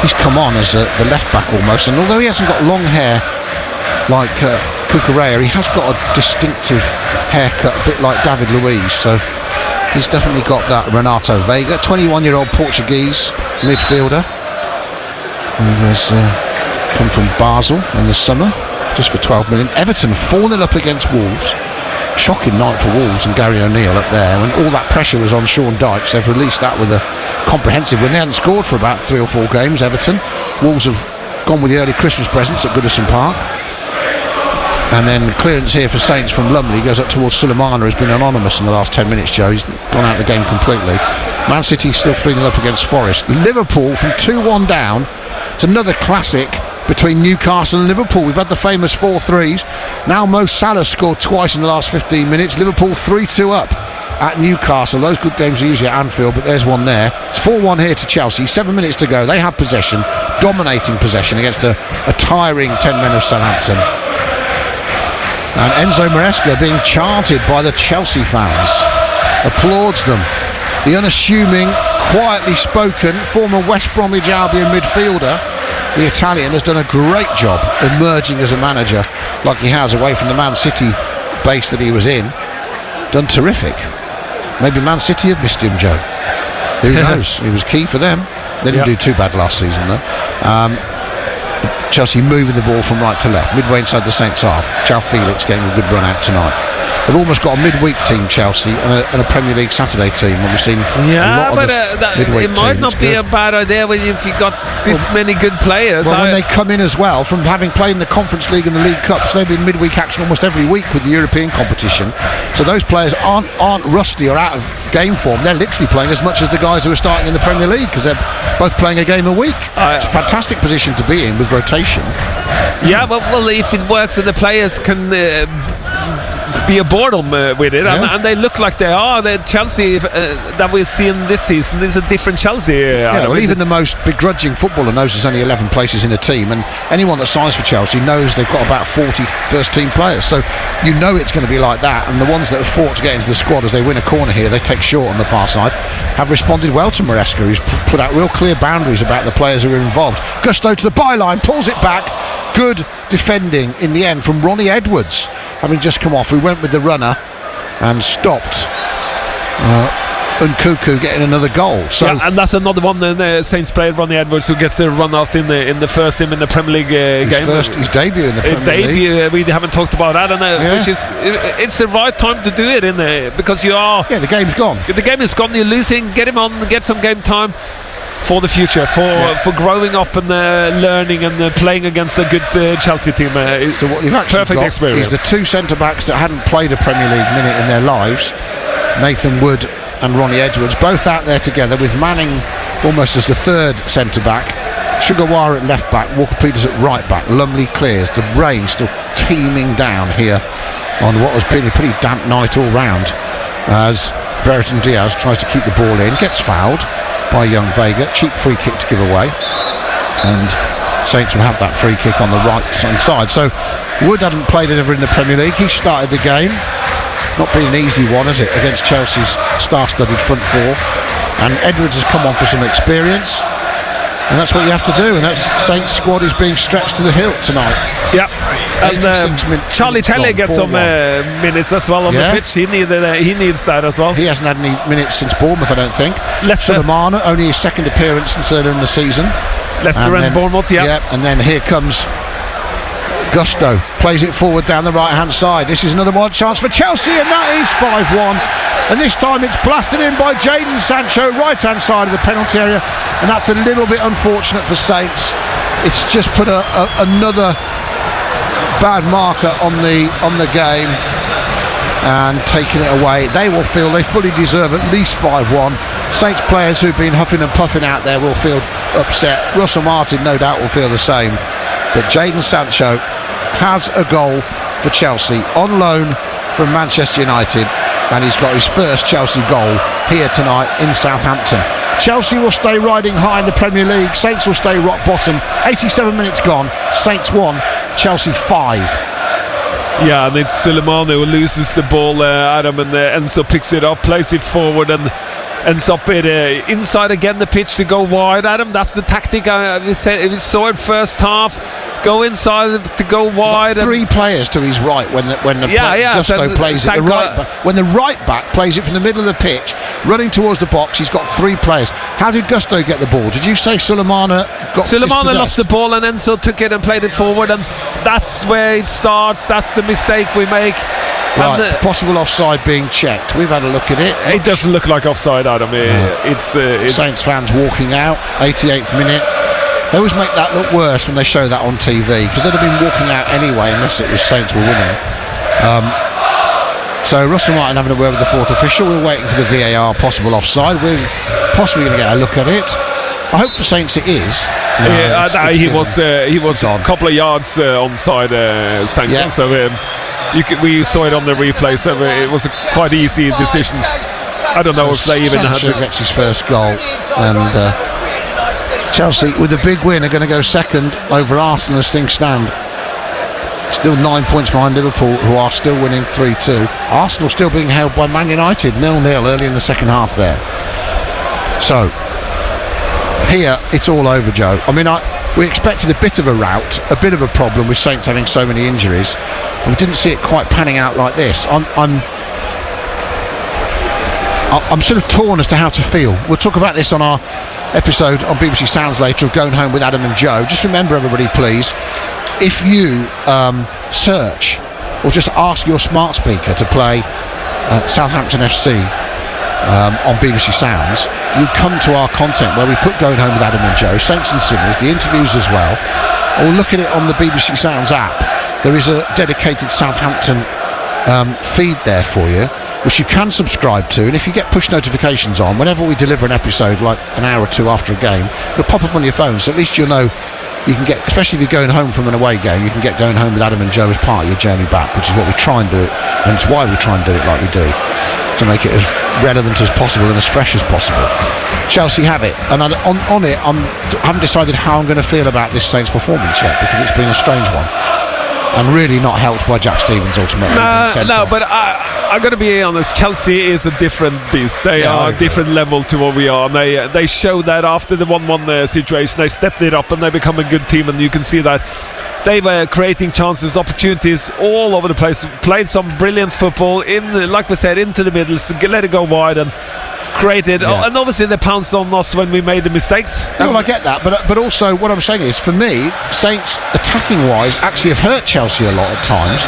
Speaker 2: He's come on as the left back almost, and although he hasn't got long hair like Cucurella, he has got a distinctive haircut, a bit like David Luiz, so he's definitely got that. Renato Vega, 21-year-old Portuguese midfielder, who has come from Basel in the summer, just for 12 million. Everton 4-0 up against Wolves. Shocking night for Wolves and Gary O'Neill up there. When all that pressure was on Sean Dykes, they've released that with a comprehensive win. They hadn't scored for about 3 or 4 games, Everton. Wolves have gone with the early Christmas presents at Goodison Park. And then clearance here for Saints from Lumley, goes up towards Sulemana, who's been anonymous in the last 10 minutes, Joe. He's gone out of the game completely. Man City still 3-0 up against Forest. Liverpool from 2-1 down. It's another classic between Newcastle and Liverpool. We've had the famous 4-3s. Now Mo Salah scored twice in the last 15 minutes. Liverpool 3-2 up at Newcastle. Those good games are usually at Anfield, but there's one there. It's 4-1 here to Chelsea. 7 minutes to go. They have possession, dominating possession against a tiring 10 men of Southampton. And Enzo Maresca being chanted by the Chelsea fans. Applauds them. The unassuming, quietly spoken former West Bromwich Albion midfielder, the Italian, has done a great job emerging as a manager like he has away from the Man City base that he was in. Done terrific. Maybe Man City have missed him, Joe. Who knows? He was key for them. They didn't do too bad last season, though. Chelsea moving the ball from right to left, midway inside the Saints half. João Felix getting a good run out tonight. They've almost got a midweek team, Chelsea, and a Premier League Saturday team. When we've seen a lot of midweek
Speaker 3: it might
Speaker 2: teams.
Speaker 3: not be a bad idea if you've got this many good players.
Speaker 2: Well, when they come in as well, from having played in the Conference League and the League Cups, they've been midweek action almost every week with the European competition. So those players aren't rusty or out of game form. They're literally playing as much as the guys who are starting in the Premier League, because they're both playing a game a week. It's a fantastic position to be in with rotation.
Speaker 3: Yeah, well, if it works and the players can be a boredom with it, and they look like they are. The Chelsea that we've seen this season is a different Chelsea.
Speaker 2: Well, even the most begrudging footballer knows there's only 11 places in a team, and anyone that signs for Chelsea knows they've got about 40 first-team players. So you know it's going to be like that. And the ones that have fought to get into the squad, as they win a corner here, they take short on the far side, have responded well to Maresca, who's put out real clear boundaries about the players who are involved. Gusto to the byline, pulls it back. Good defending in the end from Ronnie Edwards, having just come off. We went with the runner and stopped Nkunku getting another goal. So
Speaker 3: and that's another one. The Saints player Ronnie Edwards, who gets the run out in the first team in the Premier League game.
Speaker 2: His debut in the Premier League.
Speaker 3: We haven't talked about that, which is it's the right time to do it because you are.
Speaker 2: Yeah, the game's gone.
Speaker 3: The game is gone. You're losing. Get him on. Get some game time for the future, for growing up and learning and playing against a good Chelsea team.
Speaker 2: So what you've actually
Speaker 3: perfect
Speaker 2: got
Speaker 3: experience.
Speaker 2: is the two centre backs that hadn't played a Premier League minute in their lives, Nathan Wood and Ronnie Edwards, both out there together, with Manning almost as the third centre back, Sugawara at left back, Walker Peters at right back. Lumley clears. The rain still teeming down here on what has been a pretty damp night all round, as Brereton Diaz tries to keep the ball in, gets fouled by Young Vega. Cheap free kick to give away, and Saints will have that free kick on the right hand side. So Wood hadn't played it ever in the Premier League. He started the game. Not been an easy one, has it, against Chelsea's star-studded front four. And Edwards has come on for some experience, and that's what you have to do. And that Saints squad is being stretched to the hilt tonight.
Speaker 3: Yeah, and Charlie Taylor gets some minutes as well on the pitch. He needs that as well.
Speaker 2: He hasn't had any minutes since Bournemouth, I don't think.
Speaker 3: Leicester.
Speaker 2: Sulemana, only his second appearance since earlier in the season.
Speaker 3: Leicester and Bournemouth,
Speaker 2: and then here comes Gusto, plays it forward down the right hand side. This is another wide chance for Chelsea, and that is 5-1, and this time it's blasted in by Jadon Sancho, right hand side of the penalty area, and that's a little bit unfortunate for Saints. It's just put another bad marker on the game and taken it away. They will feel they fully deserve at least 5-1. Saints players who've been huffing and puffing out there will feel upset. Russell Martin no doubt will feel the same, but Jadon Sancho has a goal for Chelsea on loan from Manchester United, and he's got his first Chelsea goal here tonight in Southampton. Chelsea will stay riding high in the Premier League. Saints will stay rock bottom. 87 minutes gone. Saints 1, Chelsea 5.
Speaker 3: Yeah, and it's Sulemana who loses the ball, Adam, and Enzo picks it up, plays it forward, and ends up inside again the pitch to go wide. Adam, that's the tactic we saw in first half. Go inside to go wide.
Speaker 2: Three players to his right when Gusto plays it. When the right back plays it from the middle of the pitch, running towards the box, he's got three players. How did Gusto get the ball? Did you say Sulemana
Speaker 3: lost the ball and Enzo took it and played it forward, and that's where it starts. That's the mistake we make.
Speaker 2: Right, possible offside being checked. We've had a look at it.
Speaker 3: It doesn't look like offside, Adam. It's
Speaker 2: Saints fans walking out. 88th minute. They always make that look worse when they show that on TV, because they'd have been walking out anyway unless it was Saints were winning. So Russell Martin having a word with the fourth official. We're waiting for the VAR possible offside. We're possibly going to get a look at it. I hope for Saints it is.
Speaker 3: He was a couple of yards onside Sancho.
Speaker 2: Yeah.
Speaker 3: So we saw it on the replay. So it was a quite easy decision. I don't know if they even had
Speaker 2: Sancho gets his first goal, and Chelsea, with a big win, are going to go second over Arsenal as things stand. Still 9 points behind Liverpool, who are still winning 3-2. Arsenal still being held by Man United 0-0 early in the second half there. So here it's all over, Joe. I mean, we expected a bit of a rout, a bit of a problem with Saints having so many injuries, and we didn't see it quite panning out like this. I'm sort of torn as to how to feel. We'll talk about this on our episode on BBC Sounds later of Going Home with Adam and Joe. Just remember, everybody, please, if you search or just ask your smart speaker to play Southampton FC on BBC Sounds, you come to our content where we put Going Home with Adam and Joe, Saints and Sinners, the interviews as well, or look at it on the BBC Sounds app. There is a dedicated Southampton feed there for you, which you can subscribe to, and if you get push notifications on whenever we deliver an episode, like an hour or two after a game, it'll pop up on your phone, so at least you'll know you can get, especially if you're going home from an away game, you can get Going Home with Adam and Joe as part of your journey back, which is what we try and do, and it's why we try and do it like we do, to make it as relevant as possible and as fresh as possible. Chelsea have it, and on it I haven't decided how I'm going to feel about this Saints performance yet, because it's been a strange one, and really not helped by Jack Stevens ultimately.
Speaker 3: No, but I got to be honest, Chelsea is a different beast. They are a different level to what we are, and they showed that after the 1-1 situation. They stepped it up and they become a good team, and you can see that they were creating chances, opportunities all over the place, played some brilliant football in, like we said, into the middle, let it go wide, and created, and obviously they pounced on us when we made the mistakes.
Speaker 2: Well, I get that, but also what I'm saying is, for me, Saints attacking wise actually have hurt Chelsea a lot at times.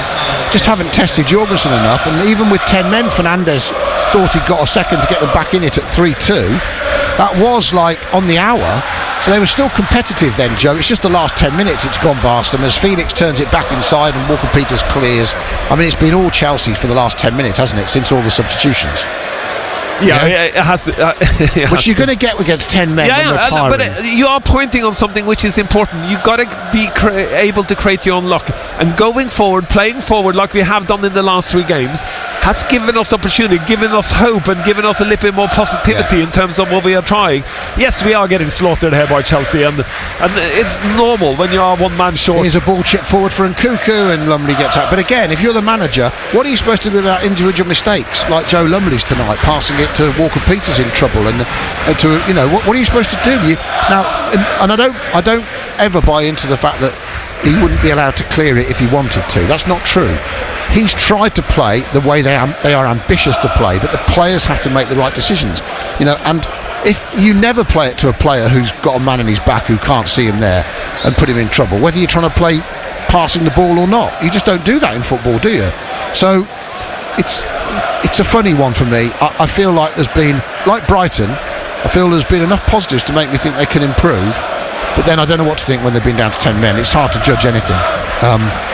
Speaker 2: Just haven't tested Jorgensen enough, and even with 10 men, Fernandes thought he'd got a second to get them back in it at 3-2. That was like on the hour, so they were still competitive then, Joe. It's just the last 10 minutes it's gone past them as Felix turns it back inside and Walker-Peters clears. I mean, it's been all Chelsea for the last 10 minutes, hasn't it, since all the substitutions?
Speaker 3: It has.
Speaker 2: Which you're going to get against 10 men.
Speaker 3: But you are pointing on something which is important. You've got to be able to create your own luck, and going forward, playing forward like we have done in the last 3 games, has given us opportunity, given us hope, and given us a little bit more positivity in terms of what we are trying. Yes, we are getting slaughtered here by Chelsea, and it's normal when you are one man short.
Speaker 2: Here's a ball chip forward for Nkunku, and Lumley gets out. But again, if you're the manager, what are you supposed to do about individual mistakes like Joe Lumley's tonight, passing it to Walker-Peters in trouble, and to what are you supposed to do? I don't ever buy into the fact that he wouldn't be allowed to clear it if he wanted to. That's not true. He's tried to play the way they are ambitious to play, but the players have to make the right decisions. And if you never play it to a player who's got a man in his back who can't see him there and put him in trouble, whether you're trying to play passing the ball or not, you just don't do that in football, do you? So it's a funny one for me. I feel like there's been, like Brighton, I feel there's been enough positives to make me think they can improve, but then I don't know what to think when they've been down to 10 men. It's hard to judge anything.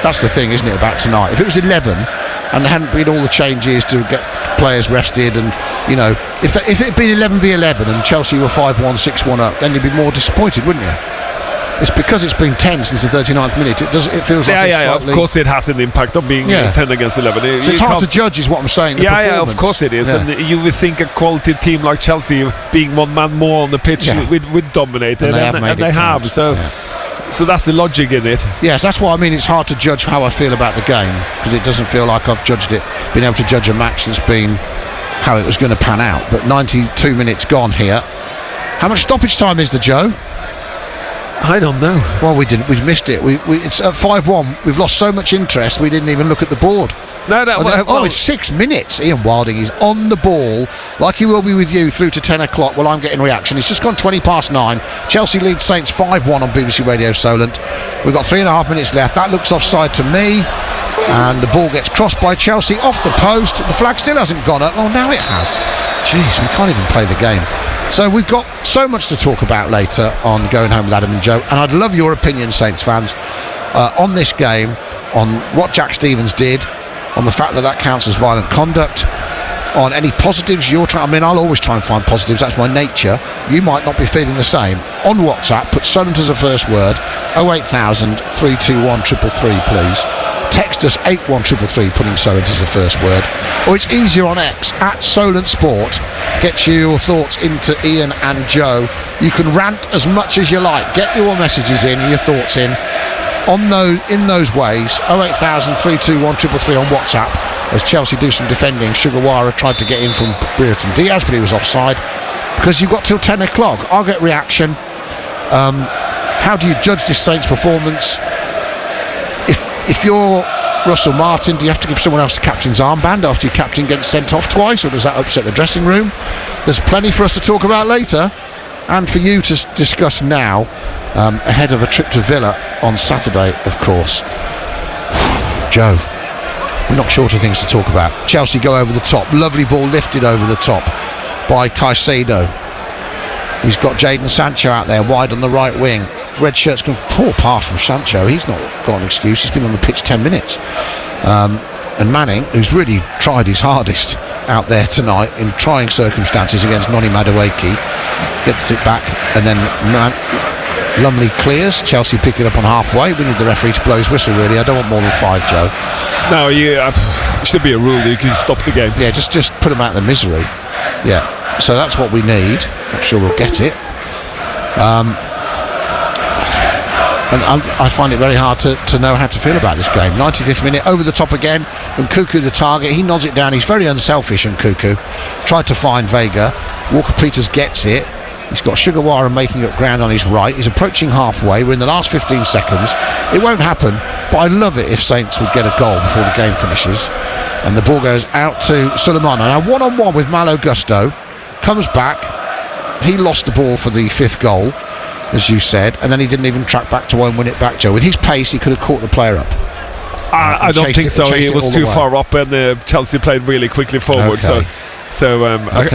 Speaker 2: That's the thing, isn't it, about tonight? If it was 11 and there hadn't been all the changes to get players rested, and if it had been 11v11 and Chelsea were 5-1, 6-1 up, then you'd be more disappointed, wouldn't you? It's because it's been 10 since the 39th minute. It feels like
Speaker 3: of course it has an impact on being 10 against 11.
Speaker 2: So it's hard to judge, is what I'm saying.
Speaker 3: Of course it is. And you would think a quality team like Chelsea, being one man more on the pitch, would dominate it, and they have. So that's the logic in it.
Speaker 2: Yes, that's what I mean. It's hard to judge how I feel about the game, because it doesn't feel like I've been able to judge a match that's been how it was going to pan out. But 92 minutes gone here. How much stoppage time is there, Joe?
Speaker 3: I don't know.
Speaker 2: Well, we missed it. It's at 5-1. We've lost so much interest, we didn't even look at the board. It's 6 minutes. Ian Wilding is on the ball, like he will be with you through to 10 o'clock. Well, I'm getting reaction. It's just gone 9:20. Chelsea lead Saints 5-1 on BBC Radio Solent. We've got 3.5 minutes left. That looks offside to me. And the ball gets crossed by Chelsea off the post. The flag still hasn't gone up. Oh, now it has. Jeez, we can't even play the game. So we've got so much to talk about later on Going Home with Adam and Joe, and I'd love your opinion, Saints fans, on this game, on what Jack Stevens did, on the fact that counts as violent conduct, on any positives you're trying. I mean, I'll always try and find positives, that's my nature. You might not be feeling the same. On WhatsApp, put Solent as a first word, 08000 321 333, please. Text us 81333, putting Solent as the first word, or it's easier on X at Solent Sport. Get your thoughts into Ian and Joe. You can rant as much as you like. Get your messages in, your thoughts in those ways. 08000 321 333 on WhatsApp. As Chelsea do some defending, Sugawara tried to get in from Brereton Diaz, but he was offside. Because you've got till 10 o'clock. I'll get reaction. How do you judge this Saints performance? If you're Russell Martin, do you have to give someone else the captain's armband after your captain gets sent off twice, or does that upset the dressing room? There's plenty for us to talk about later, and for you to discuss now, ahead of a trip to Villa on Saturday, of course. Joe, we're not short of things to talk about. Chelsea go over the top. Lovely ball lifted over the top by Caicedo. He's got Jadon Sancho out there wide on the right wing. Red shirt's gone. Poor pass from Sancho. He's not got an excuse. He's been on the pitch 10 minutes. And Manning, who's really tried his hardest out there tonight in trying circumstances against Noni Madueke, gets it back, and then Lumley clears. Chelsea pick it up on halfway. We need the referee to blow his whistle, really. I don't want more than 5, Joe.
Speaker 3: No, it should be a rule that you can stop the game.
Speaker 2: Yeah, just put them out of the misery. Yeah, so that's what we need. I'm sure we'll get it. And I find it very hard to know how to feel about this game. 95th minute, over the top again, and Nkunku the target. He nods it down. He's very unselfish, Nkunku. Tried to find Vega. Walker-Peters gets it. He's got Sugawara making up ground on his right. He's approaching halfway. We're in the last 15 seconds. It won't happen, but I love it if Saints would get a goal before the game finishes. And the ball goes out to Suleiman. Now, one-on-one with Malo Gusto. comes back. He lost the ball for the 5th goal, as you said, and then he didn't even track back to win it back, Joe. With his pace, he could have caught the player up.
Speaker 3: I don't think so. He was too far up, and Chelsea played really quickly forward.
Speaker 2: Okay.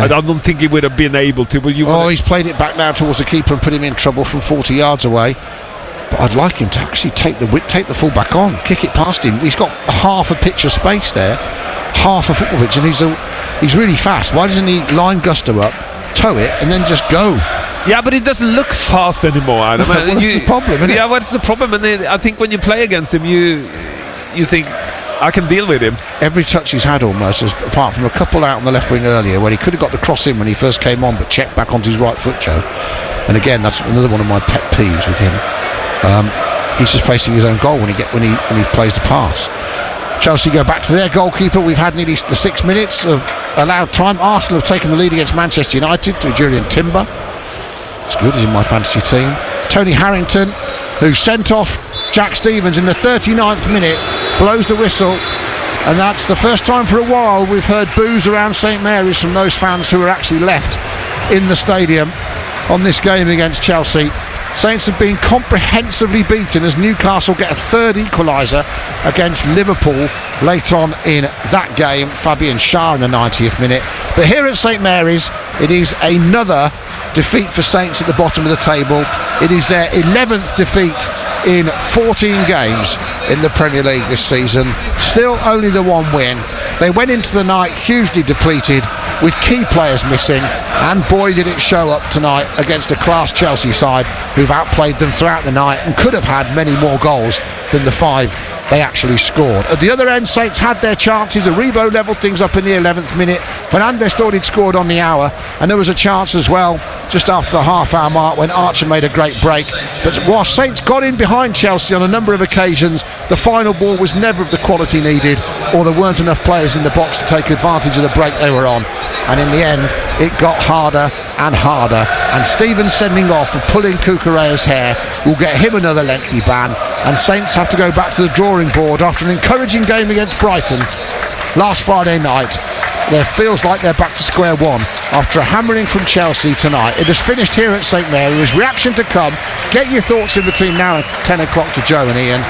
Speaker 3: I don't think he would have been able to. But
Speaker 2: he's played it back now towards the keeper and put him in trouble from 40 yards away. But I'd like him to actually take the full back on, kick it past him. He's got half a pitch of space there, half a football pitch, and he's really fast. Why doesn't he line Gusto up, tow it, and then just go?
Speaker 3: Yeah, but he doesn't look fast anymore, Adam.
Speaker 2: What's the problem?
Speaker 3: Yeah, what's the problem? And I think when you play against him, you think, I can deal with him.
Speaker 2: Every touch he's had almost, apart from a couple out on the left wing earlier when he could have got the cross in when he first came on, but checked back onto his right foot, Joe. And again, that's another one of my pet peeves with him. He's just facing his own goal when he plays the pass. Chelsea go back to their goalkeeper. We've had nearly the 6 minutes of allowed time. Arsenal have taken the lead against Manchester United through Julian Timber. It's good, he's in my fantasy team. Tony Harrington, who sent off Jack Stevens in the 39th minute, blows the whistle, and that's the first time for a while we've heard boos around St Mary's from those fans who are actually left in the stadium on this game against Chelsea. Saints have been comprehensively beaten as Newcastle get a 3rd equaliser against Liverpool late on in that game. Fabian Schär in the 90th minute. But here at St Mary's, it is another defeat for Saints at the bottom of the table. It is their 11th defeat in 14 games in the Premier League this season. Still only the 1 win. They went into the night hugely depleted, with key players missing, and boy did it show up tonight against a class Chelsea side who've outplayed them throughout the night and could have had many more goals than the 5 they actually scored. At the other end, Saints had their chances. Aribo levelled things up in the 11th minute. Fernandes thought he'd scored on the hour, and there was a chance as well just after the half-hour mark when Archer made a great break. But while Saints got in behind Chelsea on a number of occasions, the final ball was never of the quality needed, or there weren't enough players in the box to take advantage of the break they were on. And in the end, it got harder and harder, and Stevens sending off and pulling Cucurella's hair will get him another lengthy ban, and Saints have to go back to the drawing board after an encouraging game against Brighton last Friday night. It feels like they're back to square one after a hammering from Chelsea tonight. It has finished here at St Mary's. Reaction to come. Get your thoughts in between now and 10 o'clock to Joe and Ian.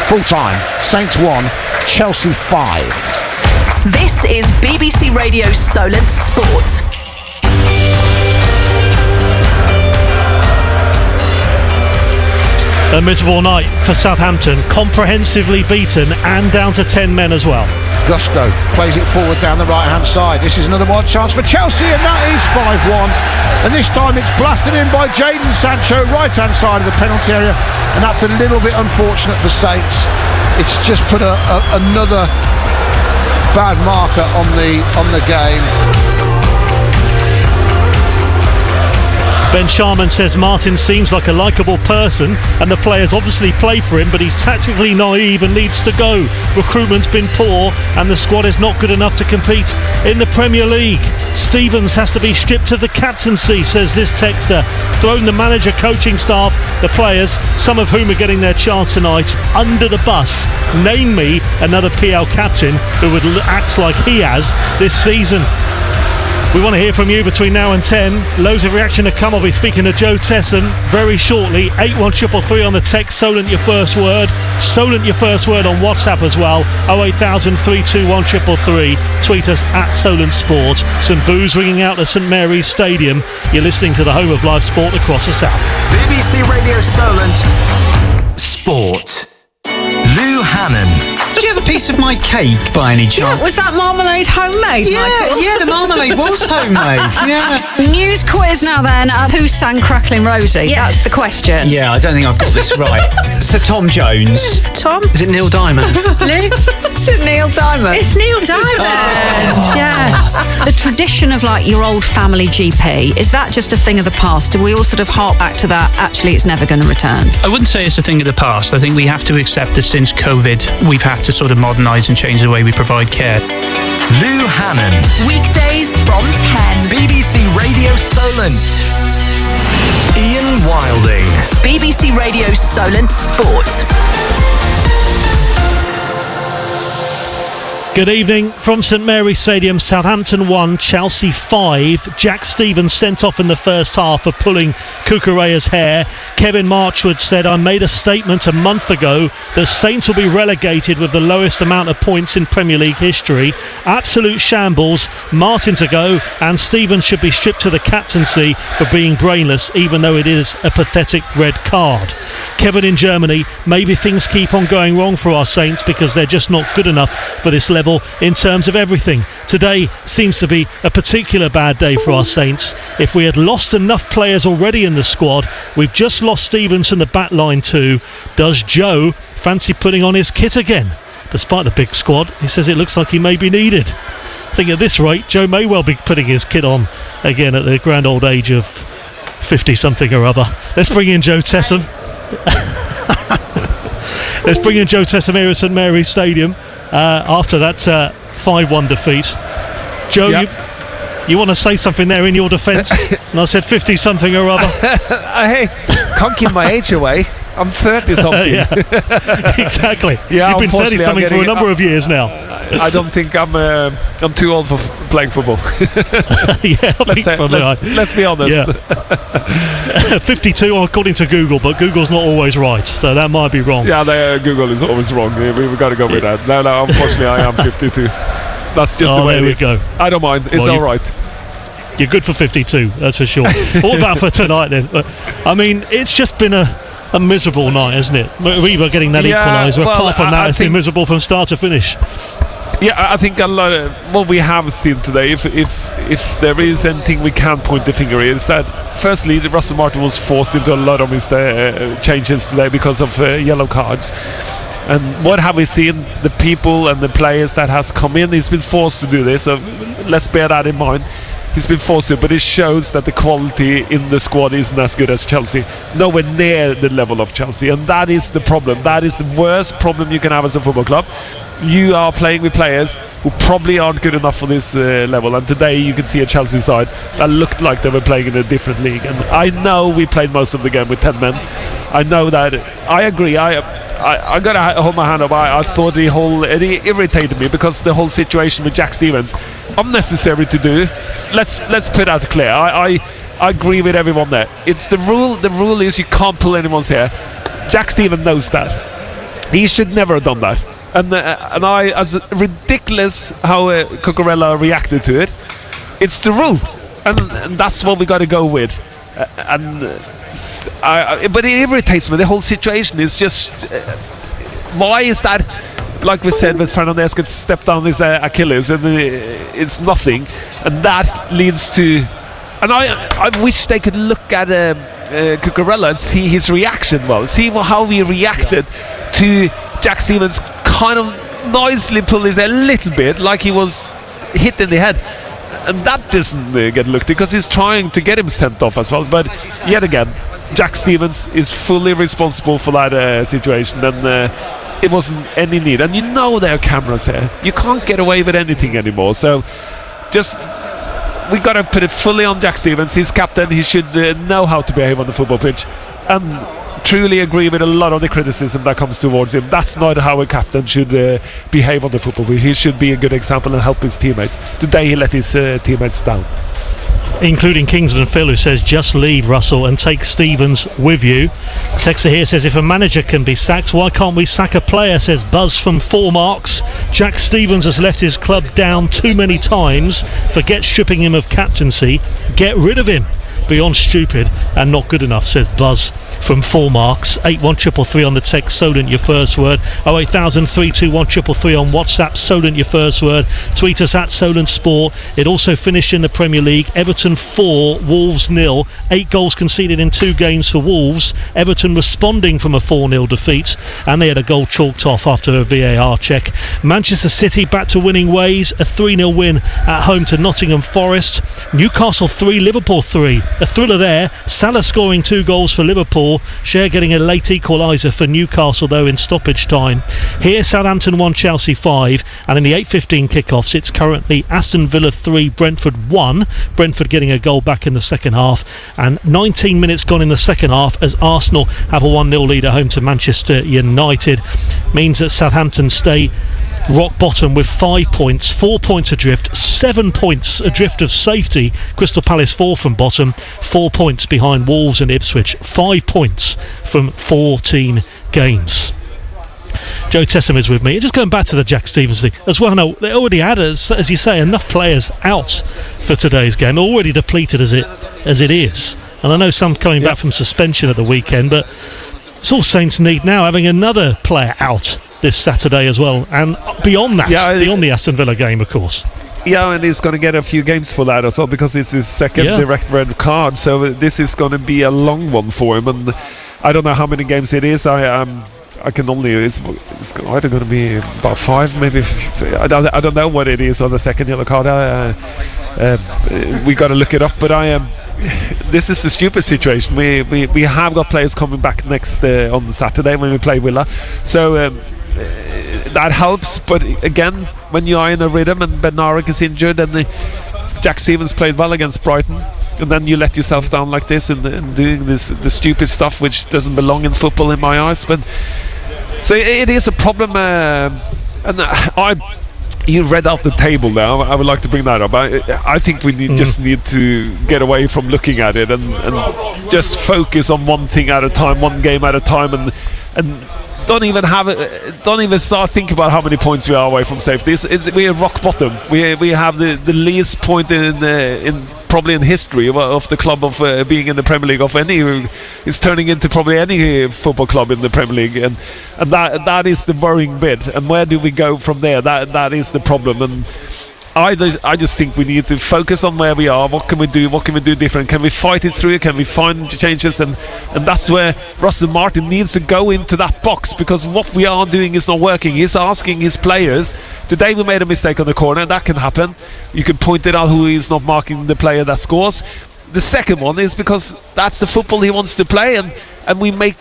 Speaker 2: Full time, Saints 1, Chelsea 5.
Speaker 4: This is BBC Radio Solent Sport.
Speaker 1: A miserable night for Southampton, comprehensively beaten and down to 10 men as well.
Speaker 2: Gusto plays it forward down the right hand side. This is another wide chance for Chelsea, and that is 5-1, and this time it's blasted in by Jadon Sancho, right hand side of the penalty area, and that's a little bit unfortunate for Saints. It's just put another bad marker on the game.
Speaker 1: Ben Sharman says Martin seems like a likeable person and the players obviously play for him, but he's tactically naive and needs to go. Recruitment's been poor and the squad is not good enough to compete in the Premier League. Stevens has to be stripped of the captaincy, says this texter. Thrown the manager, coaching staff, the players, some of whom are getting their chance tonight, under the bus. Name me another PL captain who would act like he has this season. We want to hear from you between now and 10. Loads of reaction to come. I'll be speaking to Joe Tesson very shortly. 81333 on the text. Solent your first word. Solent your first word on WhatsApp as well. 08000 321 333. Tweet us at Solent Sport. Some boos ringing out at St Mary's Stadium. You're listening to the home of live sport across the south.
Speaker 12: BBC Radio Solent Sport. Lou Hannon.
Speaker 13: Did you have a piece of my cake by any chance?
Speaker 14: Yeah, was that marmalade homemade, Michael?
Speaker 13: Yeah, the marmalade was homemade. Yeah.
Speaker 14: News quiz now then. Who sang Crackling Rosie? Yes. That's the question.
Speaker 13: Yeah, I don't think I've got this right. Sir Tom Jones.
Speaker 14: Tom?
Speaker 13: Is it Neil Diamond?
Speaker 14: Lou? Is it Neil Diamond? It's Neil Diamond. Oh. Yeah. The tradition of like your old family GP, is that just a thing of the past? Do we all sort of hark back to that? Actually, it's never going to return.
Speaker 15: I wouldn't say it's a thing of the past. I think we have to accept that since COVID, we've had to sort of modernise and change the way we provide care.
Speaker 12: Lou Hannon.
Speaker 4: Weekdays from 10.
Speaker 12: BBC Radio Solent. Ian Wilding.
Speaker 4: BBC Radio Solent Sport.
Speaker 1: Good evening from St Mary's Stadium. Southampton 1, Chelsea 5. Jack Stevens sent off in the first half for pulling Cucurella's hair. Kevin Marchwood said, I made a statement a month ago that Saints will be relegated with the lowest amount of points in Premier League history. Absolute shambles. Martin to go, and Stevens should be stripped to the captaincy for being brainless, even though it is a pathetic red card. Kevin in Germany, maybe things keep on going wrong for our Saints because they're just not good enough for this level in terms of everything. Today seems to be a particular bad day for our Saints. If we had lost enough players already in the squad, we've just lost Stevens from the back line too. Does Joe fancy putting on his kit again? Despite the big squad, he says it looks like he may be needed. I think at this rate, Joe may well be putting his kit on again at the grand old age of 50 something or other. Let's bring in Joe Tessam. Let's bring in Joe Tessam here at St Mary's Stadium after that 5-1 defeat. Joe, you want to say something there in your defence? And I said 50 something or other.
Speaker 3: Hey, can't give my age away. I'm 30 something.
Speaker 1: Yeah, exactly.
Speaker 3: Yeah,
Speaker 1: you've been 30 something for a number of years now.
Speaker 3: I don't think I'm too old for playing football.
Speaker 1: Yeah,
Speaker 3: let's be honest.
Speaker 1: Yeah. 52 according to Google, but Google's not always right, so that might be wrong.
Speaker 3: Yeah, Google is always wrong. We've got to go with that. No, unfortunately I am 52. That's just the way it is. There we go. I don't mind. It's all right.
Speaker 1: You're good for 52, that's for sure. What about for tonight then? I mean, it's just been a miserable night, isn't it? Riva getting that equaliser. Apart from that, it's been miserable from start to finish.
Speaker 3: Yeah, I think a lot of what we have seen today, if there is anything we can point the finger, is that firstly, Russell Martin was forced into a lot of his changes today because of yellow cards. And what have we seen? The people and the players that has come in, he's been forced to do this, so let's bear that in mind. He's been forced to, but it shows that the quality in the squad isn't as good as Chelsea. Nowhere near the level of Chelsea, and that is the problem. That is the worst problem you can have as a football club. You are playing with players who probably aren't good enough for this level, and today you can see a Chelsea side that looked like they were playing in a different league. And I know we played most of the game with 10 men. I know that. I agree. I got to hold my hand up. I thought it irritated me because the whole situation with Jack Stevens, unnecessary to do. Let's put that clear. I agree with everyone there. It's the rule. The rule is you can't pull anyone's hair. Jack Stevens knows that. He should never have done that. And I, as ridiculous how Cucurella reacted to it, it's the rule, and that's what we got to go with. But it irritates me. The whole situation is just why is that? Like we said, with Fernandes gets stepped down his Achilles, and it's nothing, and that leads to. And I wish they could look at Cucurella and see his reaction. See how he reacted to Jack Stevens. Kind of noisily pulled his head a little bit, like he was hit in the head. And that doesn't get looked because he's trying to get him sent off as well. But yet again, Jack Stevens is fully responsible for that situation, and it wasn't any need. And you know there are cameras here. You can't get away with anything anymore. So just we got to put it fully on Jack Stevens. He's captain. He should know how to behave on the football pitch. And truly agree with a lot of the criticism that comes towards him. That's not how a captain should behave on the football pitch. He should be a good example and help his teammates. Today he let his teammates down.
Speaker 1: Including Kingston Phil, who says just leave Russell and take Stevens with you. Texter here says if a manager can be sacked, why can't we sack a player, says Buzz from 4 marks. Jack Stevens has let his club down too many times. Forget stripping him of captaincy. Get rid of him. Beyond stupid and not good enough, says Buzz from 4 marks. 81333 on the text, Solent your first word. 08000 321 333 on WhatsApp, Solent your first word. Tweet us at Solent Sport. It also finished in the Premier League. Everton 4, Wolves 0. 8 goals conceded in 2 games for Wolves. Everton responding from a 4-0 defeat, and they had a goal chalked off after a VAR check. Manchester City back to winning ways. A 3-0 win at home to Nottingham Forest. Newcastle 3, Liverpool 3. A thriller there. Salah scoring 2 goals for Liverpool. Share getting a late equaliser for Newcastle though in stoppage time. Here Southampton 1, Chelsea 5, and in the 8:15 kickoffs it's currently Aston Villa 3, Brentford 1. Brentford getting a goal back in the second half, and 19 minutes gone in the second half as Arsenal have a 1-0 lead at home to Manchester United. Means that Southampton stay rock bottom with 5 points, 4 points adrift, 7 points adrift of safety. Crystal Palace 4 from bottom, 4 points behind Wolves and Ipswich, 5 points from 14 games. Joe Tessam is with me. Just going back to the Jack Stevens thing as well. No, they already had, as you say, enough players out for today's game, already depleted as it is. And I know some coming back from suspension at the weekend, but it's all Saints need now, having another player out this Saturday as well, and beyond that, beyond the Aston Villa game, of course.
Speaker 3: Yeah, and he's going to get a few games for that as well, because it's his second direct red card, so this is going to be a long one for him, and I don't know how many games it is. I can only, it's either going to be about 5, maybe. I don't know what it is on the second yellow card. We got to look it up, but this is the stupid situation. We have got players coming back next on Saturday when we play Villa, so that helps. But again, when you are in a rhythm and Ben Narek is injured and Jack Stevens played well against Brighton, and then you let yourself down like this and doing the stupid stuff which doesn't belong in football in my eyes. But so it is a problem, and you read out the table now. I would like to bring that up. I think we just need to get away from looking at it and just focus on one thing at a time, one game at a time, and don't even start thinking about how many points we are away from safety. We are rock bottom. We have the least point in probably in history of the club of being in the Premier League of any. It's turning into probably any football club in the Premier League, and that is the worrying bit. And where do we go from there? That is the problem. And I just think we need to focus on where we are. What can we do? What can we do different? Can we fight it through? Can we find changes? And that's where Russell Martin needs to go into that box, because what we are doing is not working. He's asking his players. Today we made a mistake on the corner. That can happen. You can point it out who is not marking the player that scores. The second one is because that's the football he wants to play, and we make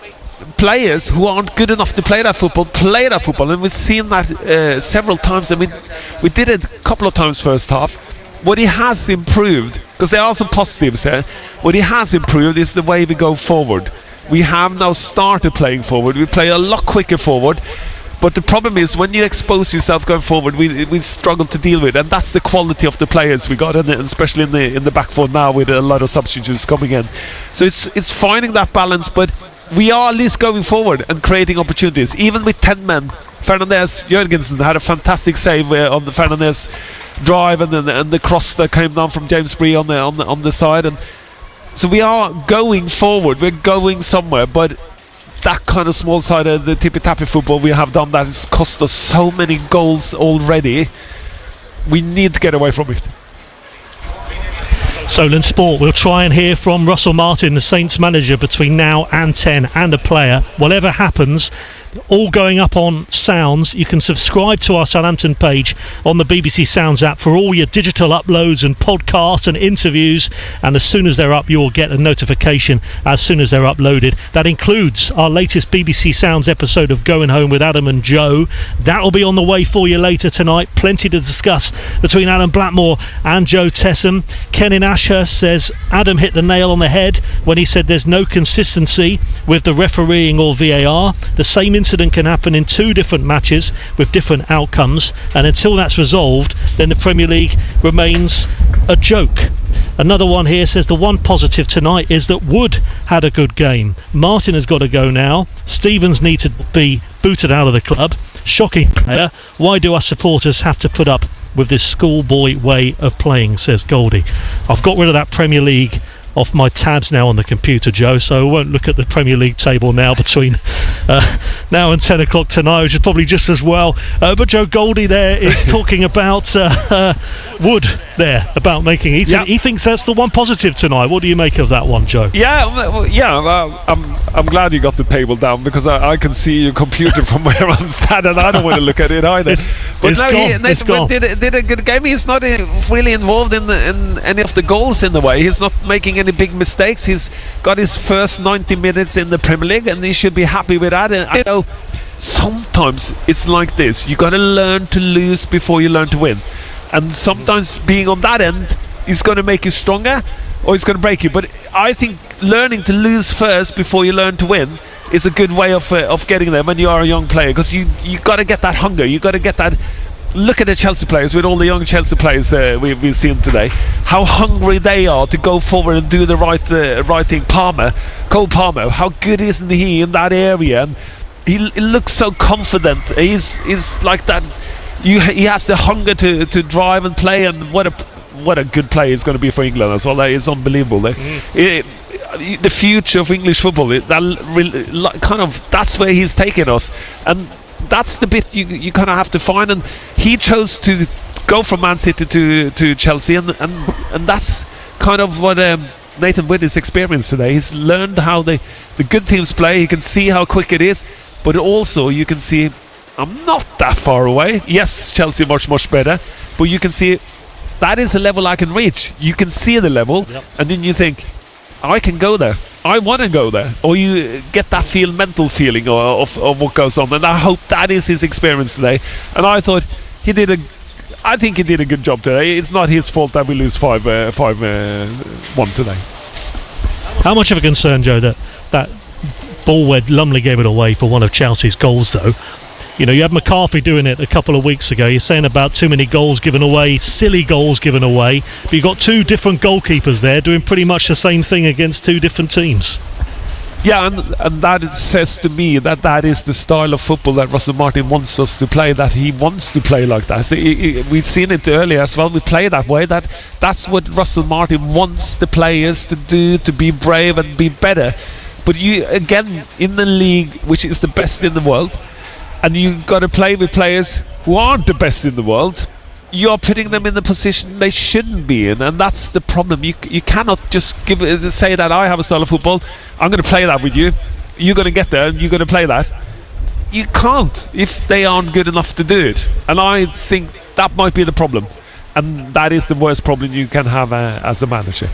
Speaker 3: players who aren't good enough to play that football, and we've seen that several times. I mean, we did it a couple of times first half. What he has improved, because there are some positives there, what he has improved is the way we go forward. We have now started playing forward. We play a lot quicker forward, but the problem is when you expose yourself going forward, we struggle to deal with, and that's the quality of the players we got, and especially in the back four now with a lot of substitutes coming in. So it's finding that balance, but we are at least going forward and creating opportunities, even with 10 men. Fernandez Jørgensen had a fantastic save on the Fernandez drive, and the cross that came down from James Bree on the side. And so we are going forward. We're going somewhere, but that kind of small side of the tippy-tappy football we have done, that has cost us so many goals already. We need to get away from it.
Speaker 1: Solent Sport, we'll try and hear from Russell Martin, the Saints manager, between now and 10, and a player. Whatever happens, all going up on Sounds. You can subscribe to our Southampton page on the BBC Sounds app for all your digital uploads and podcasts and interviews, and as soon as they're up you'll get a notification as soon as they're uploaded. That includes our latest BBC Sounds episode of Going Home with Adam and Joe. That'll be on the way for you later tonight. Plenty to discuss between Alan Blackmore and Joe Tessam. Ken in Ashurst says Adam hit the nail on the head when he said there's no consistency with the refereeing or VAR. The same incident can happen in 2 different matches with different outcomes, and until that's resolved, then the Premier League remains a joke. Another one here says the one positive tonight is that Wood had a good game. Martin has got to go now. Stevens needs to be booted out of the club. Shocking player. Why do our supporters have to put up with this schoolboy way of playing, says Goldie. I've got rid of that Premier League off my tabs now on the computer, Joe, so I won't look at the Premier League table now between now and 10 o'clock tonight, which is probably just as well. But Joe Goldie there is talking about Wood there, about making he thinks that's the one positive tonight. What do you make of that one, Joe?
Speaker 3: I'm glad you got the table down, because I can see your computer from where I'm sat, and I don't want to look at it either.
Speaker 1: It's gone.
Speaker 3: Did a good game. He's not really involved in any of the goals in the way. He's not making any big mistakes. He's got his first 90 minutes in the Premier League, and he should be happy with that. And I know sometimes it's like this. You got to learn to lose before you learn to win, and sometimes being on that end is going to make you stronger, or it's going to break you. But I think learning to lose first before you learn to win is a good way of getting there when you are a young player, because you got to get that hunger, you got to get that. Look at the Chelsea players, with all the young Chelsea players we've seen today, how hungry they are to go forward and do the right thing. Cole Palmer, how good isn't he in that area? And he looks so confident. He's like that. He has the hunger to drive and play, and what a good player he's going to be for England as well. It's unbelievable. The future of English football, that's where he's taking us, and that's the bit you kind of have to find. And he chose to go from Man City to Chelsea, and that's kind of what Nathan Wood has experienced today. He's learned how the good teams play. He can see how quick it is, but also you can see I'm not that far away. Yes, Chelsea much better, but you can see that is a level I can reach. You can see the level, and then you think, I can go there. I want to go there. Or you get that mental feeling of what goes on. And I hope that is his experience today. And I thought I think he did a good job today. It's not his fault that we lose 5-1 today.
Speaker 1: How much of a concern, Joe, that ball where Lumley gave it away for one of Chelsea's goals, though? You know, you had McCarthy doing it a couple of weeks ago. You're saying about too many goals given away, silly goals given away. But you've got two different goalkeepers there doing pretty much the same thing against two different teams.
Speaker 3: Yeah, and that says to me that is the style of football that Russell Martin wants us to play, that he wants to play like that. We've seen it earlier as well. We play that way. That's what Russell Martin wants the players to do, to be brave and be better. But you, again, in the league, which is the best in the world, and you've got to play with players who aren't the best in the world, you're putting them in the position they shouldn't be in, and that's the problem. You cannot just say that I have a style of football, I'm going to play that with you, you're going to get there and you're going to play that. You can't if they aren't good enough to do it, and I think that might be the problem, and that is the worst problem you can have as a manager.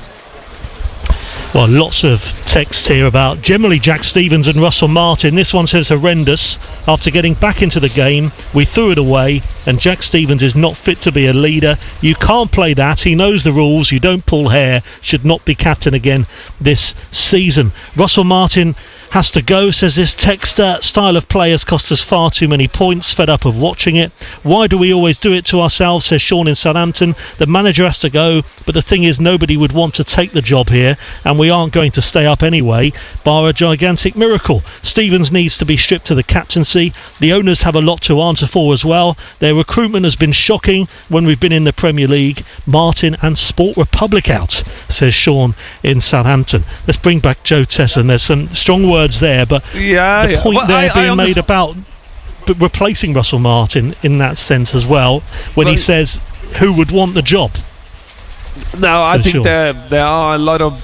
Speaker 1: Well, lots of text here about generally Jack Stevens and Russell Martin. This one says horrendous. After getting back into the game, we threw it away, and Jack Stevens is not fit to be a leader. You can't play that. He knows the rules. You don't pull hair. Should not be captain again this season. Russell Martin has to go, says this texter. Style of play has cost us far too many points. Fed up of watching it. Why do we always do it to ourselves, says Sean in Southampton. The manager has to go, but the thing is nobody would want to take the job here, and we aren't going to stay up anyway, bar a gigantic miracle. Stevens needs to be stripped to the captaincy. The owners have a lot to answer for as well. Their recruitment has been shocking when we've been in the Premier League. Martin and Sport Republic out, says Sean in Southampton. Let's bring back Joe Tesson. There's some strong words there, but the point being made about replacing Russell Martin in that sense as well, when he says who would want the job.
Speaker 3: No, I think there are a lot of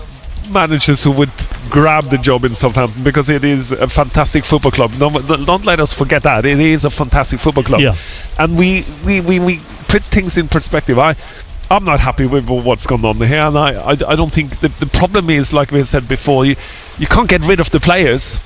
Speaker 3: managers who would grab the job in Southampton, because it is a fantastic football club. Don't let us forget that it is a fantastic football club. Yeah. And we put things in perspective. I'm not happy with what's gone on here, and I don't think the problem is, like we said before, you can't get rid of the players.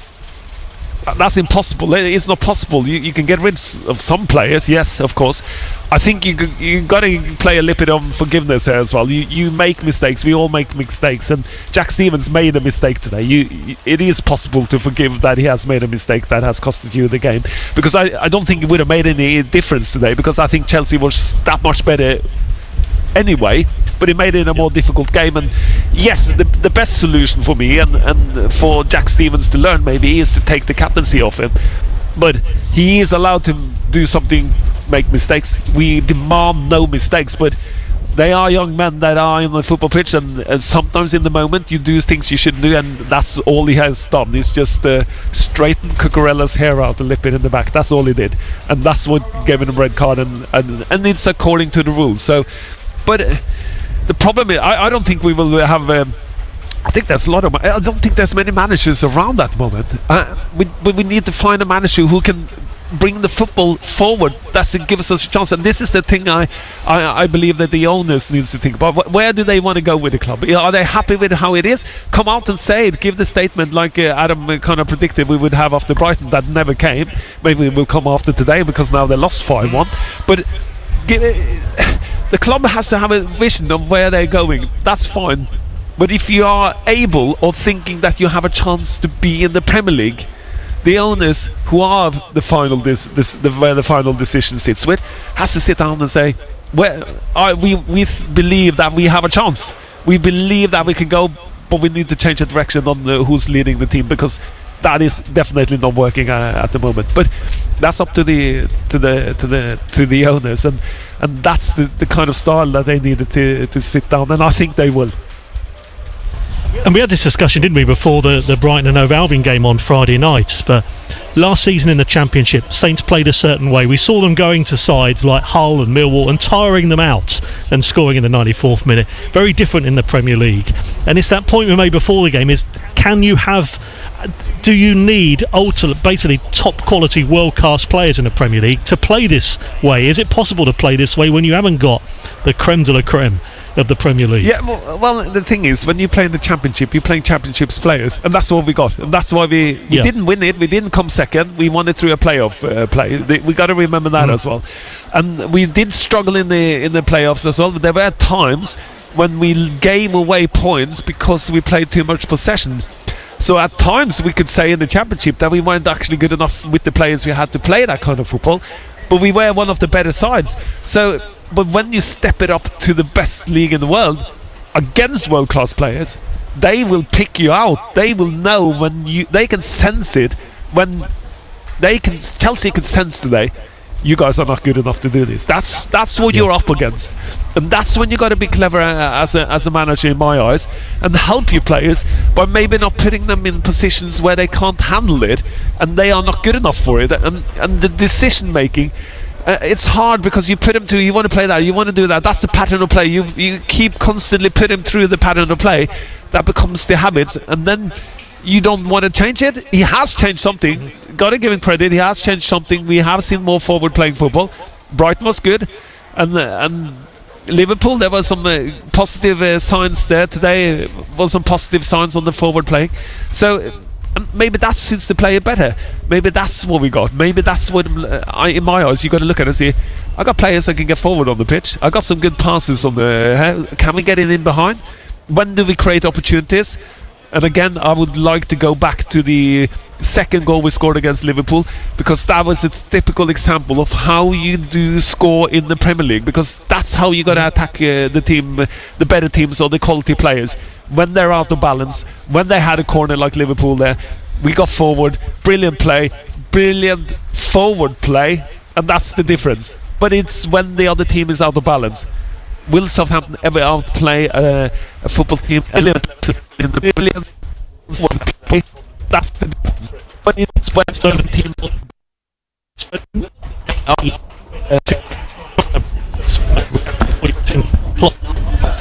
Speaker 3: That's impossible. It's not possible. You can get rid of some players, yes, of course. I think you got to play a little bit on forgiveness here as well. You make mistakes. We all make mistakes, and Jack Stevens made a mistake today. It is possible to forgive that he has made a mistake that has costed you the game, because I don't think it would have made any difference today, because I think Chelsea was that much better anyway, but it made it a more difficult game. And yes, the best solution for me and for Jack Stevens to learn maybe is to take the captaincy off him, but he is allowed to do something, make mistakes. We demand no mistakes, but they are young men that are in the football pitch, and sometimes in the moment you do things you shouldn't do, and that's all he has done. He's just straightened Cucurella's hair out a little bit in the back. That's all he did, and that's what gave him a red card, and it's according to the rules. So but the problem is, I don't think we will have. I think there's a lot of. I don't think there's many managers around that moment. We need to find a manager who can bring the football forward. That's it, gives us a chance. And this is the thing I believe that the owners needs to think about. Where do they want to go with the club? Are they happy with how it is? Come out and say it. Give the statement like Adam kind of predicted we would have after Brighton. That never came. Maybe it will come after today, because now they lost 5-1. But the club has to have a vision of where they're going. That's fine. But if you are able or thinking that you have a chance to be in the Premier League, the owners who are the final where the final decision sits with has to sit down and say, we believe that we have a chance. We believe that we can go, but we need to change the direction on who's leading the team, because that is definitely not working at the moment. But that's up to the owners, and that's the kind of style that they needed to sit down, and I think they will.
Speaker 1: And we had this discussion, didn't we, before the Brighton and Hove Albion game on Friday night. But last season in the Championship, Saints played a certain way. We saw them going to sides like Hull and Millwall and tiring them out and scoring in the 94th minute. Very different in the Premier League. And it's that point we made before the game, is do you need basically top quality world class players in the Premier League to play this way? Is it possible to play this way when you haven't got the creme de la creme of the Premier League?
Speaker 3: Yeah, well, the thing is, when you play in the Championship, you're playing Championships players, and that's what we got, and that's why we didn't win it. We didn't come second. We won it through a playoff play. We got to remember that as well. And we did struggle in the playoffs as well. But there were times when we gave away points because we played too much possession. So at times we could say in the Championship that we weren't actually good enough with the players we had to play that kind of football, but we were one of the better sides. So, but when you step it up to the best league in the world against world-class players, they will pick you out. They will know they can sense it when Chelsea can sense today, you guys are not good enough to do this. That's what you're up against, and that's when you got to be clever as a manager, in my eyes, and help your players by maybe not putting them in positions where they can't handle it and they are not good enough for it. And the decision making, it's hard because you put them through. You want to play that, you want to do that. That's the pattern of play. You keep constantly putting him through the pattern of play. That becomes the habits, and then you don't want to change it. He has changed something. Got to give him credit. He has changed something. We have seen more forward playing football. Brighton was good, and Liverpool, there were some positive signs there today. Was some positive signs on the forward playing. So maybe that suits the player better. Maybe that's what we got. Maybe that's what in my eyes you got to look at and see. I got players that can get forward on the pitch. I got some good passes on the. Can we get it in behind? When do we create opportunities? And again, I would like to go back to the second goal we scored against Liverpool, because that was a typical example of how you do score in the Premier League, because that's how you got to attack the team, the better teams or the quality players, when they're out of balance. When they had a corner like Liverpool there, we got forward, brilliant play, brilliant forward play, and that's the difference. But it's when the other team is out of balance. Will Southampton ever outplay a football team in the brilliant play? That's the difference. But it's when the team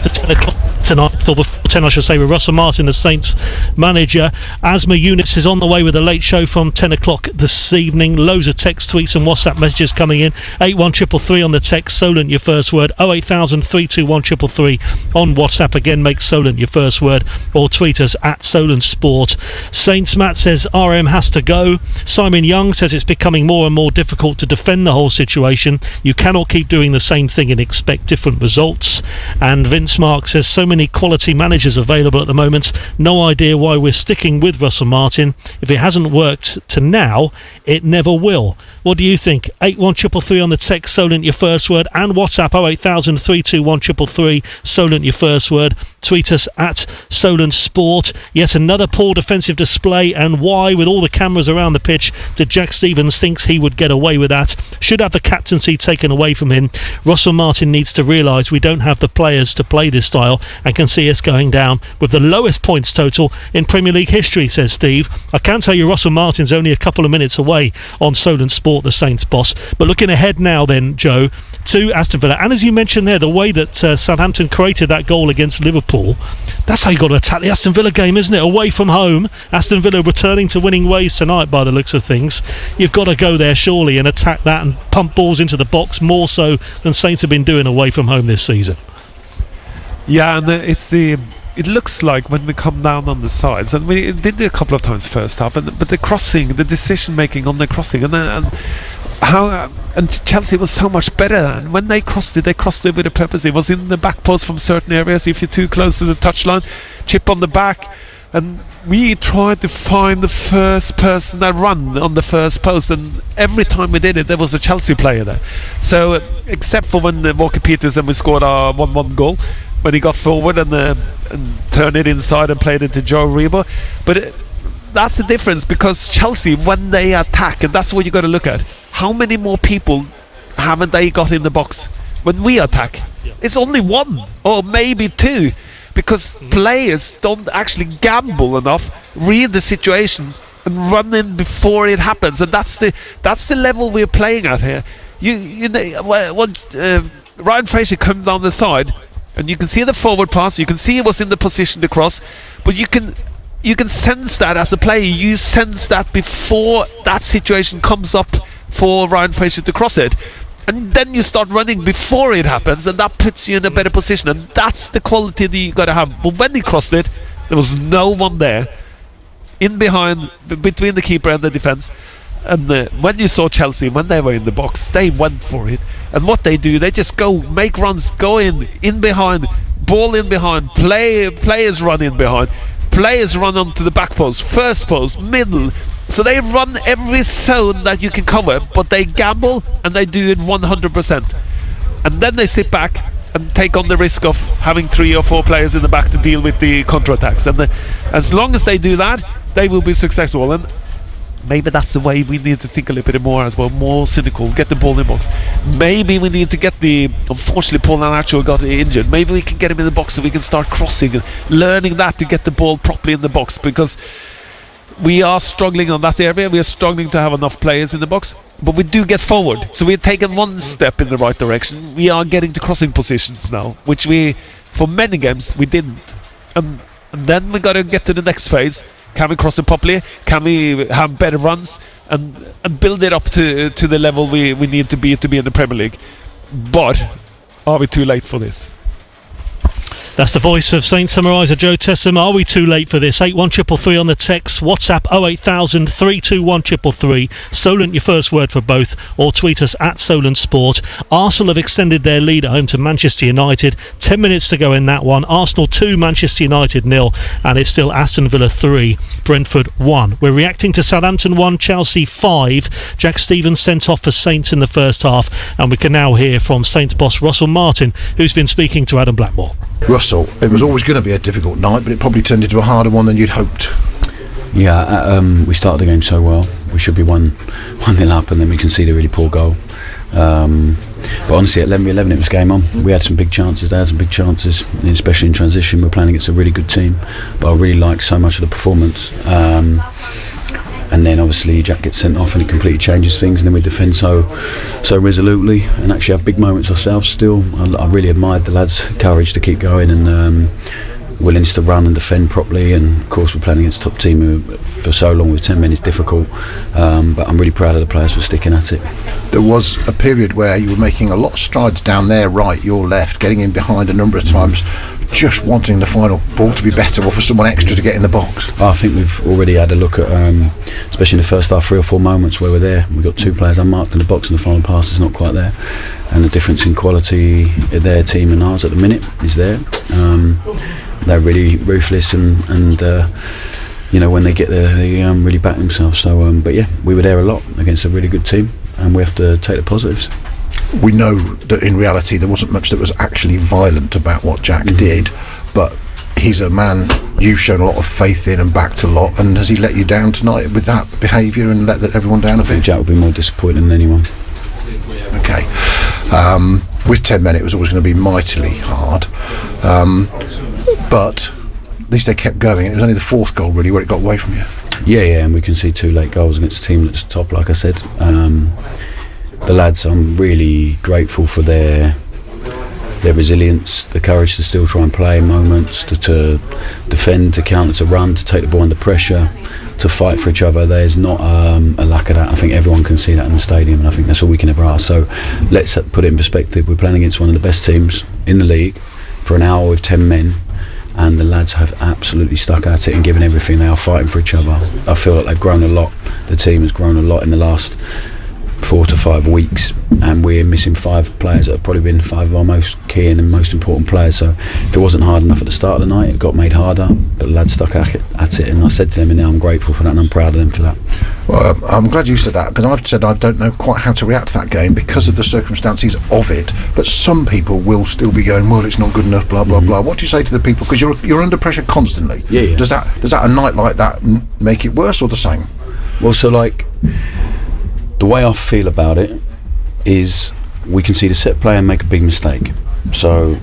Speaker 1: at 10 o'clock tonight, or before 10 I should say, with Russell Martin, the Saints manager. Asma Yunus is on the way with a late show from 10 o'clock this evening. Loads of text, tweets and WhatsApp messages coming in. 81333 on the text, Solent your first word. 08000 321 333 on WhatsApp. Again, make Solent your first word, or tweet us at Solent Sport. Saints Matt says RM has to go. Simon Young says it's becoming more and more difficult to defend the whole situation. You cannot keep doing the same thing and expect different results. And Vince Mark says so many quality managers available at the moment, no idea why we're sticking with Russell Martin. If it hasn't worked to now, it never will. What do you think? 81333 on the text, Solent your first word, and WhatsApp 08000 321 333, Solent your first word. Tweet us at Solent Sport. Yet another poor defensive display, and why, with all the cameras around the pitch, did Jack Stevens think he would get away with that? Should have the captaincy taken away from him. Russell Martin needs to realise we don't have the players to play this style, and can see us going down with the lowest points total in Premier League history, says Steve. I can tell you Russell Martin's only a couple of minutes away on Solent Sport, the Saints boss. But looking ahead now then, Joe, to Aston Villa, and as you mentioned there, the way that Southampton created that goal against Liverpool, that's how you got to attack the Aston Villa game, isn't it? Away from home, Aston Villa returning to winning ways tonight by the looks of things. You've got to go there surely and attack that and pump balls into the box, more so than Saints have been doing away from home this season.
Speaker 3: Yeah, and it looks like when we come down on the sides, and we did it a couple of times first half, but the crossing, the decision making on the crossing, and and Chelsea was so much better. And when they crossed it with a purpose. It was in the back post from certain areas. If you're too close to the touchline, chip on the back. And we tried to find the first person that run on the first post, and every time we did it, there was a Chelsea player there. So except for when Walker Peters and we scored our 1-1 goal, when he got forward and turned it inside and played it to Joe Reba. But that's the difference, because Chelsea, when they attack, and that's what you got to look at, how many more people haven't they got in the box when we attack? It's only one or maybe two, because players don't actually gamble enough, read the situation and run in before it happens. And that's the level we're playing at here. You know, Ryan Fraser come down the side, and you can see the forward pass, you can see he was in the position to cross, but you can sense that as a player. You sense that before that situation comes up for Ryan Fraser to cross it, and then you start running before it happens, and that puts you in a better position. And that's the quality that you got to have. But when he crossed it, there was no one there in behind, between the keeper and the defence. And when you saw Chelsea, when they were in the box, they went for it. And what they do, they just go make runs, go in behind, ball in behind, players run in behind, players run onto the back post, first post, middle. So they run every zone that you can cover, but they gamble and they do it 100%. And then they sit back and take on the risk of having 3 or 4 players in the back to deal with the counter-attacks. And as long as they do that, they will be successful. And maybe that's the way we need to think a little bit more as well, more cynical, get the ball in the box. Maybe we need to get unfortunately Paul Nacho got injured, maybe we can get him in the box so we can start crossing and learning that to get the ball properly in the box, because we are struggling on that area. We are struggling to have enough players in the box, but we do get forward, so we've taken one step in the right direction. We are getting to crossing positions now, which for many games we didn't, and then we got to get to the next phase. Can we cross it properly? Can we have better runs and build it up to the level we need to be in the Premier League? But are we too late for this?
Speaker 1: That's the voice of Saint Summariser Joe Tessam. Are we too late for this? 81333 on the text, WhatsApp 08000 321 333. Solent, your first word for both, or tweet us at Solent Sport. Arsenal have extended their lead at home to Manchester United. 10 minutes to go in that one. Arsenal 2, Manchester United 0, and it's still Aston Villa 3, Brentford 1. We're reacting to Southampton 1, Chelsea 5. Jack Stevens sent off for Saints in the first half, and we can now hear from Saints boss Russell Martin, who's been speaking to Adam Blackmore.
Speaker 2: Russell, it was always going to be a difficult night, but it probably turned into a harder one than you'd hoped.
Speaker 16: Yeah, we started the game so well. We should be 1-0 up, and then we conceded a really poor goal. But honestly, at 11 it was game on. We had some big chances. They had some big chances, especially in transition. We're playing against a really good team, but I really liked so much of the performance. And then obviously Jack gets sent off and it completely changes things, and then we defend so resolutely and actually have big moments ourselves still. I really admired the lads' courage to keep going and willingness to run and defend properly. And of course we're playing against a top team who for so long with 10 men is difficult, but I'm really proud of the players for sticking at it.
Speaker 2: There was a period where you were making a lot of strides down their right, your left, getting in behind a number of times, just wanting the final ball to be better or for someone extra to get in the box.
Speaker 16: I think we've already had a look at, especially in the first half, 3 or 4 moments where we're there. We've got 2 players unmarked in the box and the final pass is not quite there. And the difference in quality their team and ours at the minute is there. They're really ruthless and when they get there, they really back themselves. So, but yeah, we were there a lot against a really good team, and we have to take the positives.
Speaker 2: We know that in reality there wasn't much that was actually violent about what Jack did, but he's a man you've shown a lot of faith in and backed a lot, and has he let you down tonight with that behaviour and let everyone down a bit?
Speaker 16: I think Jack would be more disappointed than anyone.
Speaker 2: Okay. With 10 men it was always going to be mightily hard, but at least they kept going. It was only the 4th goal really where it got away from you.
Speaker 16: Yeah, and we can see 2 late goals against a team that's top, like I said. The lads, I'm really grateful for their resilience, the courage to still try and play in moments, to defend, to counter, to run, to take the ball under pressure, to fight for each other. There's not a lack of that. I think everyone can see that in the stadium, and I think that's all we can ever ask. So let's put it in perspective. We're playing against one of the best teams in the league for an hour with 10 men, and the lads have absolutely stuck at it and given everything. They are fighting for each other. I feel like they've grown a lot. The team has grown a lot in the last 4 to 5 weeks, and we're missing 5 players that have probably been 5 of our most key and most important players. So if it wasn't hard enough at the start of the night, it got made harder, but the lads stuck at it, and I said to them, and now I'm grateful for that and I'm proud of them for that.
Speaker 2: Well, I'm glad you said that, because I've said I don't know quite how to react to that game because of the circumstances of it, but some people will still be going, well, it's not good enough, blah blah blah. What do you say to the people, because you're under pressure constantly?
Speaker 16: Yeah.
Speaker 2: Does that a night like that make it worse or the same?
Speaker 16: Well, so like, the way I feel about it is we can see the set player and make a big mistake, so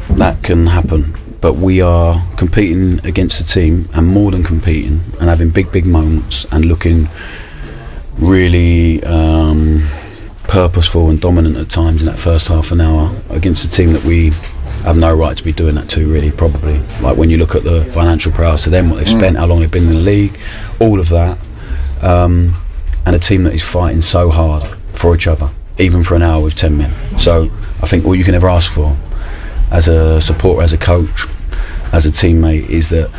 Speaker 16: that can happen, but we are competing against the team, and more than competing, and having big moments and looking really purposeful and dominant at times in that first half an hour against a team that we have no right to be doing that to, really, probably. Like when you look at the financial prowess of them, what they've spent, how long they've been in the league, all of that, and a team that is fighting so hard for each other, even for an hour with 10 men. So I think all you can ever ask for as a supporter, as a coach, as a teammate, is that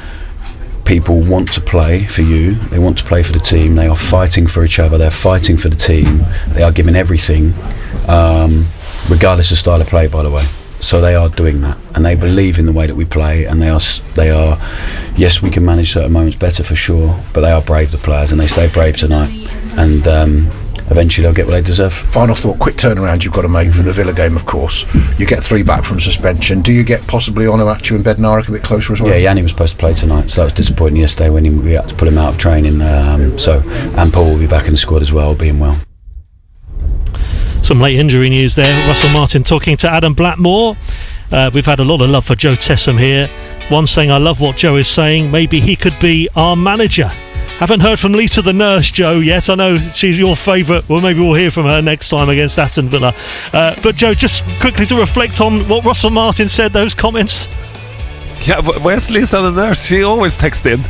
Speaker 16: people want to play for you, they want to play for the team, they are fighting for each other, they're fighting for the team, they are giving everything, regardless of style of play, by the way. So they are doing that, and they believe in the way that we play, and they are yes, we can manage certain moments better for sure, but they are brave, the players, and they stay brave tonight, and eventually they'll get what they deserve.
Speaker 2: Final thought, quick turnaround you've got to make for the Villa game, of course. You get 3 back from suspension. Do you get possibly Onuachu and Bednarik a bit closer as well?
Speaker 16: Yeah, Yanni was supposed to play tonight, so that was disappointing yesterday when we had to pull him out of training. And Paul will be back in the squad as well, being well.
Speaker 1: Some late injury news there. Russell Martin talking to Adam Blackmore. We've had a lot of love for Joe Tessam here. One saying, I love what Joe is saying. Maybe he could be our manager. Haven't heard from Lisa the nurse, Joe, yet. I know she's your favourite. Well, maybe we'll hear from her next time against Aston Villa. But Joe, just quickly to reflect on what Russell Martin said, those comments.
Speaker 3: Yeah, but where's Lisa the nurse? She always texts in.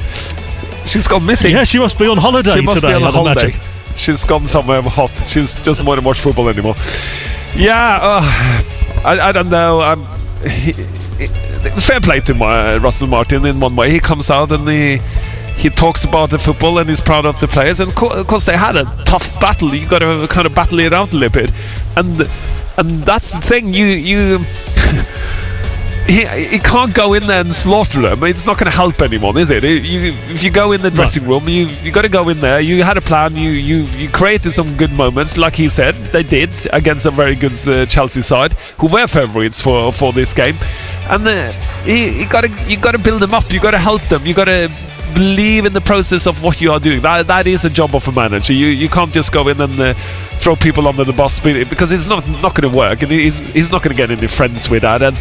Speaker 3: She's gone missing.
Speaker 1: Yeah, she must be on holiday today.
Speaker 3: She must be on a holiday.
Speaker 1: Imagine.
Speaker 3: She's gone somewhere hot. She's just want to watch football anymore. Yeah, I don't know. Fair play to Russell Martin in one way. He comes out and he talks about the football and he's proud of the players. And of course they had a tough battle. You got to kind of battle it out a little bit. And that's the thing. He can't go in there and slaughter them. It's not going to help anymore, is it? If you go in the dressing room, you got to go in there. You had a plan. You created some good moments, like he said they did against a very good Chelsea side, who were favourites for this game. And you got to build them up. You got to help them. You got to believe in the process of what you are doing. That is a job of a manager. You can't just go in and throw people under the bus, because it's not going to work, and he's not going to get any friends with that.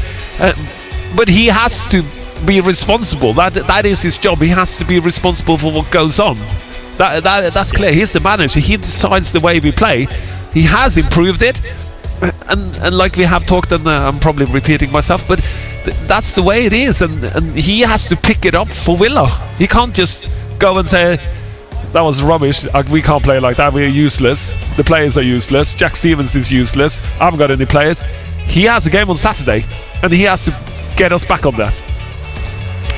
Speaker 3: But he has to be responsible. That is his job. He has to be responsible for what goes on. That's clear. He's the manager. He decides the way we play. He has improved it, and like we have talked, and I'm probably repeating myself, but that's the way it is, and he has to pick it up for Villa. He can't just go and say, that was rubbish, we can't play like that, we're useless, the players are useless, Jack Stevens is useless, I haven't got any players. He has a game on Saturday, and he has to get us back on there.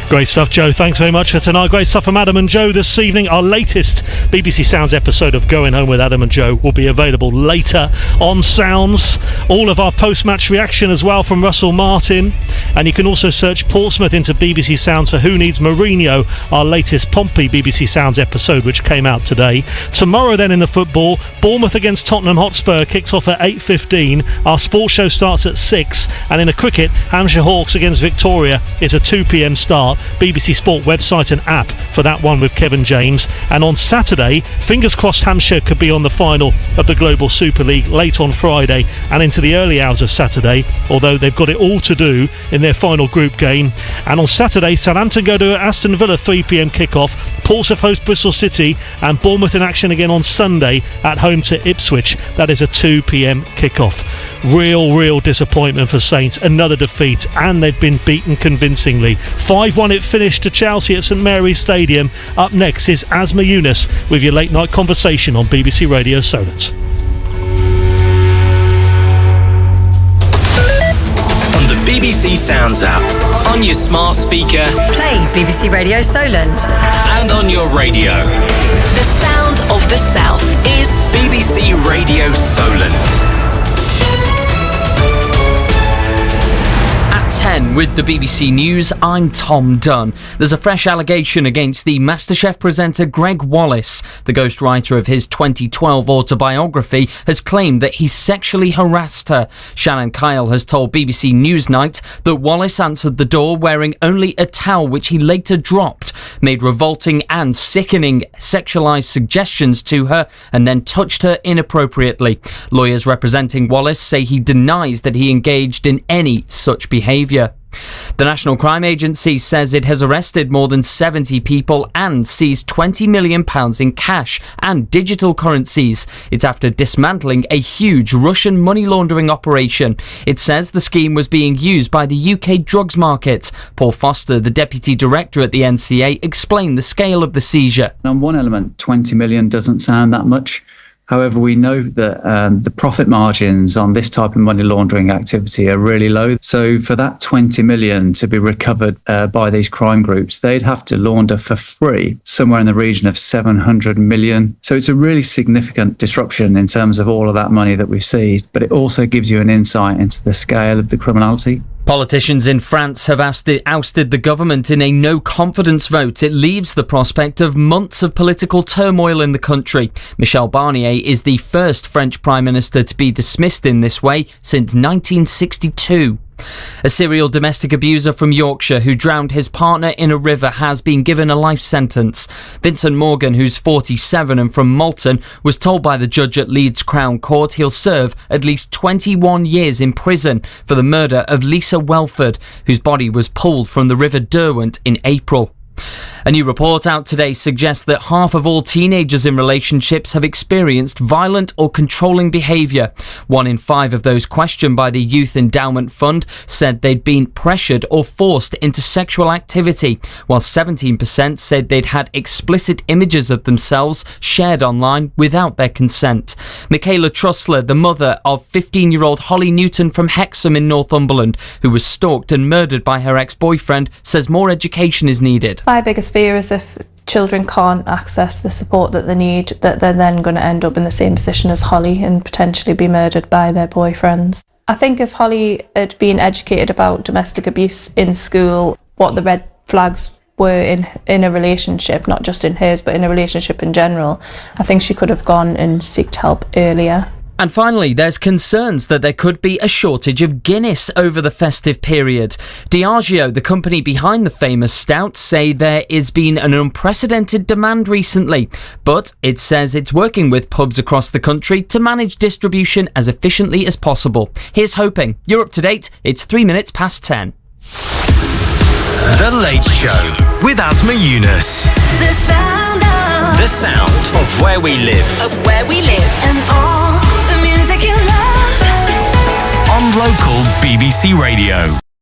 Speaker 1: Great stuff, Joe. Thanks very much for tonight. Great stuff from Adam and Joe this evening. Our latest BBC Sounds episode of Going Home with Adam and Joe will be available later on Sounds. All of our post-match reaction as well from Russell Martin. And you can also search Portsmouth into BBC Sounds for Who Needs Mourinho, our latest Pompey BBC Sounds episode, which came out today. Tomorrow then in the football, Bournemouth against Tottenham Hotspur kicks off at 8:15. Our sports show starts at 6. And in the cricket, Hampshire Hawks against Victoria is a 2 p.m. start. BBC Sport website and app for that one with Kevin James. And on Saturday, fingers crossed Hampshire could be on the final of the Global Super League late on Friday and into the early hours of Saturday, although they've got it all to do in their final group game. And on Saturday, Southampton go to Aston Villa 3 p.m. kickoff, Portsmouth host Bristol City, and Bournemouth in action again on Sunday at home to Ipswich. That is a 2 p.m. kickoff. Real disappointment for Saints. Another defeat, and they've been beaten convincingly. 5-1 it finished to Chelsea at St Mary's Stadium. Up next is Asma Yunus with your late night conversation on BBC Radio Solent.
Speaker 12: On the BBC Sounds app, on your smart speaker,
Speaker 5: Play BBC Radio Solent.
Speaker 12: and on your radio.
Speaker 4: The sound of
Speaker 12: of the South is BBC Radio Solent. At 10 with the BBC News, I'm Tom Dunn. There's a fresh allegation against the MasterChef presenter Greg Wallace. The ghostwriter of his 2012 autobiography has claimed that he sexually harassed her. Shannon Kyle has told BBC Newsnight that Wallace answered the door wearing only a towel which he later dropped, made revolting and sickening sexualised suggestions to her and then touched her inappropriately. Lawyers representing Wallace say he denies that he engaged in any such behaviour. The National Crime Agency says it has arrested more than 70 people and seized £20 million in cash and digital currencies. It's after dismantling a huge Russian money laundering operation. It says the scheme was being used by the UK drugs market. Paul Foster, the Deputy Director at the NCA, explained the scale of the seizure.
Speaker 17: On one element, 20 million doesn't sound that much. However, we know that the profit margins on this type of money laundering activity are really low. So for that 20 million to be recovered by these crime groups, they'd have to launder for free somewhere in the region of 700 million. So it's a really significant disruption in terms of all of that money that we've seized, but it also gives you an insight into the scale of the criminality.
Speaker 18: Politicians in France have ousted the government in a no-confidence vote. It leaves the prospect of months of political turmoil in the country. Michel Barnier is the first French Prime Minister to be dismissed in this way since 1962. A serial domestic abuser from Yorkshire who drowned his partner in a river has been given a life sentence. Vincent Morgan, who's 47 and from Malton, was told by the judge at Leeds Crown Court he'll serve at least 21 years in prison for the murder of Lisa Welford, whose body was pulled from the River Derwent in April. A new report out today suggests that half of all teenagers in relationships have experienced violent or controlling behaviour. 1 in 5 of those questioned by the Youth Endowment Fund said they'd been pressured or forced into sexual activity, while 17% said they'd had explicit images of themselves shared online without their consent. Michaela Trussler, the mother of 15-year-old Holly Newton from Hexham in Northumberland, who was stalked and murdered by her ex-boyfriend, says more education is needed.
Speaker 19: My biggest fear is if children can't access the support that they need, that they're then going to end up in the same position as Holly and potentially be murdered by their boyfriends. I think if Holly had been educated about domestic abuse in school, what the red flags were in a relationship, not just in hers, but in a relationship in general, I think she could have gone and sought help earlier.
Speaker 18: And finally, there's concerns that there could be a shortage of Guinness over the festive period. Diageo, the company behind the famous stout, say there has been an unprecedented demand recently, but it says it's working with pubs across the country to manage distribution as efficiently as possible. Here's hoping. You're up to date. It's 3 minutes past 10.
Speaker 12: The Late Show with Asma Yunus. The sound of where we live.
Speaker 4: And all the music you love.
Speaker 12: On local BBC Radio.